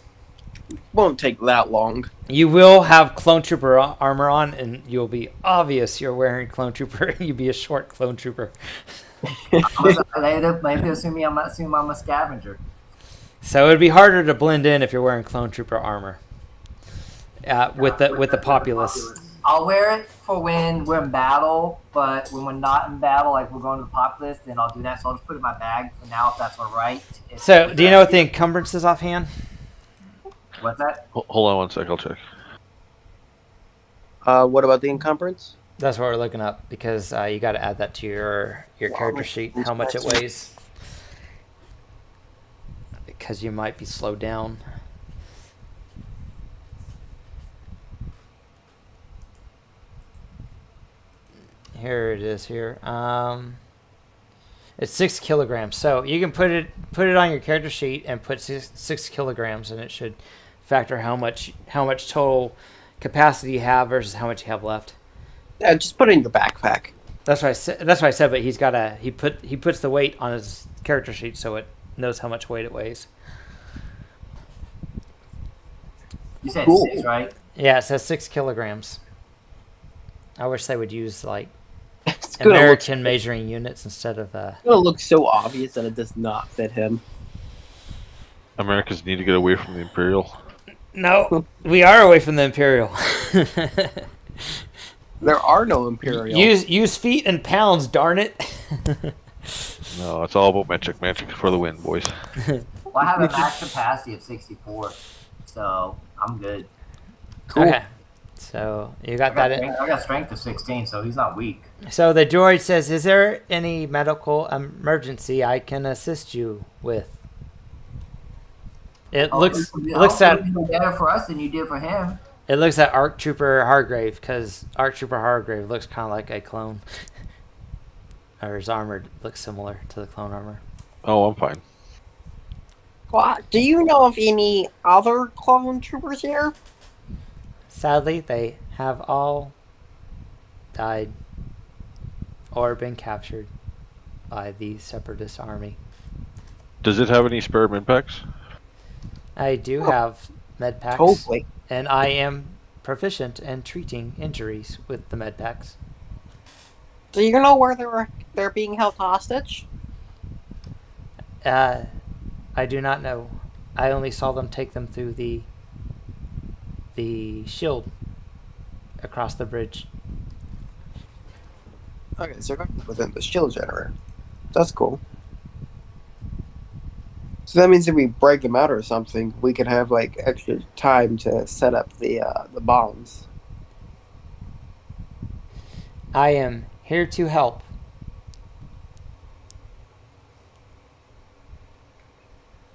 Won't take that long. You will have clone trooper armor on, and you'll be obvious you're wearing clone trooper. You'll be a short clone trooper. They assume I'm a scavenger. So it'd be harder to blend in if you're wearing clone trooper armor. With the populace. I'll wear it for when we're in battle, but when we're not in battle, like we're going to the populace, then I'll do that. So I'll just put it in my bag for now, if that's all right. So do you know what the encumbrance is offhand? What's that? Hold on one sec. I'll check. What about the encumbrance? That's what we're looking up because you got to add that to your character sheet, how much it weighs. Because you might be slowed down. Here it is. Here, it's 6 kilograms. So you can put it on your character sheet and put 6 kilograms, and it should factor how much total capacity you have versus how much you have left. Yeah, just put it in your backpack. That's what I said. That's what I said. But he puts the weight on his character sheet so it knows how much weight it weighs. You said Cool. 6, right? Yeah, it says 6 kilograms. I wish they would use like It's gonna American measuring units instead of. It's gonna look so obvious that it does not fit him. Americans need to get away from the Imperial. No, we are away from the Imperial. There are no Imperial. use feet and pounds, darn it. No, it's all about metric. Metric for the win, boys. Well, I have a max capacity of 64, so I'm good. Cool. Okay, so you got that. I got strength of 16, so he's not weak. So the droid says, "Is there any medical emergency I can assist you with?" It looks at you better for us than you did for him. ARC Trooper Hargrave because ARC Trooper Hargrave looks kind of like a clone, or his armor looks similar to the clone armor. Oh, I'm fine. What? Do you know of any other clone troopers here? Sadly, they have all died or been captured by the Separatist army. Does it have any spare med packs? I do Oh, have med packs, Totally. and I am proficient in treating injuries with the med packs. Do you know where they're being held hostage? I do not know. I only saw them take them through the shield across the bridge. Okay, so they're within the shield generator. That's cool. So that means if we break them out or something, we could have like extra time to set up the bombs. I am here to help.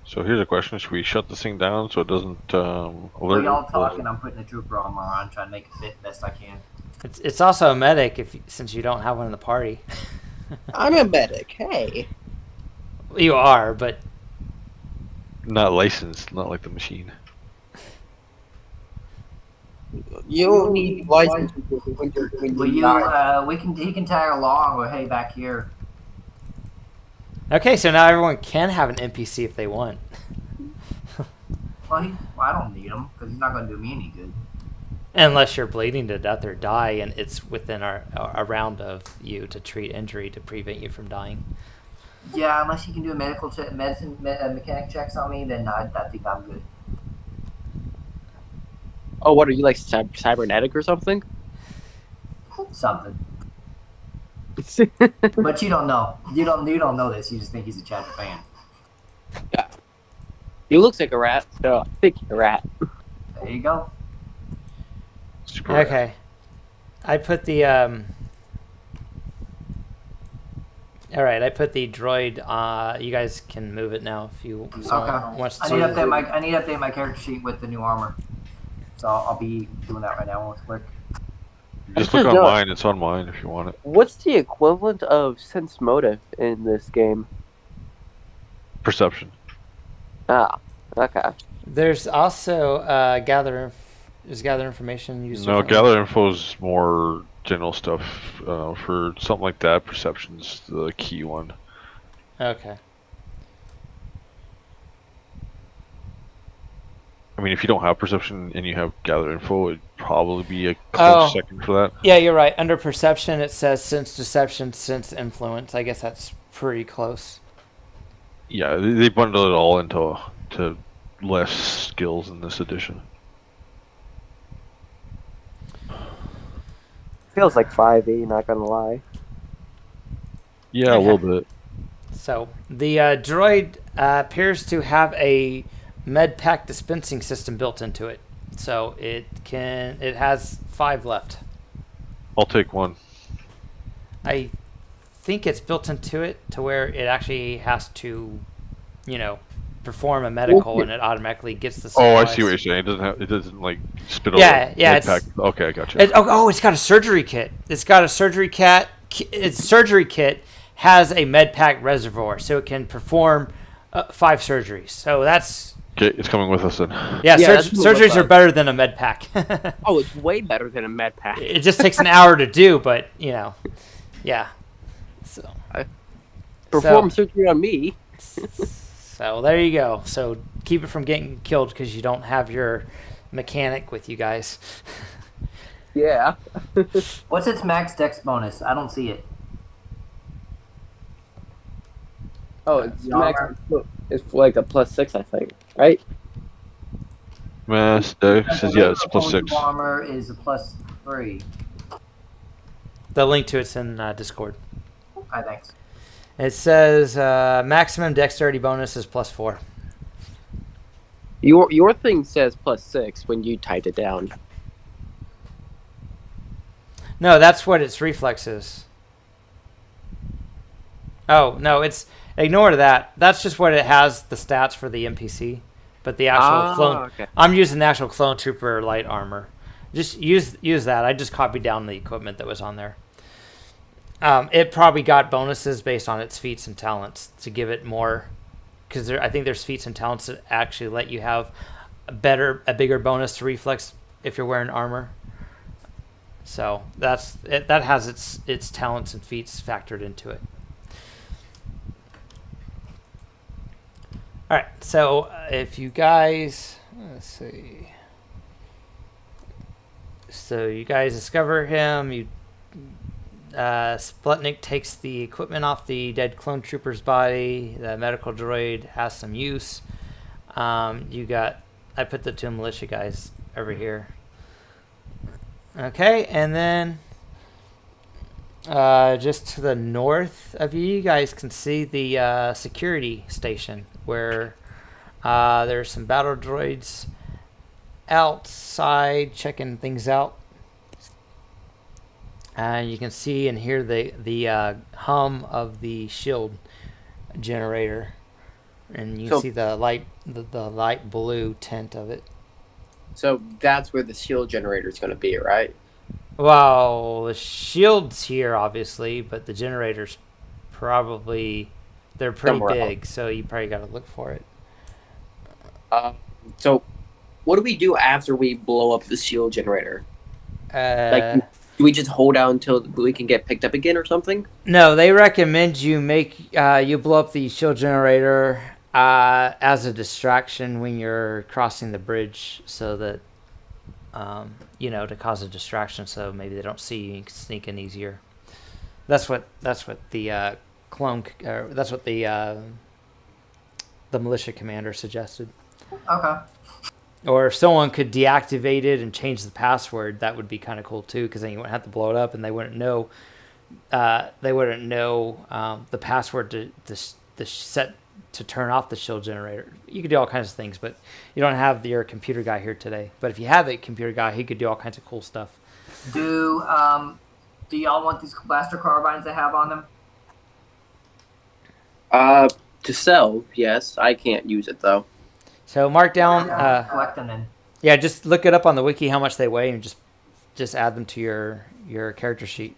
So here's a question: should we shut this thing down so it doesn't While alert? y'all talking, I'm putting the trooper armor on, trying to make it fit best I can. It's also a medic since you don't have one in the party. I'm a medic. Hey, You are, but Not licensed, not like the machine. you don't need license when Will you you? die. He can tag along. Or hey, back here. okay. So now everyone can have an NPC if they want. Well, I don't need him because he's not going to do me any good. Unless you're bleeding to death or die, and it's within a round of you to treat injury to prevent you from dying. Yeah, unless you can do a mechanic checks on me, then I think I'm good. Oh, what are you like cybernetic or something? Something. But you don't know. You don't know this. You just think he's a chapter fan. He looks like a rat, so I think he's a rat. There you go. Super rad. Okay. I put the all right, I put the droid. You guys can move it now if you wants I to. need to update my character sheet with the new armor. So I'll be doing that right now real quick. Just look on mine. It's on mine if you want it. What's the equivalent of sense motive in this game? Perception. Ah, okay. There's also gather information. Use No, gather info is more general stuff. For something like that, perception's the key one. Okay. I mean, if you don't have perception and you have gather info, it'd probably be a close second for that. Yeah, you're right. Under perception, it says sense deception, sense influence. I guess that's pretty close. Yeah, they bundle it all into less skills in this edition. Feels like 5e, not gonna lie. Yeah, a little bit. So the droid appears to have a med pack dispensing system built into it. So it has 5 left. I'll take one. I think it's built into it to where it actually has to, perform a medical, and it automatically gets the supplies. Oh, I see what you're saying. It doesn't like spit over. Yeah, med pack. Okay, I got you. It's got a surgery kit. It's got a surgery kit. Its surgery kit has a med pack reservoir, so it can perform 5 surgeries. So that's Okay, it's coming with us then. yeah. that's what it Surgeries looks are like. better than a med pack. Oh, it's way better than a med pack. It just takes an hour to do, but yeah. So Perform surgery on me. So there you go. So keep it from getting killed because you don't have your mechanic with you guys. Yeah. What's its max dex bonus? I don't see it. Oh, it's max. It's like a +6, I think. Right? Mass dex says yeah, it's +6. Armor is a +3. The link to it's in Discord. Hi, thanks. It says maximum dexterity bonus is +4. Your thing says +6 when you typed it down. No, that's what its reflex is. Oh, no, ignore that. That's just what it has, the stats for the NPC. But the actual clone... Okay. I'm using the actual clone trooper light armor. Just use that. I just copied down the equipment that was on there. It probably got bonuses based on its feats and talents to give it more... Because I think there's feats and talents that actually let you have a bigger bonus to reflex if you're wearing armor. So that has its talents and feats factored into it. All right, so if you guys, let's see. So you guys discover him. Sputnik takes the equipment off the dead clone trooper's body. The medical droid has some use. I put the two militia guys over here. Okay, and then just to the north of you, you guys can see the security station where there's some battle droids outside checking things out. And you can see and hear the hum of the shield generator, and you can see the light blue tint of it. So that's where the shield generator is going to be, right? Well, the shield's here, obviously, but the generators they're pretty Somewhere big, so you probably got to look for it. So what do we do after we blow up the shield generator? Do we just hold out until we can get picked up again or something? No, they recommend you you blow up the shield generator as a distraction when you're crossing the bridge, so that to cause a distraction, so maybe they don't see you and can sneak in easier. That's what the the militia commander suggested. Okay. Or if someone could deactivate it and change the password, that would be kind of cool too, because then you wouldn't have to blow it up, and they wouldn't know. The password to set to turn off the shield generator. You could do all kinds of things, but you don't have your computer guy here today. But if you have the computer guy, he could do all kinds of cool stuff. Do y'all want these blaster carbines they have on them? To sell, yes. I can't use it though. So mark down. Collect them then. Yeah, just look it up on the wiki how much they weigh, and just add them to your character sheet.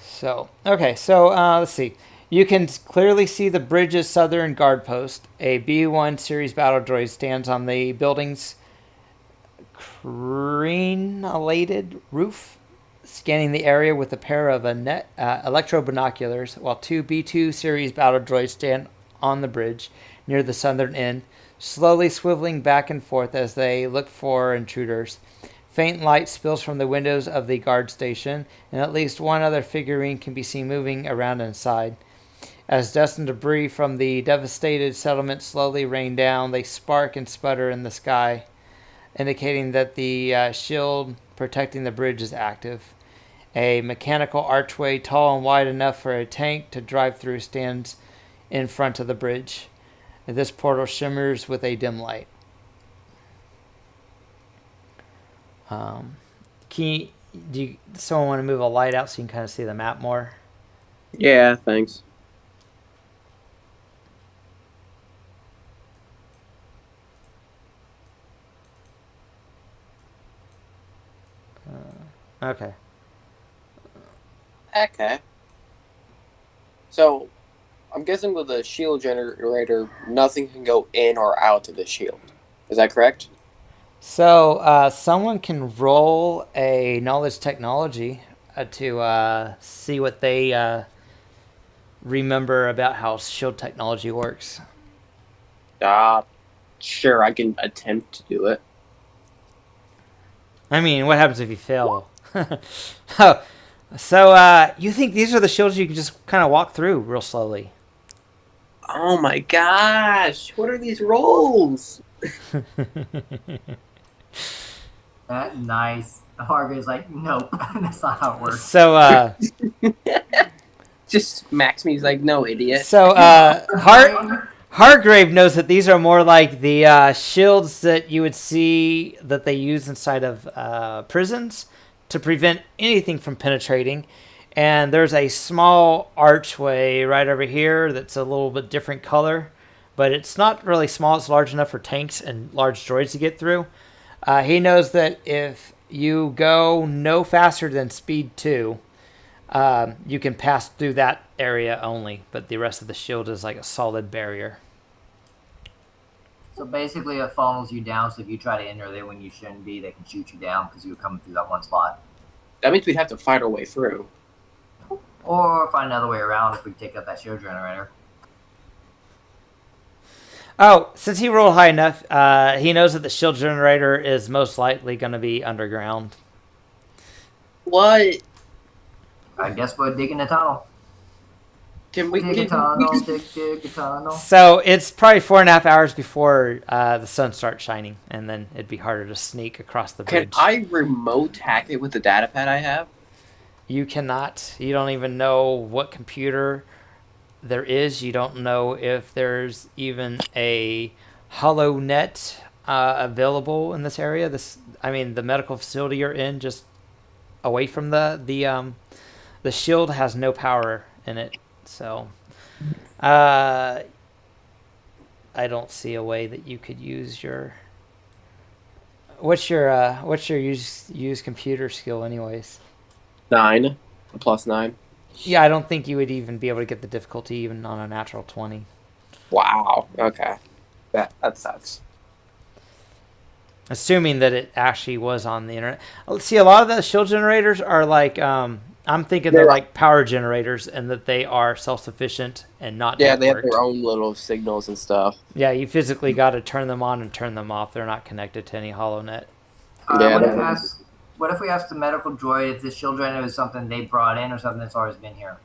So let's see. You can clearly see the bridge's southern guard post. A B-1 series battle droid stands on the building's crenellated roof, scanning the area with a pair of electro binoculars, while two B-2 series battle droids stand on the bridge near the southern end, slowly swiveling back and forth as they look for intruders. Faint light spills from the windows of the guard station, and at least one other figurine can be seen moving around inside. As dust and debris from the devastated settlement slowly rain down, they spark and sputter in the sky, indicating that the shield protecting the bridge is active. A mechanical archway tall and wide enough for a tank to drive through stands in front of the bridge. This portal shimmers with a dim light. Do someone want to move a light out so you can kind of see the map more? Yeah, thanks. Okay. Okay. So, I'm guessing with the shield generator, nothing can go in or out of the shield. Is that correct? So, someone can roll a knowledge technology to see what they remember about how shield technology works. Sure, I can attempt to do it. I mean, what happens if you fail? Oh, so you think these are the shields you can just kind of walk through real slowly? Oh my gosh! What are these rolls? Nice. The Hargrave is like, nope, that's not how it works. So, Just Max me's like, no, idiot. So, Hargrave knows that these are more like the shields that you would see that they use inside of prisons to prevent anything from penetrating. And there's a small archway right over here that's a little bit different color, but it's not really small. It's large enough for tanks and large droids to get through. He knows that if you go no faster than speed 2, you can pass through that area only, but the rest of the shield is like a solid barrier. So basically, it funnels you down. So if you try to enter there when you shouldn't be, they can shoot you down because you were coming through that one spot. That means we'd have to fight our way through. Or find another way around if we take out that shield generator. Oh, since he rolled high enough, he knows that the shield generator is most likely going to be underground. What? I guess we're digging a tunnel. Can we? Dig a tunnel, dig a tunnel. So it's probably 4.5 hours before the sun starts shining, and then it'd be harder to sneak across the bridge. Can I remote hack it with the data pad I have? You cannot. You don't even know what computer there is. You don't know if there's even a hollow net available in this area. The medical facility you're in, just away from the shield, has no power in it. So, I don't see a way that you could use your. What's your use computer skill, anyways? 9 plus 9. Yeah, I don't think you would even be able to get the difficulty even on a natural 20. Wow. Okay. That sucks. Assuming that it actually was on the internet. See, a lot of the shield generators are like, I'm thinking they're like power generators, and that they are self-sufficient and not Yeah, they have networked. their own little signals and stuff. Yeah, you physically got to turn them on and turn them off. They're not connected to any HoloNet. What if we ask the medical droid if this shield generator is something they brought in or something that's always been here?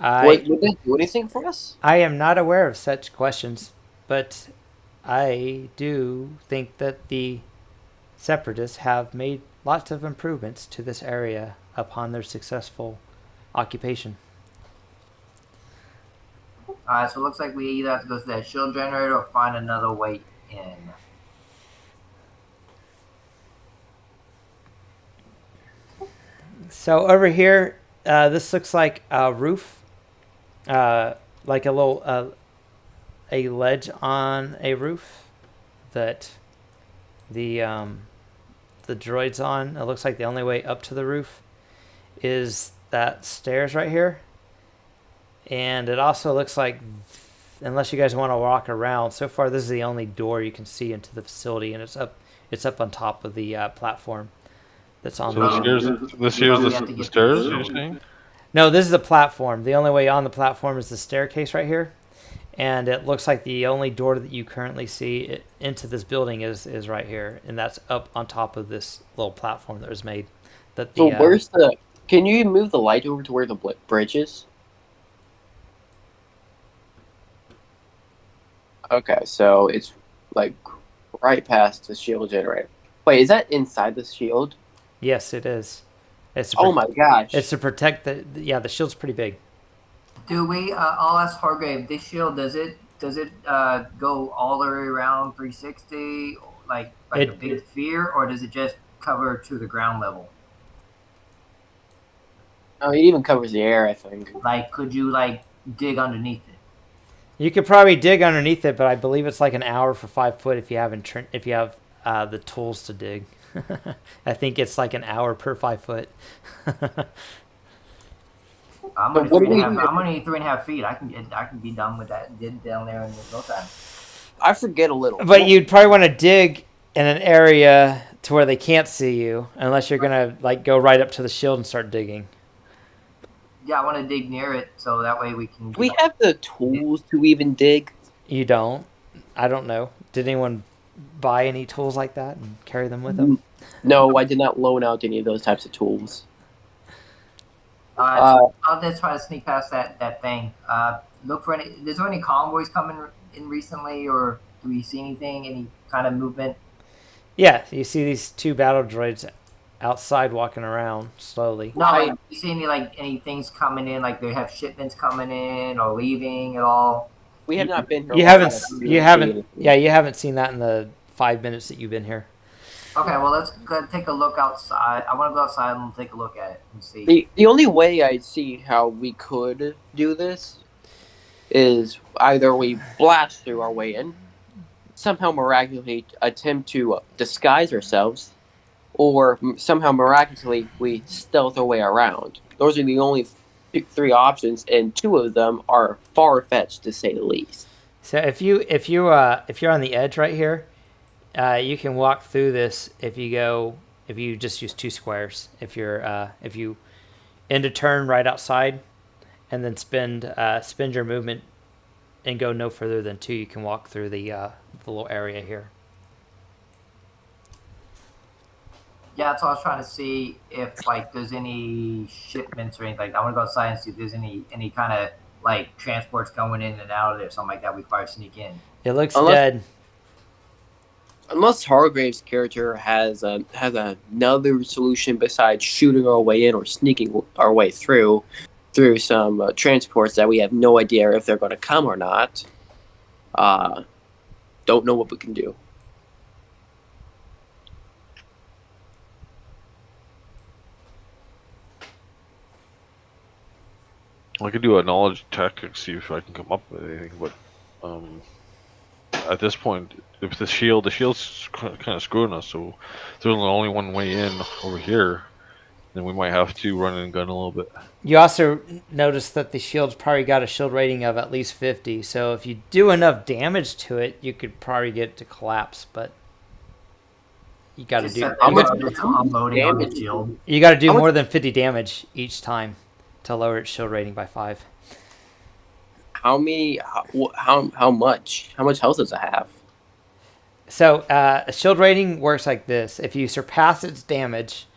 Would they do anything for us? I am not aware of such questions, but I do think that the Separatists have made lots of improvements to this area upon their successful occupation. Alright, so it looks like we either have to go to that shield generator or find another way in. So over here, this looks like a roof, like a little a ledge on a roof that the droid's on. It looks like the only way up to the roof is that stairs right here, and it also looks like, unless you guys want to walk around, so far this is the only door you can see into the facility, and it's up on top of the platform that's on. So this here's the stairs, you're saying? No, this is a platform. The only way on the platform is the staircase right here. And it looks like the only door that you currently see into this building is right here. And that's up on top of this little platform that was made. So where's the... Can you move the light over to where the bridge is? Okay, so it's like right past the shield generator. Wait, is that inside the shield? Yes, it is. Oh my gosh. It's to protect the shield's pretty big. Do we? I'll ask Hargrave. This shield, does it go all the way around 360, like a big sphere, or does it just cover to the ground level? Oh, it even covers the air, I think. Like, could you dig underneath it? You could probably dig underneath it, but I believe it's like an hour for 5 foot if you have the tools to dig. I think it's like an hour per 5 foot. I'm only 3.5 feet. I can be done with that. Dig down there in no time. I forget a little. But you'd probably want to dig in an area to where they can't see you, unless you're gonna go right up to the shield and start digging. Yeah, I want to dig near it so that way we can. Do we have the tools to even dig? You don't. I don't know. Did anyone buy any tools like that and carry them with them? No, I did not loan out any of those types of tools. So I'll just try to sneak past that thing. Look for any. Is there any convoys coming in recently, or do we see anything? Any kind of movement? Yeah, you see these 2 battle droids outside walking around slowly. No, do you see any things coming in? Like they have shipments coming in or leaving at all? We have not been here. You haven't seen that in the 5 minutes that you've been here. Okay, well, let's go take a look outside. I want to go outside and take a look at it and see. The only way I see how we could do this is either we blast through our way in, somehow miraculously attempt to disguise ourselves, or somehow miraculously we stealth our way around. Those are the only 3 options, and 2 of them are far-fetched to say the least. So if you're on the edge right here, you can walk through this if you just use 2 squares. If you end a turn right outside, and then spend your movement and go no further than 2, you can walk through the little area here. Yeah, that's what I was trying to see if like there's any shipments or anything. I want to go outside and see if there's any kind of like transports going in and out of there, something like that. We probably sneak in. It looks dead. Unless Hargrave's character has another solution besides shooting our way in or sneaking our way through some transports that we have no idea if they're going to come or not. Don't know what we can do. I could do a knowledge tactic, see if I can come up with anything, but at this point, if the shield's kind of screwing us, so there's only one way in over here, then we might have to run and gun a little bit. You also notice that the shield's probably got a shield rating of at least 50, so if you do enough damage to it, you could probably get it to collapse, but you got to do unloading on the shield. You got to do more than 50 damage each time to lower its shield rating by 5. How much health does it have? So a shield rating works like this: if you surpass its damage,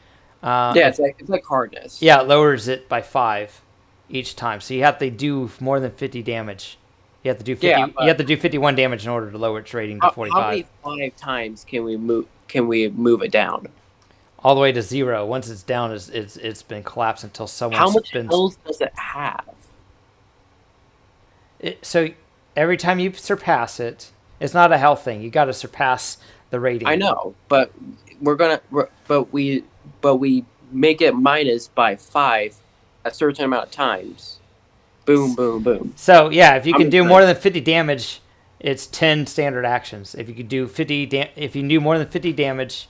it's like hardness. Yeah, it lowers it by 5 each time. So you have to do more than 50 damage. You have to do 50. Yeah, you have to do 51 damage in order to lower its rating to 45. How many 5 times can we move it down? All the way to 0. Once it's down, it's been collapsed until someone. How much health does it have? So every time you surpass it, it's not a health thing. You got to surpass the rating. I know, but we make it minus by 5 a certain amount of times. Boom, boom, boom. So yeah, if you can do more than 50 damage, it's 10 standard actions. If you could do if you can do more than 50 damage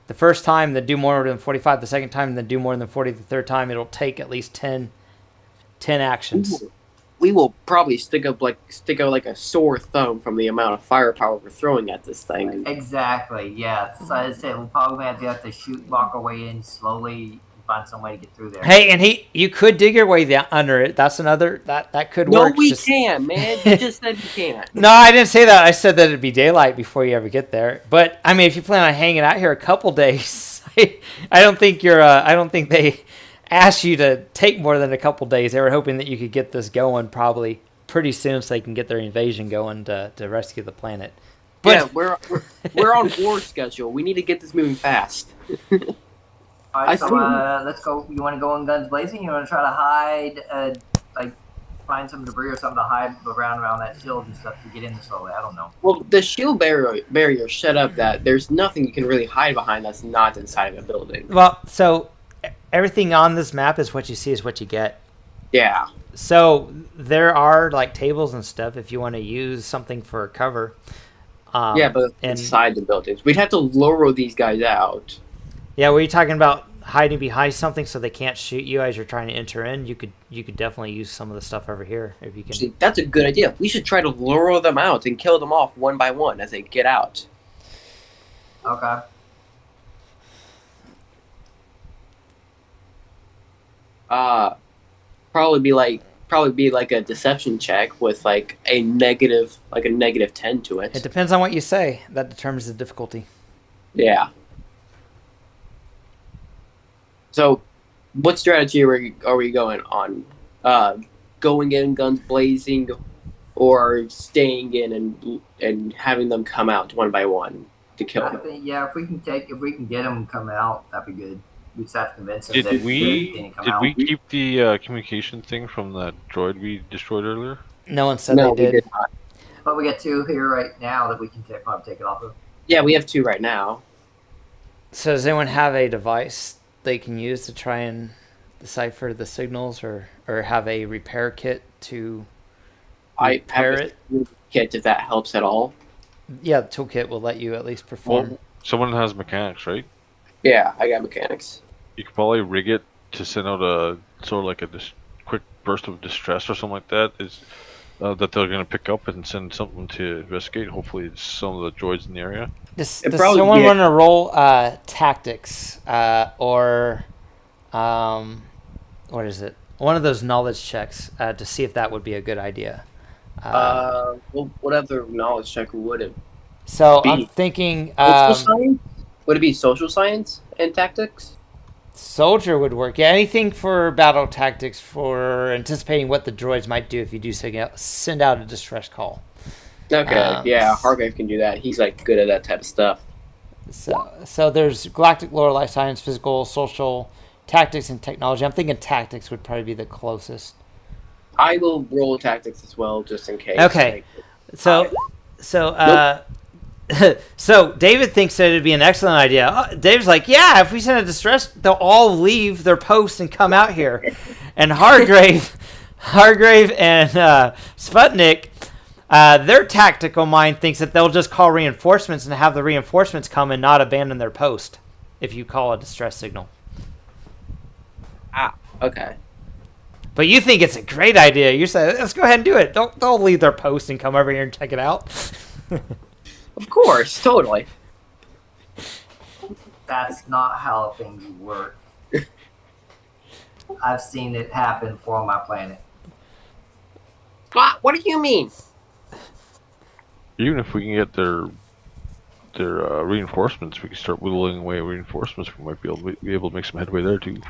the first time, then do more than 45 the second time, then do more than 40 the third time, it'll take at least 10 actions. We will probably stick out like a sore thumb from the amount of firepower we're throwing at this thing. Exactly, yeah. So I said we'll probably have to shoot, walk our way in slowly, find some way to get through there. Hey, and you could dig your way down under it. That's another that could work. No, we can, man. You just said you can't. No, I didn't say that. I said that it'd be daylight before you ever get there. But I mean, if you plan on hanging out here a couple days, I don't think they asked you to take more than a couple days. They were hoping that you could get this going probably pretty soon, so they can get their invasion going to rescue the planet. But yeah, we're on war schedule. We need to get this moving fast. All right, so let's go. You want to go in guns blazing? You want to try to hide, find some debris or something to hide around that shield and stuff to get in slowly? I don't know. Well, the shield barrier set up that there's nothing you can really hide behind that's not inside of a building. Well, so everything on this map is what you see is what you get. Yeah. So there are like tables and stuff if you want to use something for cover. But inside the buildings, we'd have to lure these guys out. Yeah, were you talking about hiding behind something so they can't shoot you as you're trying to enter in? You could definitely use some of the stuff over here if you can. See, that's a good idea. We should try to lure them out and kill them off one by one as they get out. Okay. Probably be like a deception check with like a negative 10 to it. It depends on what you say. That determines the difficulty. Yeah. So, what strategy are we going on? Going in guns blazing, or staying in and having them come out one by one to kill them? If we can get them come out, that'd be good. We just have to convince them. Did we keep the communication thing from that droid we destroyed earlier? No one said they did. We did not. But we got 2 here right now that we can probably take it off of. Yeah, we have 2 right now. So does anyone have a device they can use to try and decipher the signals, or have a repair kit to repair it? Kit, if that helps at all. Yeah, the toolkit will let you at least perform. Well, someone has mechanics, right? Yeah, I got mechanics. You could probably rig it to send out a sort of like a quick burst of distress or something like that. that they're going to pick up and send something to investigate. Hopefully, it's some of the droids in the area. Does It'd probably someone be want to roll tactics or what is it? One of those knowledge checks to see if that would be a good idea. Well, what other knowledge check would it So be? I'm thinking Social science? Would it be social science and tactics? soldier would work. Yeah, anything for battle tactics, for anticipating what the droids might do if you do send out a distress call. Okay, yeah, Hargrave can do that. He's like good at that type of stuff. So there's galactic lore, life science, physical, social, tactics, and technology. I'm thinking tactics would probably be the closest. I will roll tactics as well, just in case. Okay. So David thinks that it'd be an excellent idea. David's like, yeah, if we send a distress, they'll all leave their posts and come out here. And Hargrave and Sputnik, their tactical mind thinks that they'll just call reinforcements and have the reinforcements come and not abandon their post if you call a distress signal. Ah, okay. But you think it's a great idea. You say, let's go ahead and do it. They'll leave their post and come over here and check it out. Of course, totally. That's not how things work. I've seen it happen for my planet. What do you mean? Even if we can get their reinforcements, we can start whittling away reinforcements. We might be able to make some headway there too.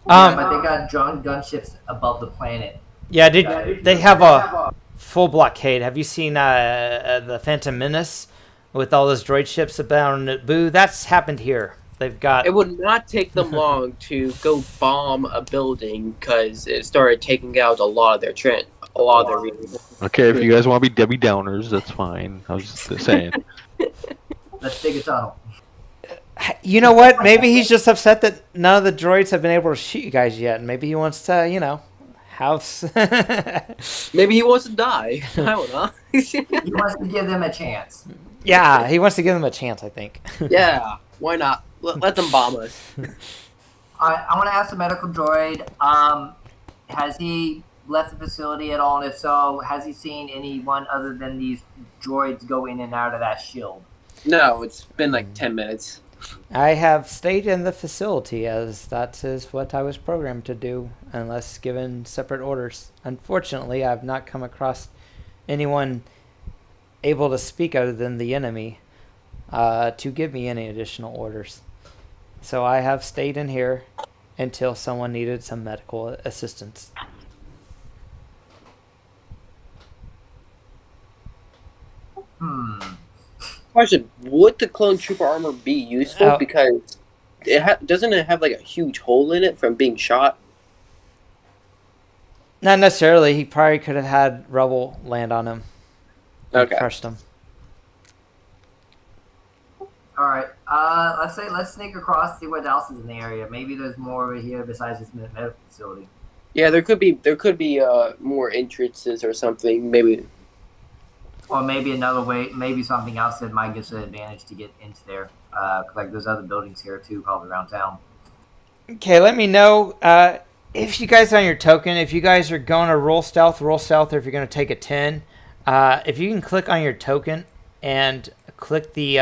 Yeah, but they got gunships above the planet. Yeah, they have a full blockade. Have you seen the Phantom Menace with all those droid ships about Naboo? That's happened here. They've got. It would not take them long to go bomb a building because it started taking out a lot of their Okay, if you guys want to be Debbie Downers, that's fine. I was just saying. Let's dig a tunnel. You know what? Maybe he's just upset that none of the droids have been able to shoot you guys yet, and maybe he wants to, have. Maybe he wants to die. I don't know. He wants to give them a chance. Yeah, he wants to give them a chance, I think. Yeah, why not? Let them bomb us. I want to ask the medical droid, has he left the facility at all? And if so, has he seen anyone other than these droids go in and out of that shield? No, it's been like 10 minutes. I have stayed in the facility as that is what I was programmed to do, unless given separate orders. Unfortunately, I've not come across anyone able to speak other than the enemy to give me any additional orders. So I have stayed in here until someone needed some medical assistance. Question: would the clone trooper armor be useful? Because doesn't it have like a huge hole in it from being shot? Not necessarily. He probably could have had rubble land on him. Okay. Crushed him. All right. Let's sneak across, see what else is in the area. Maybe there's more over here besides this medical facility. Yeah, there could be more entrances or something. Maybe. Or maybe another way, maybe something else that might give us an advantage to get into there. Like there's other buildings here too, probably around town. Okay, let me know if you guys on your token, if you guys are going to roll stealth, or if you're going to take a 10. If you can click on your token and click the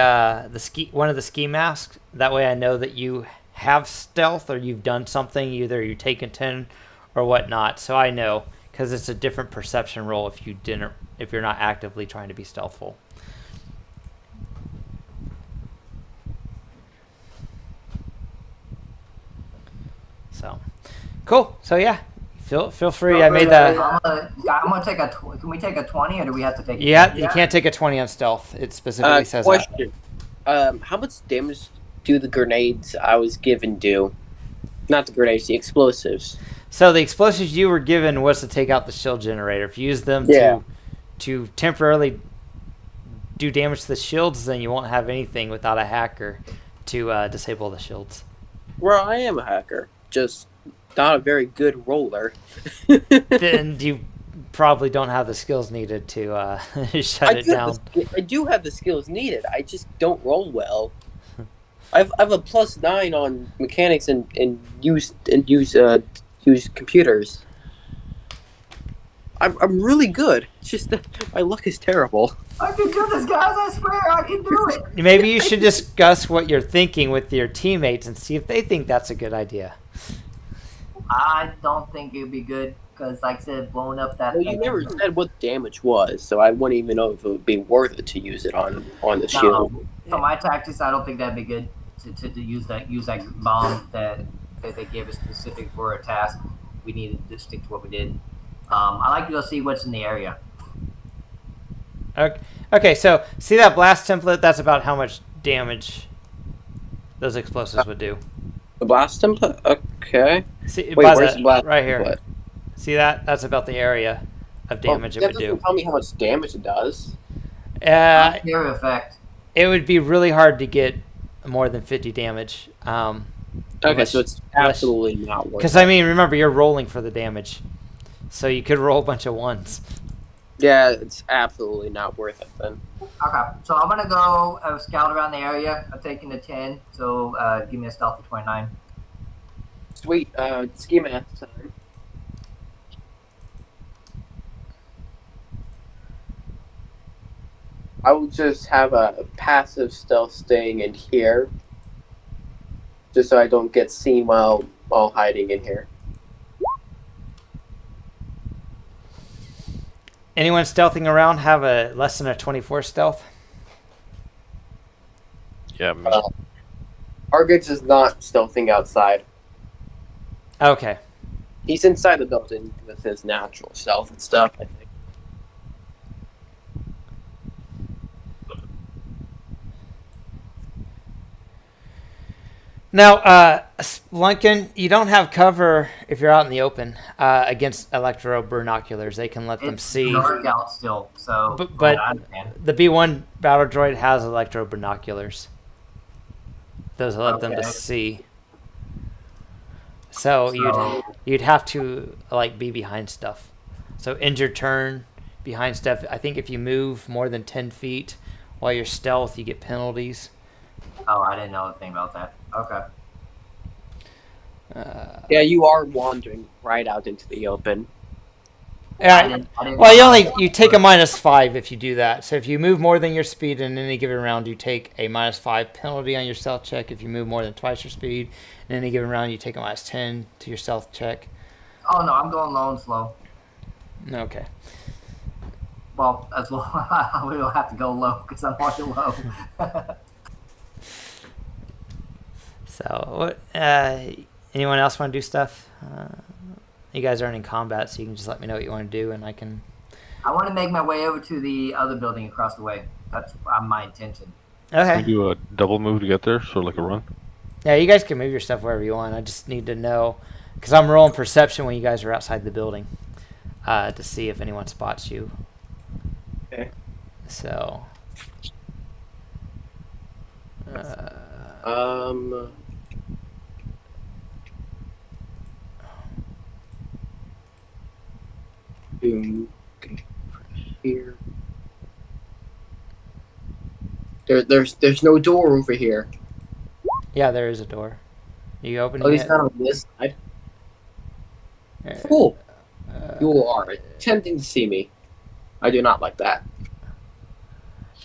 one of the ski masks, that way I know that you have stealth or you've done something, either you're taking 10 or whatnot. So I know, because it's a different perception roll if you're not actively trying to be stealthful. So, cool. So yeah, feel free. I made that. I'm gonna take a. Can we take a 20, or do we have to take? Yeah, you can't take a 20 on stealth. It specifically says question. How much damage do the grenades I was given do? Not the grenades, the explosives. So the explosives you were given was to take out the shield generator. If you use them to temporarily do damage to the shields, then you won't have anything without a hacker to disable the shields. Well, I am a hacker, just not a very good roller. Then you probably don't have the skills needed to shut it down. I do have the skills needed. I just don't roll well. I have a +9 on mechanics and use computers. I'm really good. It's just that my luck is terrible. I can do this, guys. I swear I can do it. Maybe you should discuss what you're thinking with your teammates and see if they think that's a good idea. I don't think it'd be good because, like I said, blowing up that. Well, you never said what the damage was, so I wouldn't even know if it would be worth it to use it on the shield. For my tactics, I don't think that'd be good to use that bomb that they gave us specific for a task. We needed to stick to what we did. I like to go see what's in the area. Okay, so see that blast template? That's about how much damage those explosives would do. The blast template? Okay. See, Wait, where's the blast right here. template? See that? That's about the area of damage it would do. That doesn't tell me how much damage it does. Area effect. It would be really hard to get more than 50 damage. Okay, so it's absolutely not worth it. Because, I mean, remember, you're rolling for the damage. So you could roll a bunch of ones. Yeah, it's absolutely not worth it then. Okay, so I'm going to go scout around the area. I'm taking a 10, so give me a stealth of 29. Sweet. Ski math time. I will just have a passive stealth staying in here, just so I don't get seen while hiding in here. Anyone stealthing around have a less than a 24 stealth? Yeah. Argage is not stealthing outside. Okay. He's inside the building with his natural stealth and stuff, I think. Now, Lunkin, you don't have cover if you're out in the open against electro binoculars. They can let them see. Dark out still, so. But the B1 battle droid has electro binoculars. Those let them to see. So you'd have to like be behind stuff. So end your turn behind stuff. I think if you move more than 10 feet while you're stealth, you get penalties. Oh, I didn't know anything about that. Okay. Yeah, you are wandering right out into the open. Yeah. Well, you take a -5 if you do that. So if you move more than your speed in any given round, you take a -5 penalty on your stealth check. If you move more than twice your speed in any given round, you take a -10 to your stealth check. Oh no, I'm going low and slow. Okay. Well, as low, we don't have to go low because I'm walking low. So, anyone else want to do stuff? You guys aren't in combat, so you can just let me know what you want to do, and I can. I want to make my way over to the other building across the way. That's my intention. Okay. Can we do a double move to get there, so like a run? Yeah, you guys can move your stuff wherever you want. I just need to know, because I'm rolling perception when you guys are outside the building, to see if anyone spots you. Okay. So. Here. There's no door over here. Yeah, there is a door. You open At it? least not on this side. Yeah. Cool. You are attempting to see me. I do not like that.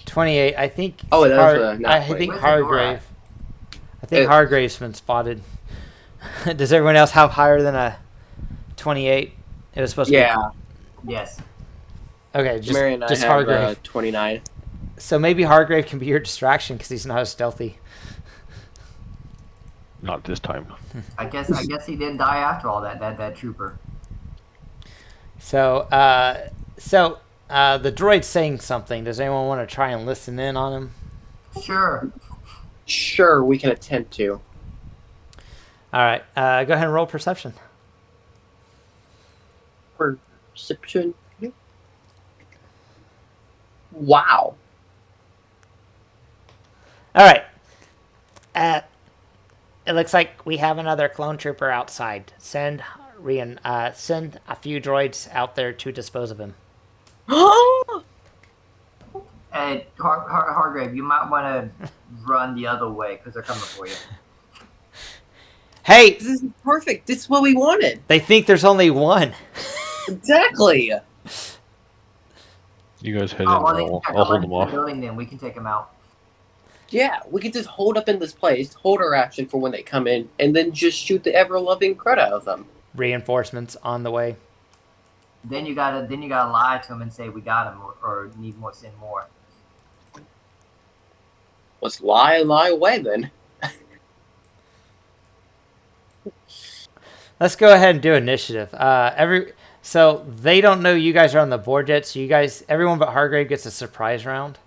28. I think. Oh, that's I think Where's the door at? Hargrave. I think Hargrave's been spotted. Does everyone else have higher than a 28? It was supposed to be. Yes. Okay, Mary and I just have Hargrave. 29. So maybe Hargrave can be your distraction because he's not as stealthy. Not this time. I guess he didn't die after all that trooper. So the droid's saying something. Does anyone want to try and listen in on him? Sure. Sure, we can attempt to. All right, go ahead and roll perception. Perception. Wow. All right. It looks like we have another clone trooper outside. Send a few droids out there to dispose of him. Hey, Hargrave, you might want to run the other way because they're coming for you. Hey, This is perfect. This is what we wanted. they think there's only one. Exactly. You guys head Oh, in. well, they can I'll hold them the off. building. Then we can take them out. Yeah, we could just hold up in this place, hold our action for when they come in, and then just shoot the ever-loving crud out of them. Reinforcements on the way. Then you gotta lie to them and say we got them or need more, send more. Let's lie away then. Let's go ahead and do initiative. So they don't know you guys are on the board yet. So you guys, everyone but Hargrave gets a surprise round.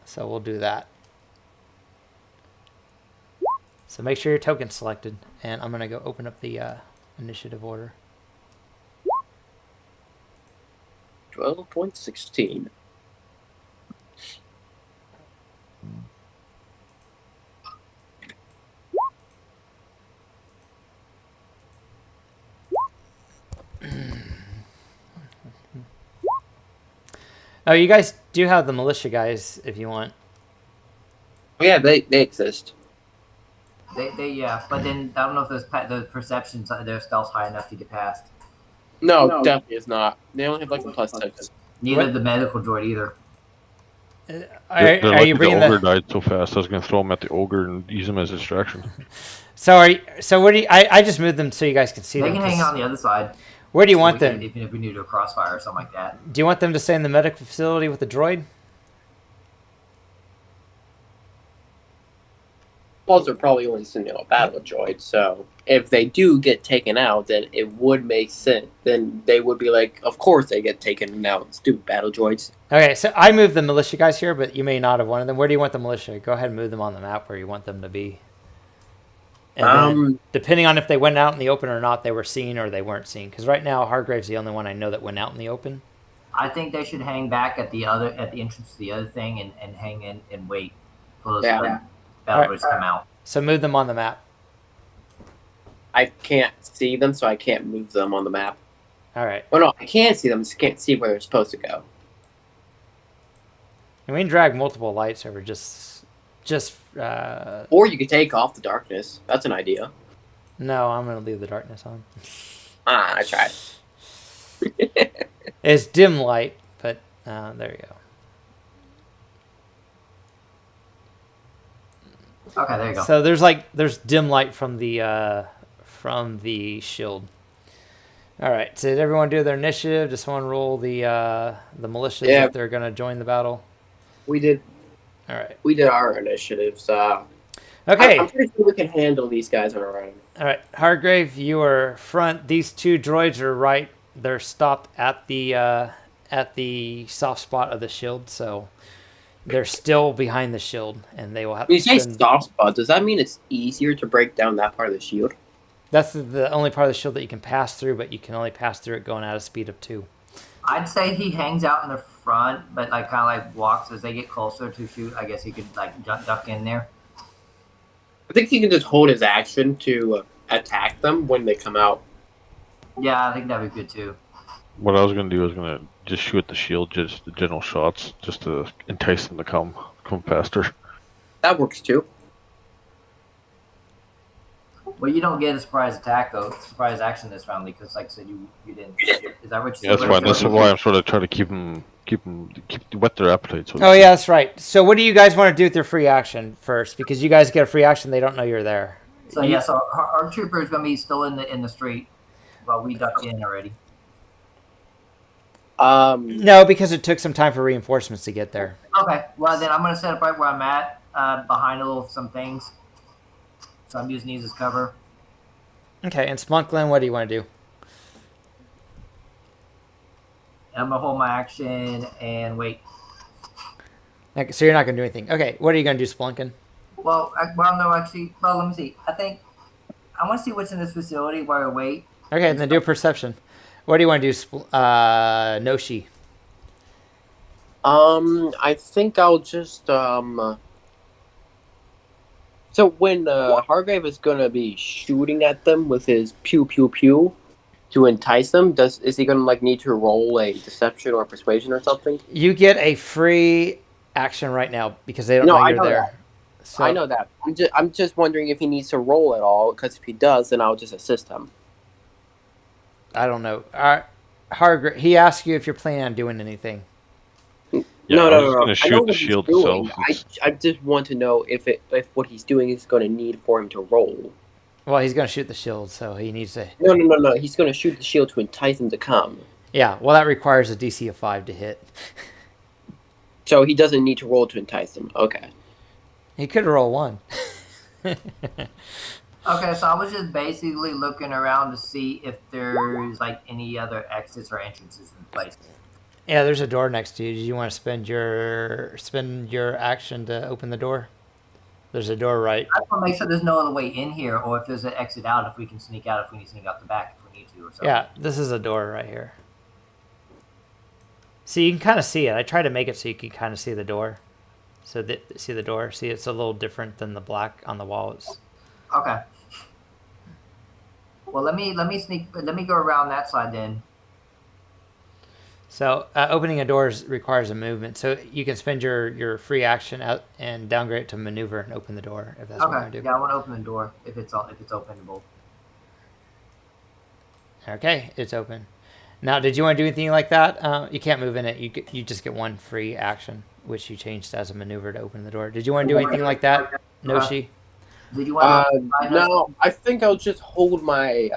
So we'll do that. So make sure your token's selected, and I'm gonna go open up the initiative order. 12.16. Oh, you guys do have the militia guys if you want. Oh, yeah, they exist. They yeah, but then I don't know if those perceptions their stealth's high enough to get past. No, definitely is not. They only have like the +6. Neither What? the medical droid either. Are you bringing the ogre the? died so fast? I was gonna throw him at the ogre and use him as a distraction. So what do you? I just moved them so you guys can see They them. can hang on the other side. Where do you So want we can- them? Even if we need to do a crossfire or something like that. Do you want them to stay in the medical facility with the droid? Balls are probably only sending a battle droid, so if they do get taken out, then it would make sense. Then they would be like, of course they get taken out. Stupid battle droids. Okay, so I moved the militia guys here, but you may not have wanted them. Where do you want the militia? Go ahead and move them on the map where you want them to be. And then, depending on if they went out in the open or not, they were seen or they weren't seen. Because right now, Hargrave's the only one I know that went out in the open. I think they should hang back at the entrance to the other thing and hang in and wait for those battle droids to come out. So move them on the map. I can't see them, so I can't move them on the map. All right. Well, no, I can see them, just can't see where they're supposed to go. And we can drag multiple lights over Or you could take off the darkness. That's an idea. No, I'm going to leave the darkness on. I tried. It's dim light, but there you go. Okay, there you go. So there's dim light from the shield. All right. So did everyone do their initiative? Just one roll the militias if they're going to join the battle. We did. All right. We did our initiatives. Okay. I'm pretty sure we can handle these guys on our own. All right, Hargrave, you are front. These two droids are right. They're stopped at the soft spot of the shield, so they're still behind the shield, and they will have. When you say soft spot, does that mean it's easier to break down that part of the shield? That's the only part of the shield that you can pass through, but you can only pass through it going at a speed of 2. I'd say he hangs out in the front, but like kind of like walks as they get closer to shoot. I guess he could like duck in there. I think he can just hold his action to attack them when they come out. Yeah, I think that'd be good too. What I was gonna do is gonna just shoot the shield, just the general shots, just to entice them to come faster. That works too. Well, you don't get a surprise attack though, surprise action this round because, like I said, you didn't. Is that what you? Yeah, that's why I'm sort of trying to keep whet their appetite. So Oh yeah, that's right. So what do you guys want to do with your free action first? Because you guys get a free action, they don't know you're there. So yeah, so our trooper is gonna be still in the street while we duck in already. No, because it took some time for reinforcements to get there. Okay, well then I'm gonna set up right where I'm at, behind some things. So I'm using these as cover. Okay, and Spunklin, what do you want to do? I'm gonna hold my action and wait. Okay, so you're not going to do anything. Okay, what are you going to do, Splunkin? Well, no, actually, let me see. I think I want to see what's in this facility while I wait. Okay, then do a perception. What do you want to do, Noshi? I think I'll just So when Hargrave is gonna be shooting at them with his pew pew pew to entice them, is he gonna need to roll a deception or persuasion or something? You get a free action right now because they don't know you're there. So, I know that. I'm just wondering if he needs to roll at all, because if he does, then I'll just assist him. I don't know. All right. Hargreave, he asked you if you're planning on doing anything. Yeah, No, I no, was no, gonna no. I shoot know the what he's shield doing. itself. It's- I just want to know if what he's doing is going to need for him to roll. Well, he's going to shoot the shield, so he needs to... No. He's going to shoot the shield to entice him to come. Yeah, well, that requires a DC of 5 to hit. So he doesn't need to roll to entice him. Okay. He could roll 1. Okay, so I was just basically looking around to see if there's like any other exits or entrances in place. Yeah, there's a door next to you. Do you want to spend your action to open the door? There's a door right. I just want to make sure there's no other way in here, or if there's an exit out, if we can sneak out, if we need to sneak out the back, if we need to, or something. Yeah, this is a door right here. See, you can kind of see it. I try to make it so you can kind of see the door. So see the door. See, it's a little different than the black on the walls. Okay. Well, let me go around that side then. So opening a door requires a movement. So you can spend your free action out and downgrade it to maneuver and open the door if that's what you want to Okay. do. Yeah, I want to open the door if it's openable. Okay, it's open. Now, did you want to do anything like that? You can't move in it. You just get 1 free action, which you changed as a maneuver to open the door. Did you want to do anything like that, Noshi? Did you want to? No, I think I'll just hold my.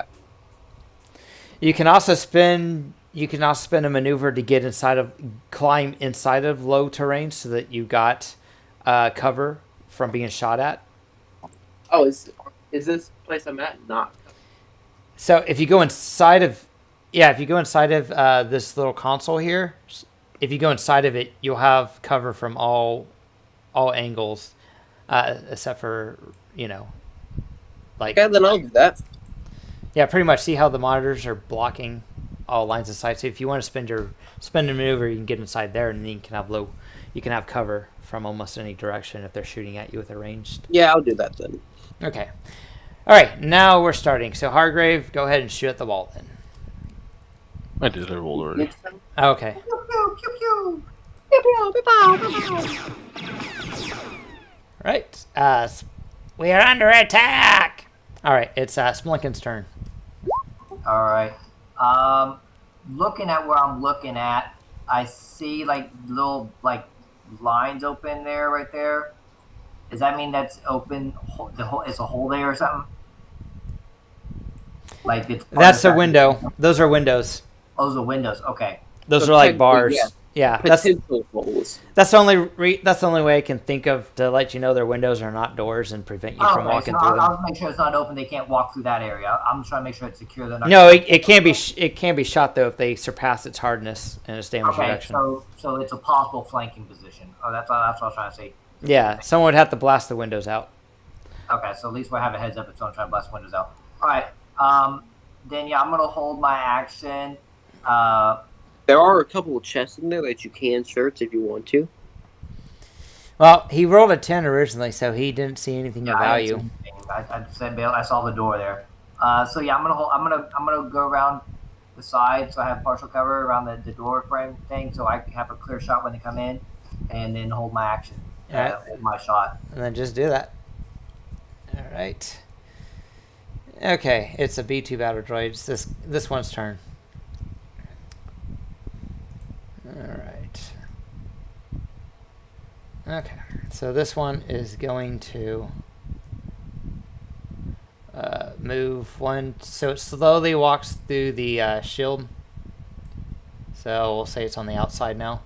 You can also spend a maneuver to climb inside of low terrain so that you got cover from being shot at. Oh, is this place I'm at not? So if you go inside of this little console here, if you go inside of it, you'll have cover from all angles, except for like. Okay, then I'll do that. Yeah, pretty much. See how the monitors are blocking all lines of sight. So if you want to spend a maneuver, you can get inside there, and then you can have cover from almost any direction if they're shooting at you with a ranged. Yeah, I'll do that then. Okay. All right, now we're starting. So Hargrave, go ahead and shoot at the wall then. I did. I rolled already. Okay. Pew, pew, pew. All right. We are under attack. All right, it's Splinkin's turn. All right. Looking at where I'm looking at, I see like little like lines open there, right there. Does that mean that's open? It's a hole there or something? Like it's. That's a window. Those are windows. Those are windows. Okay. Those So are like technically, bars. yeah. Yeah, that's Potential holes. the only way I can think of to let you know they're windows are not doors and prevent you from walking so through them. I'll make sure it's not open. They can't walk through that area. I'm just trying to make sure it's secure. They're not. No, it can be shot though if they surpass its hardness and its damage Okay, reduction. so it's a possible flanking position. Oh, that's what I was trying to say. Yeah, someone would have to blast the windows out. Okay, so at least we'll have a heads up if someone trying to blast windows out. All right. Then yeah, I'm gonna hold my action. There are a couple of chests in there that you can search if you want to. Well, he rolled a 10 originally, so he didn't see anything of I didn't value. see anything. I said I saw the door there. So yeah, I'm gonna go around the side so I have partial cover around the door frame thing, so I can have a clear shot when they come in, and then hold my action. Hold my shot. And then just do that. All right. Okay, it's a B2 battle droid. It's this one's turn. All right. Okay, so this one is going to move 1. So it slowly walks through the shield. So we'll say it's on the outside now.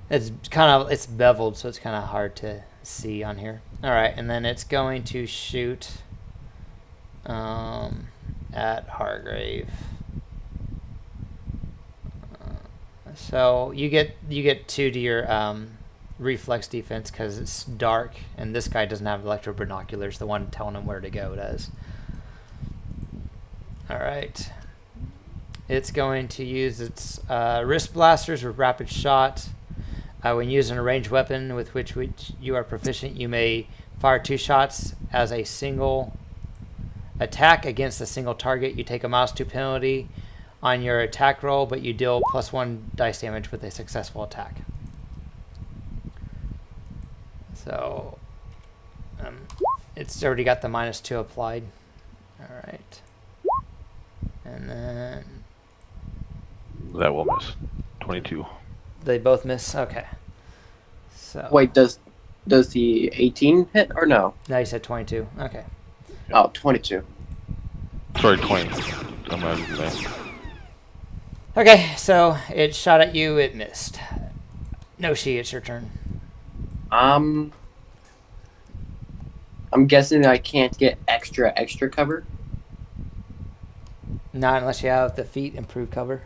It's beveled, so it's kind of hard to see on here. All right, and then it's going to shoot at Hargrave. So you get 2 to your reflex defense because it's dark, and this guy doesn't have electro binoculars. The one telling him where to go does. All right. It's going to use its wrist blasters with rapid shot. When using a ranged weapon with which you are proficient, you may fire 2 shots as a single attack against a single target. You take a -2 penalty on your attack roll, but you deal +1 dice damage with a successful attack. So it's already got the -2 applied. All right, and then That will miss. 22. They both miss. Okay. So Wait, does the 18 hit or no? now you said 22. Okay. Oh, 22. Sorry, 20. I'm out of that. Okay, so it shot at you. It missed. Noshi, it's your turn. I'm guessing I can't get extra cover. Not unless you have the feat improve cover.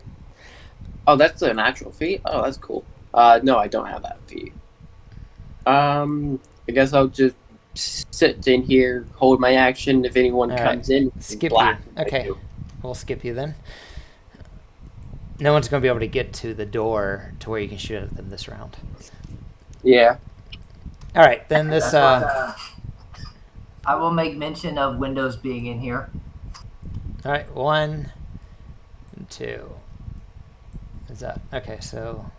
Oh, that's an actual feat? Oh, that's cool. No, I don't have that feat. I guess I'll just sit in here, hold my action. If anyone All comes right. in, Skip black. you. Okay. We'll skip you then. No one's going to be able to get to the door to where you can shoot at them this round. Yeah. All right, then this... I will make mention of windows being in here. All right, 1 and 2. Is that... Okay, so...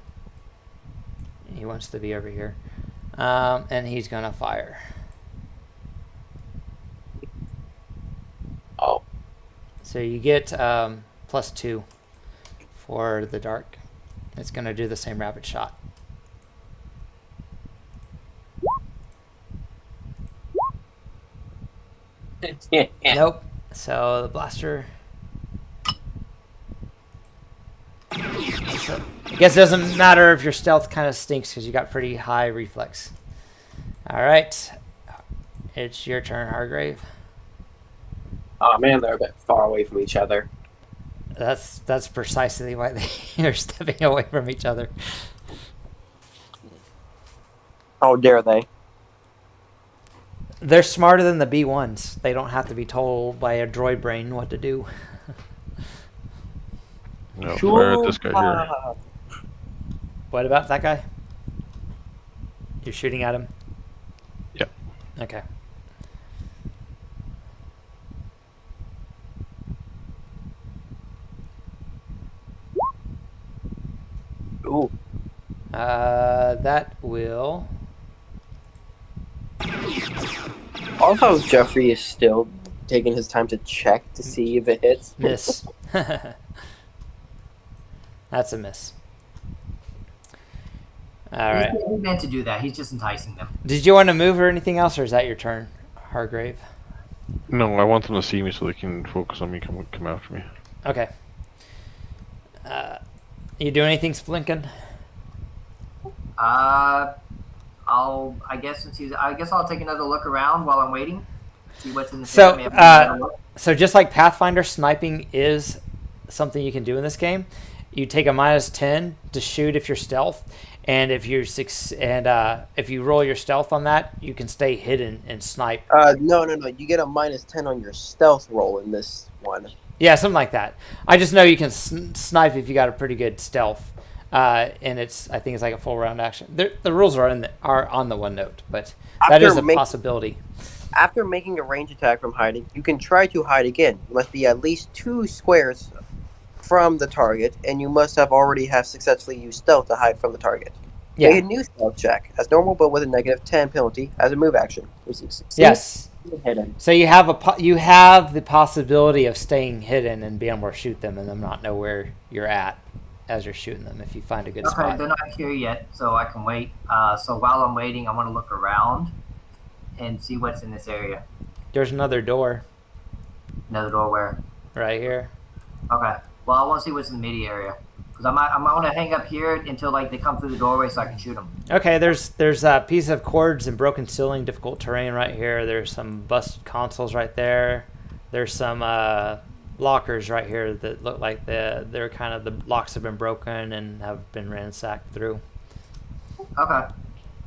He wants to be over here. And he's going to fire. Oh. So you get +2 for the dark. It's going to do the same rapid shot. Nope. So the blaster. So, I guess it doesn't matter if your stealth kind of stinks because you got pretty high reflex. All right. It's your turn, Hargrave. Oh man, they're a bit far away from each other. That's precisely why they are stepping away from each other. How dare they? They're smarter than the B1s. They don't have to be told by a droid brain what to do. No, fire at this guy here. What about that guy? You're shooting at him? Yep. Okay. Ooh. That will... Also, Jeffrey is still taking his time to check to see if it hits. Miss. That's a miss. All right. He meant to do that. He's just enticing them. Did you want to move or anything else, or is that your turn, Hargrave? No, I want them to see me so they can focus on me, come after me. Okay. You do anything, Splinkin? I guess I'll take another look around while I'm waiting. See what's in the So just like Pathfinder, sniping is something you can do in this game. You take a -10 to shoot if you're stealth, and if you if you roll your stealth on that, you can stay hidden and snipe. No. You get a -10 on your stealth roll in this one. Yeah, something like that. I just know you can snipe if you got a pretty good stealth, and I think it's like a full round action. The rules are on the OneNote, but that is a possibility. After making a range attack from hiding, you can try to hide again. You must be at least 2 squares from the target, and you must already have successfully used stealth to hide from the target. Yeah. Make a new stealth check as normal, but with a -10 penalty as a move action. Yes. Hidden. So you have the possibility of staying hidden and being able to shoot them, and them not know where you're at as you're shooting them if you find a good spot. Okay, they're not here yet, so I can wait. So while I'm waiting, I want to look around and see what's in this area. There's another door Another door where? right here. Okay. Well, I want to see what's in the media area. Because I might want to hang up here until like they come through the doorway so I can shoot them. Okay, there's a piece of cords and broken ceiling, difficult terrain right here. There's some busted consoles right there. There's some lockers right here that look like the locks have been broken and have been ransacked through. Okay.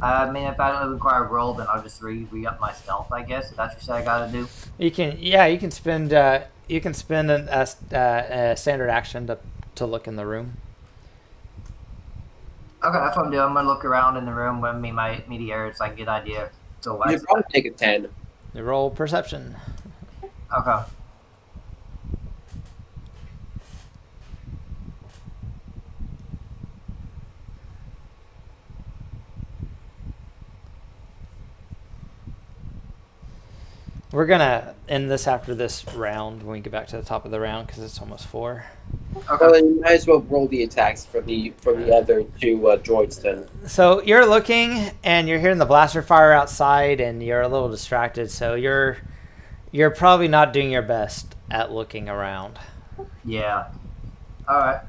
I mean, if I don't require a roll, then I'll just re-up my stealth, I guess. If that's what you said I gotta do. You can spend a standard action to look in the room. Okay, that's what I'm doing. I'm gonna look around in the room with my media area so I can get an idea. So You probably take a 10. You roll perception. Okay. We're gonna end this after this round when we get back to the top of the round because it's almost 4. Okay. Well, then you might as well roll the attacks for the other two droids then. So you're looking, and you're hearing the blaster fire outside, and you're a little distracted. So you're probably not doing your best at looking around. Yeah. All right.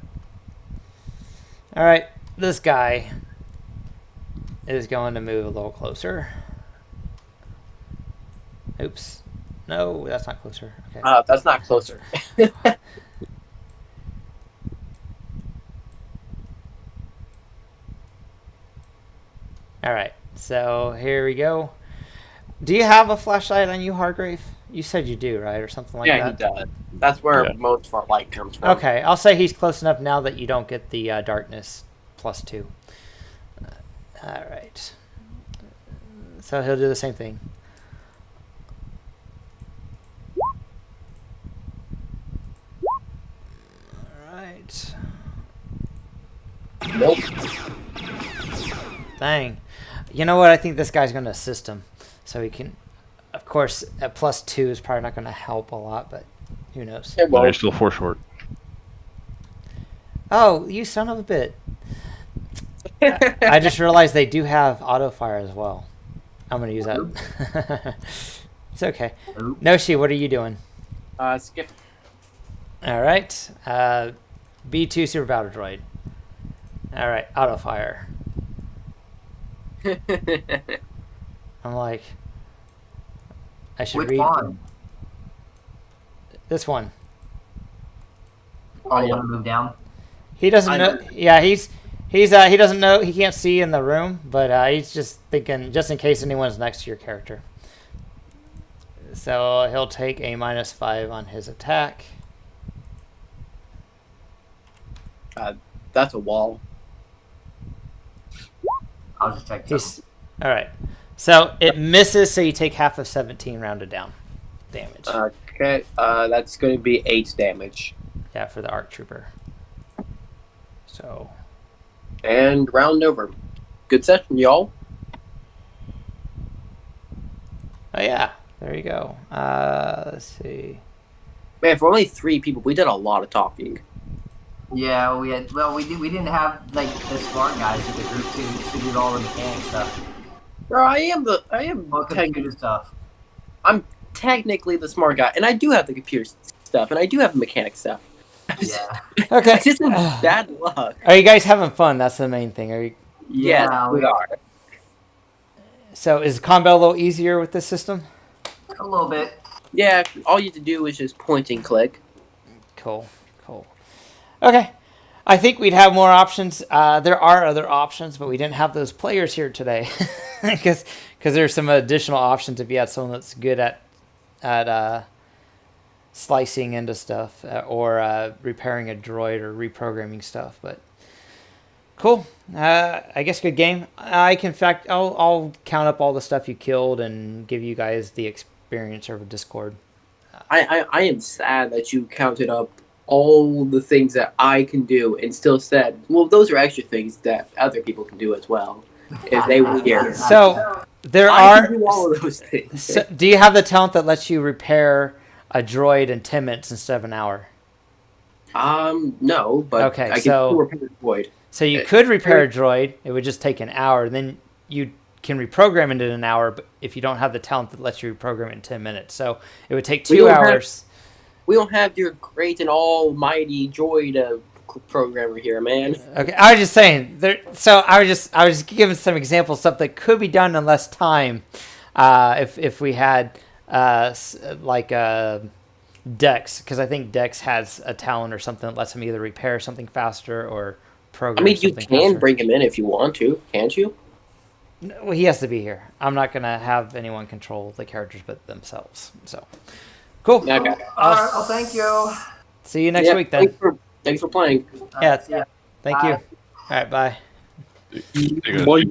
All right, this guy is going to move a little closer. Oops. No, that's not closer. Okay. That's not closer. All right, so here we go. Do you have a flashlight on you, Hargrave? You said you do, right, or something like Yeah, that? he does. That's where Yeah. most of our light comes from. Okay, I'll say he's close enough now that you don't get the darkness +2. All right. So he'll do the same thing. All right. Nope. Dang. You know what? I think this guy's going to assist him. So he can... Of course, at +2 is probably not going to help a lot, but who knows? It But I won't. still 4 short. Oh, you son of a bit. I just realized they do have auto fire as well. I'm going to use that. It's okay. Oop. Noshi, what are you doing? Skip. All right. B2 Super Battle Droid. All right. Auto fire. I'm like, I should Which read one? this one. Oh, you want to move down? He doesn't I know. know. Yeah, he doesn't know. He can't see in the room, but he's just thinking, just in case anyone's next to your character. So he'll take a -5 on his attack. That's a wall. I'll just check. He's all right. So it misses. So you take half of 17 rounded down damage. Okay. That's going to be 8 damage. Yeah, for the ARC Trooper. So And round over. Good session, y'all. oh yeah, there you go. Let's see. Man, for only 3 people, we did a lot of talking. Yeah, we had. Well, we didn't have like the smart guys in the group to do all the mechanic stuff. Bro, I am All computer stuff. I'm technically the smart guy, and I do have the computer stuff, and I do have the mechanic stuff. Yeah. Okay. It's just bad luck. Are you guys having fun? That's the main thing. Are you? Yes, Yeah, we are. So is combat a little easier with this system? a little bit. Yeah, all you have to do is just point and click. Cool. Okay. I think we'd have more options. There are other options, but we didn't have those players here today because there's some additional options if you had someone that's good at slicing into stuff or repairing a droid or reprogramming stuff. But cool. I guess good game. I'll count up all the stuff you killed and give you guys the experience over Discord. I am sad that you counted up all the things that I can do and still said, well, those are extra things that other people can do as well if they were here. So there I are. can do all of those things. So, do you have the talent that lets you repair a droid in 10 minutes instead of an hour? No, but Okay, I can so- still repair the void. So you could repair a droid. It would just take an hour. Then you can reprogram it in an hour. But if you don't have the talent that lets you reprogram it in 10 minutes, so it would take We 2 don't have- hours. We don't have your great and almighty droid programmer here, man. Okay, I was just saying. So I was just giving some examples, stuff that could be done in less time, if we had Dex, because I think Dex has a talent or something that lets him either repair something faster or program. I mean, you something can faster. bring him in if you want to, can't you? No, well, he has to be here. I'm not gonna have anyone control the characters but themselves. So cool. Okay. All right. Well, thank you. See you next week then. Thanks for playing. Yeah. Yeah. Thank you. Bye. All right. Bye. You guys- Bye.